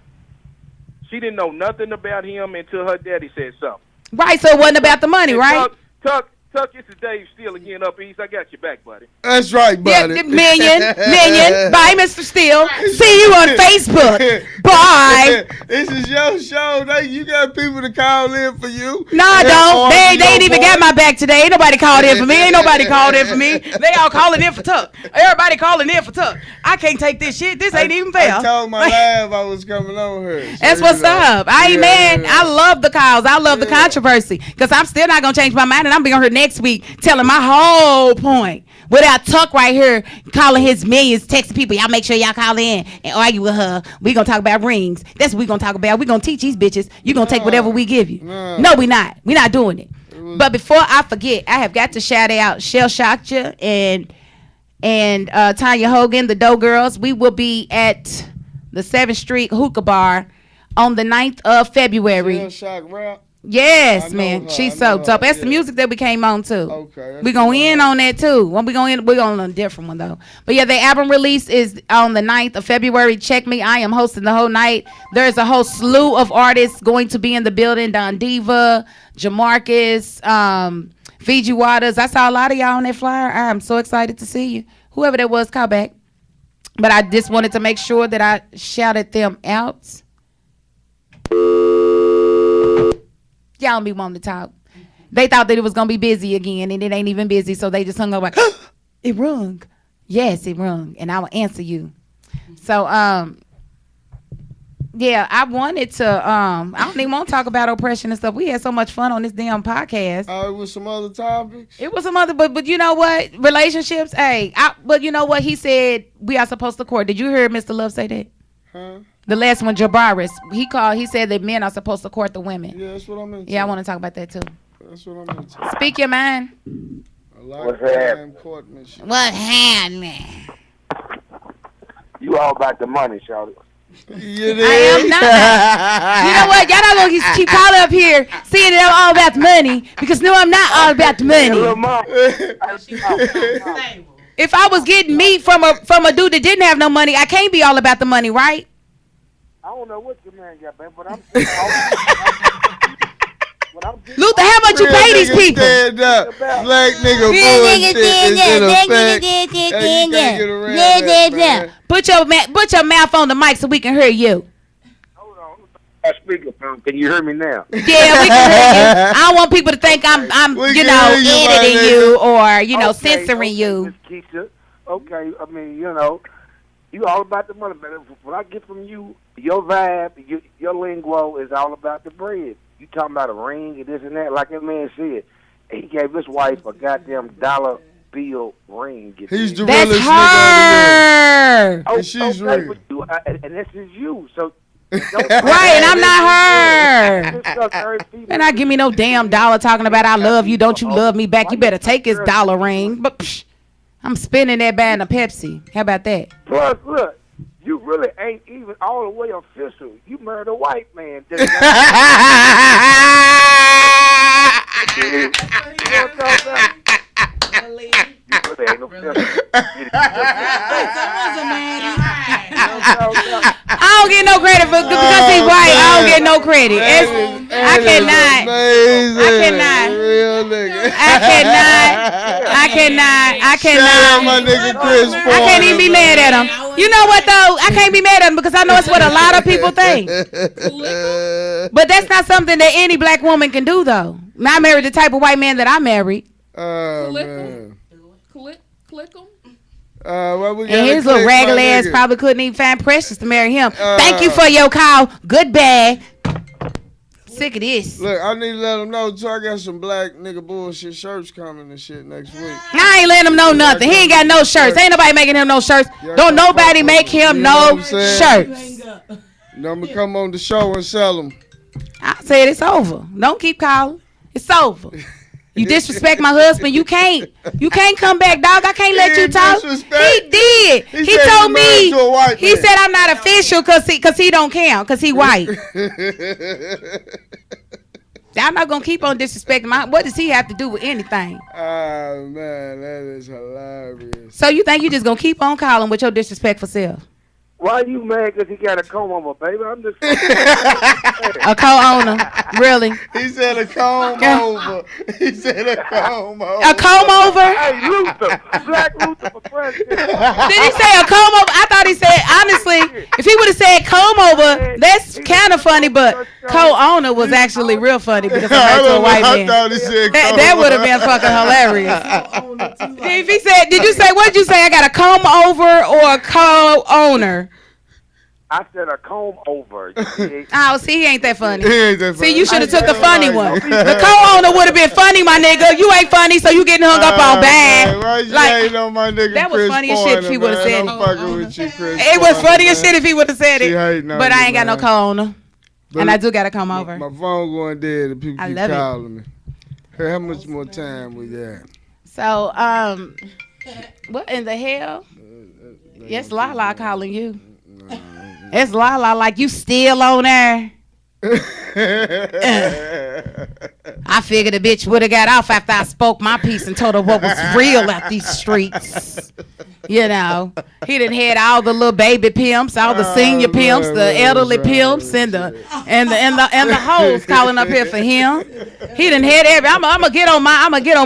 Speaker 9: She didn't know nothing about him until her daddy said something.
Speaker 1: Right, so it wasn't about the money, right?
Speaker 9: Tuck, this is Dave Steele again up east. I got your back, buddy.
Speaker 2: That's right, buddy.
Speaker 1: Yeah, million. Bye, Mr. Steele. See you on Facebook. Bye.
Speaker 2: This is your show. You got people to call in for you.
Speaker 1: No, I don't. They ain't even got my back today. Ain't nobody called in for me. Ain't nobody called in for me. They all calling in for Tuck. Everybody calling in for Tuck. I can't take this shit. This ain't even fair.
Speaker 2: I told my lab I was coming over here. So
Speaker 1: that's what's up. I ain't mad. I love the calls. I love the controversy. Because I'm still not going to change my mind. And I'm being on here next week telling my whole point. Without Tuck right here calling his millions, texting people, y'all make sure y'all call in and argue with her. We gonna talk about rings. That's what we gonna talk about. We gonna teach these bitches. You gonna take whatever we give you. No, we not. We not doing it. But before I forget, I have got to shout out Shell Shockja and Tanya Hogan, the Dough Girls. We will be at the 7th Street Hookah Bar on the 9th of February.
Speaker 2: Shell Shock rap.
Speaker 1: Yes, man. She's so dope. That's the music that we came on too.
Speaker 2: Okay.
Speaker 1: We gonna end on that too. When we gonna end, we're on a different one though. But yeah, the album release is on the 9th of February. Check me. I am hosting the whole night. There's a whole slew of artists going to be in the building. Don Diva, Jamarcus, Fiji Waters. I saw a lot of y'all on that flyer. I am so excited to see you. Whoever that was, call back. But I just wanted to make sure that I shouted them out. Y'all don't be wanting to talk. They thought that it was gonna be busy again, and it ain't even busy, so they just hung up like, it rung. Yes, it rung, and I will answer you. So, yeah, I wanted to. I don't even want to talk about oppression and stuff. We had so much fun on this damn podcast.
Speaker 2: It was some other topics.
Speaker 1: It was some other, but you know what? Relationships. Hey, but you know what? He said we are supposed to court. Did you hear Mr. Love say that?
Speaker 2: Huh?
Speaker 1: The last one, Jabaris. He said that men are supposed to court the women.
Speaker 2: Yeah, that's what I'm into.
Speaker 1: Yeah, I want to talk about that too.
Speaker 2: That's what I'm into.
Speaker 1: Speak your mind.
Speaker 2: What's happening?
Speaker 11: What happening?
Speaker 15: You all about the money, shawty.
Speaker 1: I am not. You know what? Y'all not gonna keep calling up here saying that I'm all about the money because no, I'm not all about the money. If I was getting meat from a dude that didn't have no money, I can't be all about the money, right?
Speaker 15: I don't know what your man got, man, but I'm.
Speaker 1: Luther, how much you pay these people?
Speaker 2: Stand up. Black nigga bullshit is in effect. Hey, you can't get around that, man.
Speaker 1: Put your mouth on the mic so we can hear you.
Speaker 15: Speakerphone. Can you hear me now?
Speaker 1: Yeah, we can hear you. I don't want people to think I'm editing you or censoring you.
Speaker 15: Miss Keisha. Okay, I mean, you all about the money, man. What I get from you, your vibe, your lingo is all about the bread. You talking about a ring and this and that, like that man said. He gave his wife a goddamn dollar bill ring.
Speaker 2: He's the
Speaker 1: realest
Speaker 2: nigga.
Speaker 1: Her.
Speaker 15: Oh,
Speaker 2: and she's
Speaker 15: okay,
Speaker 2: real.
Speaker 15: and this is you. So
Speaker 1: Right, and I'm not her. And not give me no damn dollar talking about I love you, don't you love me back? You better take his dollar ring. But psh, I'm spending that buying a Pepsi. How about that?
Speaker 15: Plus, look, you really ain't even all the way official. You married a white man.
Speaker 1: I don't get no credit for because he's white. I don't get no credit. I cannot.
Speaker 2: My nigga Chris Paul.
Speaker 1: I can't even be mad at him. You know what though? I can't be mad at him because I know it's what a lot of people think. But that's not something that any black woman can do though. I married the type of white man that I married.
Speaker 2: Man.
Speaker 7: Click him.
Speaker 2: And
Speaker 1: his little raggedy ass probably couldn't even find Precious to marry him. Thank you for your call. Goodbye. Sick of this.
Speaker 2: Look, I need to let them know too. I got some black nigga bullshit shirts coming and shit next week.
Speaker 1: I ain't letting him know nothing. He ain't got no shirts. Ain't nobody making him no shirts. Don't nobody make him no shirts.
Speaker 2: I'm gonna come on the show and sell them.
Speaker 1: I said it's over. Don't keep calling. It's over. You disrespect my husband. You can't come back, dog. I can't let you talk. He did. He told me. He said I'm not official because he don't count because he white. I'm not gonna keep on disrespecting my. What does he have to do with anything?
Speaker 2: Oh man, that is hilarious.
Speaker 1: So you think you just gonna keep on calling with your disrespectful self?
Speaker 15: Why you mad because he got a comb over, baby? I'm just
Speaker 1: a co-owner, really?
Speaker 2: He said a comb over. He said a comb over.
Speaker 1: A comb over?
Speaker 15: Hey, Luther, Black Luther for president.
Speaker 1: Did he say a comb over? I thought he said honestly. If he would have said comb over, that's kind of funny. But co-owner was actually real funny because I'm married to a white man.
Speaker 2: I thought he said
Speaker 1: that would have been fucking hilarious. If he said, did you say what did you say? I got a comb over or a co-owner?
Speaker 15: I said a comb over.
Speaker 1: Oh, see, he ain't that funny.
Speaker 2: See,
Speaker 1: you should have took the funny one. The co-owner would have been funny, my nigga. You ain't funny, so you getting hung up on bad.
Speaker 2: Like on my nigga
Speaker 1: that was
Speaker 2: Chris
Speaker 1: funny as shit if he would have said it.
Speaker 2: I'm fucking with you, Chris.
Speaker 1: It was funny as shit if he would have said it.
Speaker 2: But
Speaker 1: I ain't got no co-owner, and I do got to come over.
Speaker 2: My phone going dead. And people keep calling me. Hey, how much more time we got?
Speaker 1: So, what in the hell? Yes, Lala calling you. It's Lala like you still on there. I figured the bitch would have got off after I spoke my piece and told her what was real at these streets. You know, he done had all the little baby pimps, all the senior pimps, the elderly pimps, and the hoes calling up here for him. He done had every. I'm gonna get on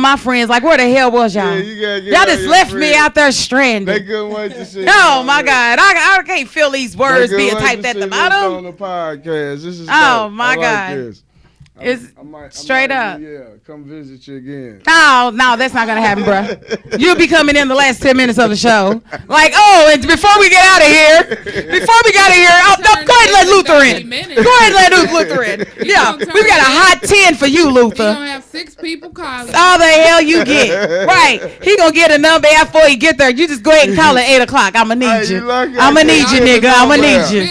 Speaker 1: my friends. Like, where the hell was y'all? Y'all just left me out there stranded.
Speaker 2: They couldn't wait to see.
Speaker 1: Oh my God, I can't feel these words being typed at the bottom.
Speaker 2: On the podcast, this is.
Speaker 1: Oh my God. It's straight up.
Speaker 2: Yeah, come visit you again.
Speaker 1: No, that's not gonna happen, bro. You'll be coming in the last 10 minutes of the show. Like, and before we get out of here, go ahead and let Luther in. Go ahead and let Luther in. Yeah, we've got a hot 10 for you, Luther.
Speaker 7: You're gonna have 6 people calling.
Speaker 1: All the hell you get. Right. He gonna get a number before he get there. You just go ahead and call at 8 o'clock. I'ma need you. I'ma need you, nigga. I'ma need you.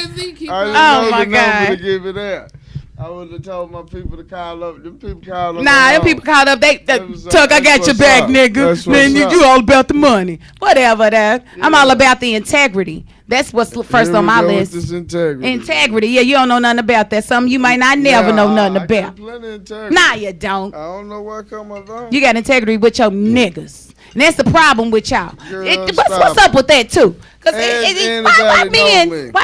Speaker 1: Oh my God.
Speaker 2: To give it out. I would have told my people to call up. Them people called up.
Speaker 1: Nah, them people called up. Tuck, I got your back, nigga. Man, you all about the money. Whatever that. Yeah. I'm all about the integrity. That's what's first on my list.
Speaker 2: This integrity.
Speaker 1: Integrity. Yeah, you don't know nothing about that. Something you might not never know nothing about.
Speaker 2: I got plenty of integrity.
Speaker 1: Nah, you don't.
Speaker 2: I don't know why come along.
Speaker 1: You got integrity with your niggas. And that's the problem with y'all. What's up with that too? Because why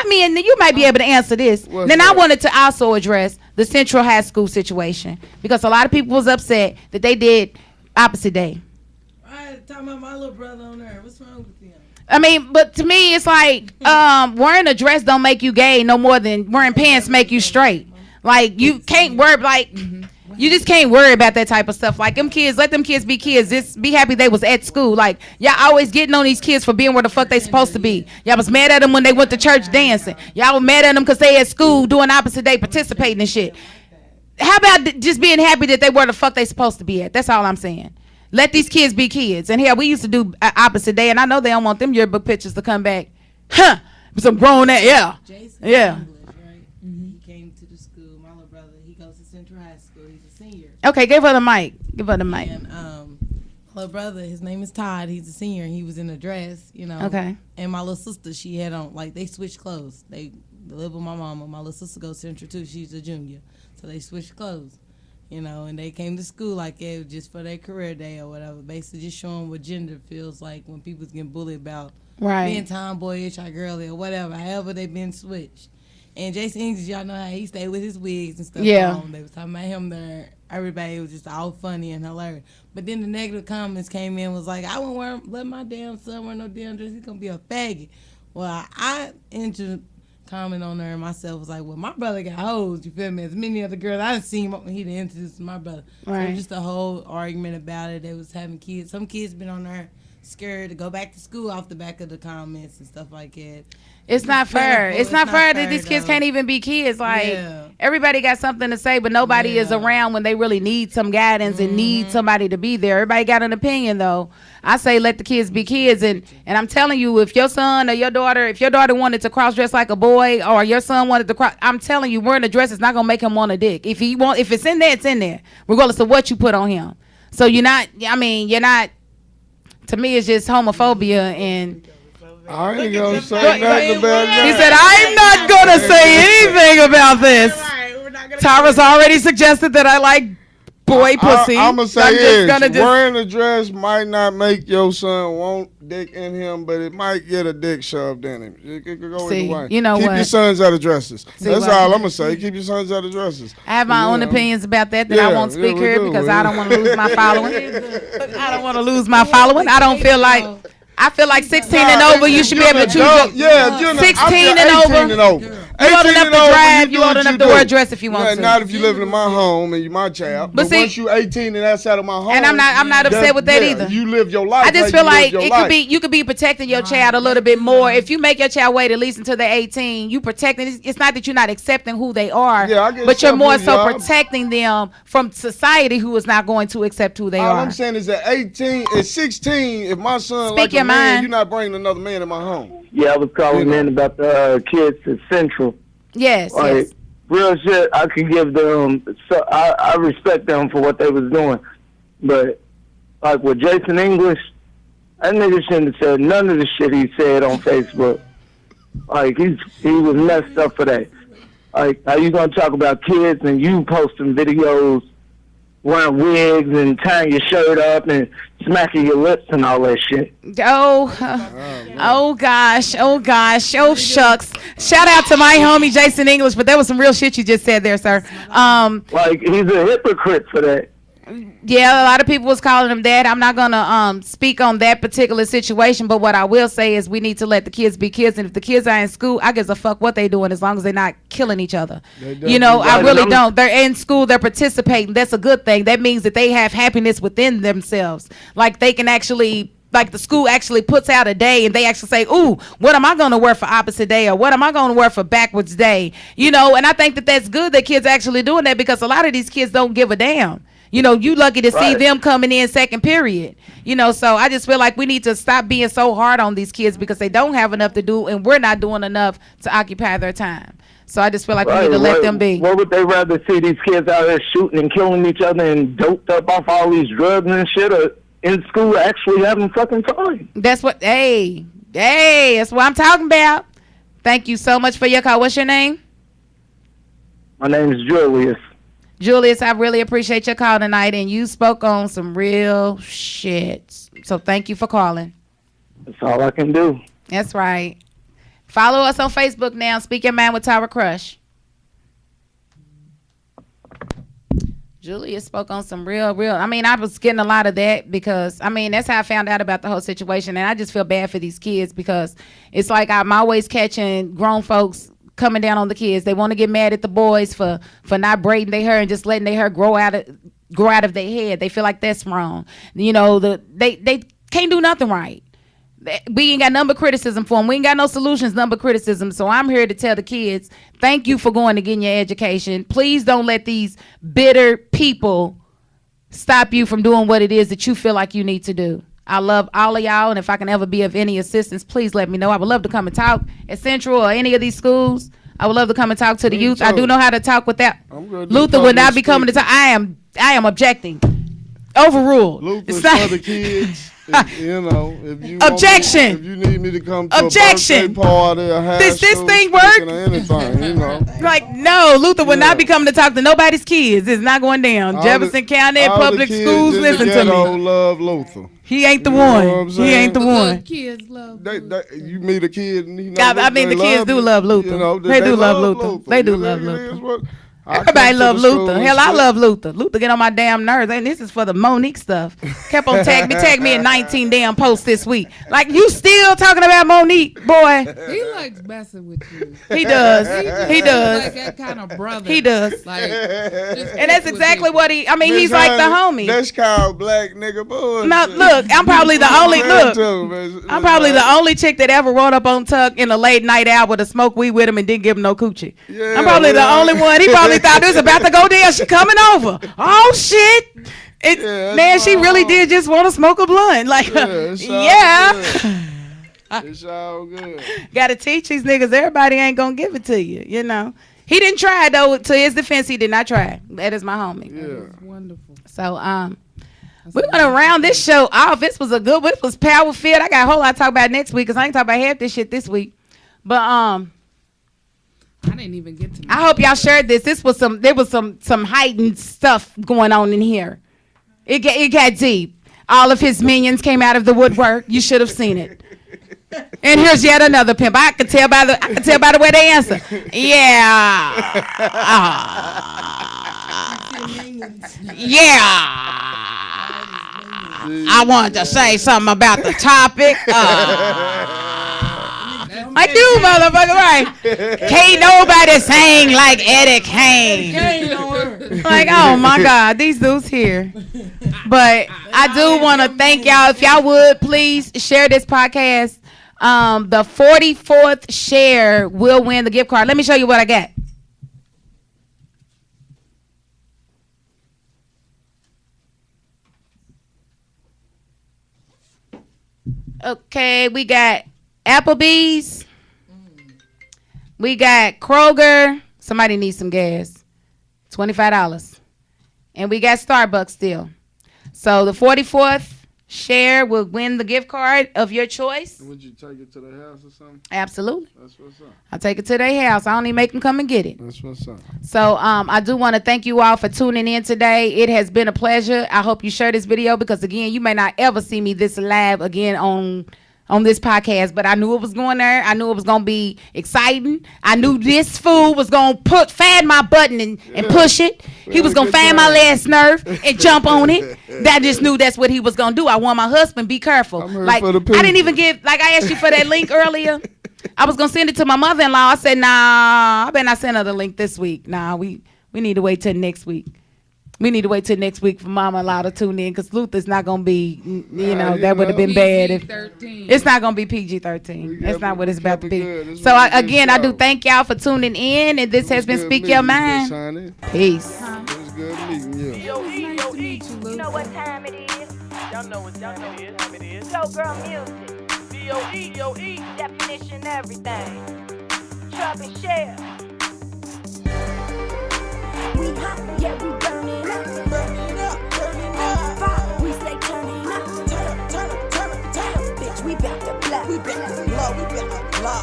Speaker 1: men? You might be able to answer this. Then I wanted to also address the Central High School situation because a lot of people was upset that they did opposite day.
Speaker 8: Right, talking about my little brother on there. What's wrong with him?
Speaker 1: I mean, but to me, it's like wearing a dress don't make you gay no more than wearing pants make you straight. Like you can't wear like. You just can't worry about that type of stuff. Like them kids, let them kids be kids. Just be happy they was at school. Like y'all always getting on these kids for being where the fuck they supposed to be. Y'all was mad at them when they went to church dancing. Y'all were mad at them because they at school doing opposite day participating and shit. How about just being happy that they where the fuck they supposed to be at? That's all I'm saying. Let these kids be kids. And hell, we used to do opposite day, and I know they don't want them yearbook pictures to come back. Huh? Some grown ass, yeah.
Speaker 8: Central High School. He's a senior.
Speaker 1: Okay, give her the mic. Give her the mic.
Speaker 8: And my little brother, his name is Todd. He's a senior. And he was in a dress, you know.
Speaker 1: Okay.
Speaker 8: And my little sister, she had on, like, they switched clothes. They live with my mama. My little sister goes Central too. She's a junior. So they switched clothes, you know. And they came to school like it was just for their career day or whatever. Basically just showing what gender feels like when people's getting bullied about being tomboyish or girly or whatever. However they been switched. And Jason English, y'all know how he stayed with his wigs and stuff.
Speaker 1: Yeah.
Speaker 8: They was talking about him there. Everybody was just all funny and hilarious. But then the negative comments came in, was like, I won't let my damn son wear no damn dress. He's going to be a faggot. Well, I entered comment on there myself, was like, well, my brother got hoes, you feel me? As many other girls I done seen when he introduced my brother.
Speaker 1: Right.
Speaker 8: So it was just a whole argument about it. They was having kids. Some kids been on there scared to go back to school off the back of the comments and stuff like that.
Speaker 1: It's not fair. It's not fair that these kids can't even be kids. Like, everybody got something to say, but nobody is around when they really need some guidance and need somebody to be there. Everybody got an opinion, though. I say let the kids be kids. And I'm telling you, if your son or your daughter, if your daughter wanted to cross-dress like a boy or your son wanted to cross, I'm telling you, wearing a dress is not going to make him want a dick. If it's in there, it's in there, regardless of what you put on him. So you're not, to me, it's just homophobia and...
Speaker 2: I ain't gonna say nothing about that.
Speaker 1: He said, I'm not gonna say anything about this. Tara's already suggested that I like boy pussy.
Speaker 2: I'm gonna say this: wearing a dress might not make your son want dick in him, but it might get a dick shoved in him. It could go either way.
Speaker 1: You know
Speaker 2: Keep
Speaker 1: what?
Speaker 2: your sons out of dresses. That's all I'm gonna say. Keep your sons out of dresses.
Speaker 1: I have my own opinions about that I won't speak here because I don't want to lose my following. I don't want to lose my following. I feel like 16 and over, you should be able to choose. 16 and over. You old enough to drive. You old enough to wear a dress if you want to.
Speaker 2: Not if you living in my home and you my child. But once you 18 and that's out of my home.
Speaker 1: And I'm not upset with that either.
Speaker 2: You live your life.
Speaker 1: I just feel like you could be protecting your child a little bit more if you make your child wait at least until they're 18. You protecting. It's not that you're not accepting who they are, but you're more so protecting them from society who is not going to accept who they are.
Speaker 2: All I'm saying is at 16, if my son like a man, you're not bringing another man in my home.
Speaker 13: Yeah, I was calling in about the kids at Central.
Speaker 1: Yes, yes.
Speaker 13: Real shit, I could give them, so I respect them for what they was doing. But, like with Jason English, that nigga shouldn't have said none of the shit he said on Facebook. Like, he was messed up for that. Like, how you gonna talk about kids and you posting videos wearing wigs and tying your shirt up and smacking your lips and all that shit.
Speaker 1: Oh gosh, oh shucks. Shout out to my homie Jason English, but there was some real shit you just said there, sir.
Speaker 13: Like, he's a hypocrite for that.
Speaker 1: Yeah, a lot of people was calling him that. I'm not gonna speak on that particular situation, but what I will say is we need to let the kids be kids, and if the kids are in school, I give a fuck what they doing as long as they're not killing each other. You know, I really don't. They're in school, they're participating. That's a good thing. That means that they have happiness within themselves. Like they can actually. Like the school actually puts out a day and they actually say, ooh, what am I going to wear for opposite day? Or what am I going to wear for backwards day? You know, and I think that that's good that kids actually doing that because a lot of these kids don't give a damn. You know, you lucky to see them coming in second period. You know, so I just feel like we need to stop being so hard on these kids because they don't have enough to do and we're not doing enough to occupy their time. So I just feel like we need to let them be.
Speaker 13: What would they rather see these kids out there shooting and killing each other and doped up off all these drugs and shit, or in school actually having fucking fun?
Speaker 1: That's what, hey, that's what I'm talking about. Thank you so much for your call. What's your name?
Speaker 13: My name is Julius.
Speaker 1: Julius, I really appreciate your call tonight, and you spoke on some real shit. So thank you for calling.
Speaker 13: That's all I can do.
Speaker 1: That's right. Follow us on Facebook now. Speak Your Mind with Tara Crush. Julia spoke on some real. I mean, I was getting a lot of that because, I mean, that's how I found out about the whole situation. And I just feel bad for these kids because it's like I'm always catching grown folks coming down on the kids. They want to get mad at the boys for not braiding their hair and just letting their hair grow out of their head. They feel like that's wrong. You know, they can't do nothing right. We ain't got none but criticism for them. We ain't got no solutions, none but criticism. So I'm here to tell the kids, thank you for going to getting your education. Please don't let these bitter people stop you from doing what it is that you feel like you need to do. I love all of y'all, and if I can ever be of any assistance, please let me know. I would love to come and talk at Central or any of these schools. I would love to come and talk to the
Speaker 2: Me
Speaker 1: youth.
Speaker 2: too.
Speaker 1: I do know how to talk with that.
Speaker 2: I'm gonna do
Speaker 1: Luther would not
Speaker 2: public
Speaker 1: be coming to talk. I am objecting. Overruled.
Speaker 2: Luther's
Speaker 1: It's not-
Speaker 2: for the kids. You know, if you
Speaker 1: Objection.
Speaker 2: Want me, if you need me to come to
Speaker 1: Objection.
Speaker 2: a birthday party, a
Speaker 1: This thing work?
Speaker 2: or anything, you know.
Speaker 1: Like, no, Luther would not be coming to talk to nobody's kids. It's not going down.
Speaker 2: All
Speaker 1: Jefferson County
Speaker 2: all the
Speaker 1: public
Speaker 2: kids
Speaker 1: schools,
Speaker 2: in
Speaker 1: listen
Speaker 2: the
Speaker 1: to
Speaker 2: ghetto
Speaker 1: me.
Speaker 2: love Luther.
Speaker 1: He ain't the
Speaker 2: You know
Speaker 1: one.
Speaker 2: what I'm
Speaker 1: He
Speaker 2: saying?
Speaker 1: ain't the one.
Speaker 7: Kids love.
Speaker 2: You meet a kid and he
Speaker 1: I mean, the kids do love Luther.
Speaker 2: You know,
Speaker 1: they do love Luther. They do love Luther. Everybody love Luther. Hell, I love Luther. Luther get on my damn nerves. And this is for the Monique stuff. Kept on tag me in 19 damn posts this week. Like, you still talking about Monique, boy.
Speaker 7: He likes messing with you.
Speaker 1: He does. He does.
Speaker 7: Like that kind of brother.
Speaker 1: He does.
Speaker 7: Like,
Speaker 1: and that's exactly what he. I mean, he's like the homie.
Speaker 2: That's called black nigga boy.
Speaker 1: No, look, I'm probably the only I'm probably the only chick that ever rolled up on Tuck in a late night hour to smoke weed with him and didn't give him no coochie.
Speaker 2: Yeah,
Speaker 1: I'm probably the only one. He probably thought this was about to go down. She coming over. Oh shit. Man, she really did just want to smoke a blunt. Like, yeah.
Speaker 2: It's all good.
Speaker 1: Gotta teach these niggas. Everybody ain't gonna give it to you, you know. He didn't try though. To his defense, he did not try. That is my homie.
Speaker 2: Yeah.
Speaker 7: Wonderful.
Speaker 1: So we're gonna round this show off. This was a good one. It was power filled. I got a whole lot to talk about next week because I ain't talk about half this shit this week. But
Speaker 7: I didn't even get to.
Speaker 1: I hope y'all shared this. There was some heightened stuff going on in here. It got deep. All of his minions came out of the woodwork. You should have seen it. And here's yet another pimp. I could tell by the way they answer. Yeah. Yeah. I wanted to say something about the topic. I do, motherfucker, right? Can't nobody sing like Eddie Kane. Like, oh my God, these dudes here. But I do want to thank y'all. If y'all would, please share this podcast. The 44th share will win the gift card. Let me show you what I got. Okay, we got Applebee's. We got Kroger. Somebody needs some gas. $25. And we got Starbucks still. So the 44th share will win the gift card of your choice.
Speaker 2: Would you take it to the house or something?
Speaker 1: Absolutely.
Speaker 2: That's what's up.
Speaker 1: I'll take it to their house. I don't even make them come and get it.
Speaker 2: That's what's up.
Speaker 1: So I do want to thank you all for tuning in today. It has been a pleasure. I hope you share this video because, again, you may not ever see me this live again on this podcast, but I knew it was going there. I knew it was going to be exciting. I knew this fool was going to find my button and push it. He was going to find my last nerve and jump on it. I just knew that's what he was going to do. I want my husband, be careful. Like, I didn't even give, like I asked you for that link earlier. I was going to send it to my mother-in-law. I said, nah, I better not send her the link this week. Nah, we need to wait till next week. We need to wait till next week for Mama-in-law to tune in because Luther's not going to be, that would have been bad. It's not going to be PG-13. That's not what it's about to be. So, again, I do thank y'all for tuning in, and this has been Speak Your Mind. Peace.
Speaker 2: It's good meeting you.
Speaker 16: You know what time it is? Y'all know what time it is. Showgirl music. D-O-E. Definition everything. Chop and share.
Speaker 17: We hot, yeah, we burning up. Burning up, burning up. Fire, we stay turning up. Turn up, turn up, turn up, turn up. Bitch, we back to blow. We back to blow, we back to blow.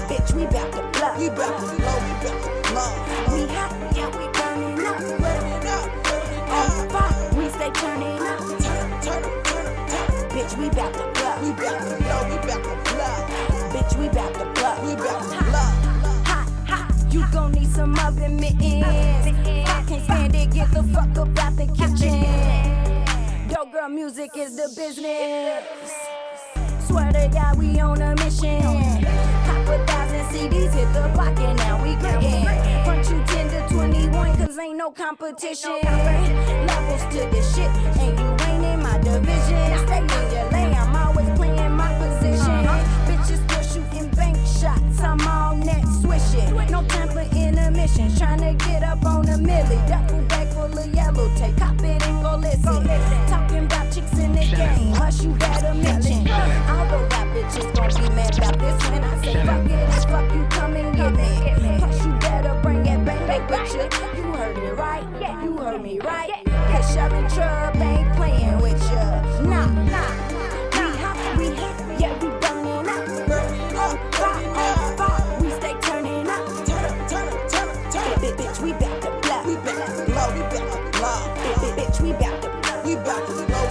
Speaker 17: Bitch, we back to blow. We back to blow, we back to blow. We hot, yeah, we burning up. Burning up, burning up. Fire, we stay turning up. Turn up, turn up, turn up, turn up. Bitch, we back to blow. We back to blow, we back to blow. Bitch, we back to blow. We back to blow. Hot, hot, you gon' need some oven mittens. Can't stand it, get the fuck up out the kitchen. Yo, girl, music is the business. Swear to God, we on a mission. Cop 1,000 CDs, hit the block, and now we grittin'. Front you 10 to 21, cause ain't no competition. Levels to this shit, and you ain't in my division. Stay in your lane, I'm always playing my position. Bitches still shooting bank shots, I'm all net swishing. No time for intermissions, tryna get up on a milli. Duffel bag full of yellow tape, cop it and go listen. Talking about chicks in the game, hush, you better mention. Although that bitches gon' be mad about this when I say fuck it and fuck you, come and get me. Plus you slick. You heard me right, yeah, you heard me right. Cause Sharon Chubb ain't playing with ya. Nah. We hot, yeah, we burning up. Fire. We stay turning up. Turn up. Bitch, we back to blow. We back to blow. Bitch, we back to blow. We back to blow.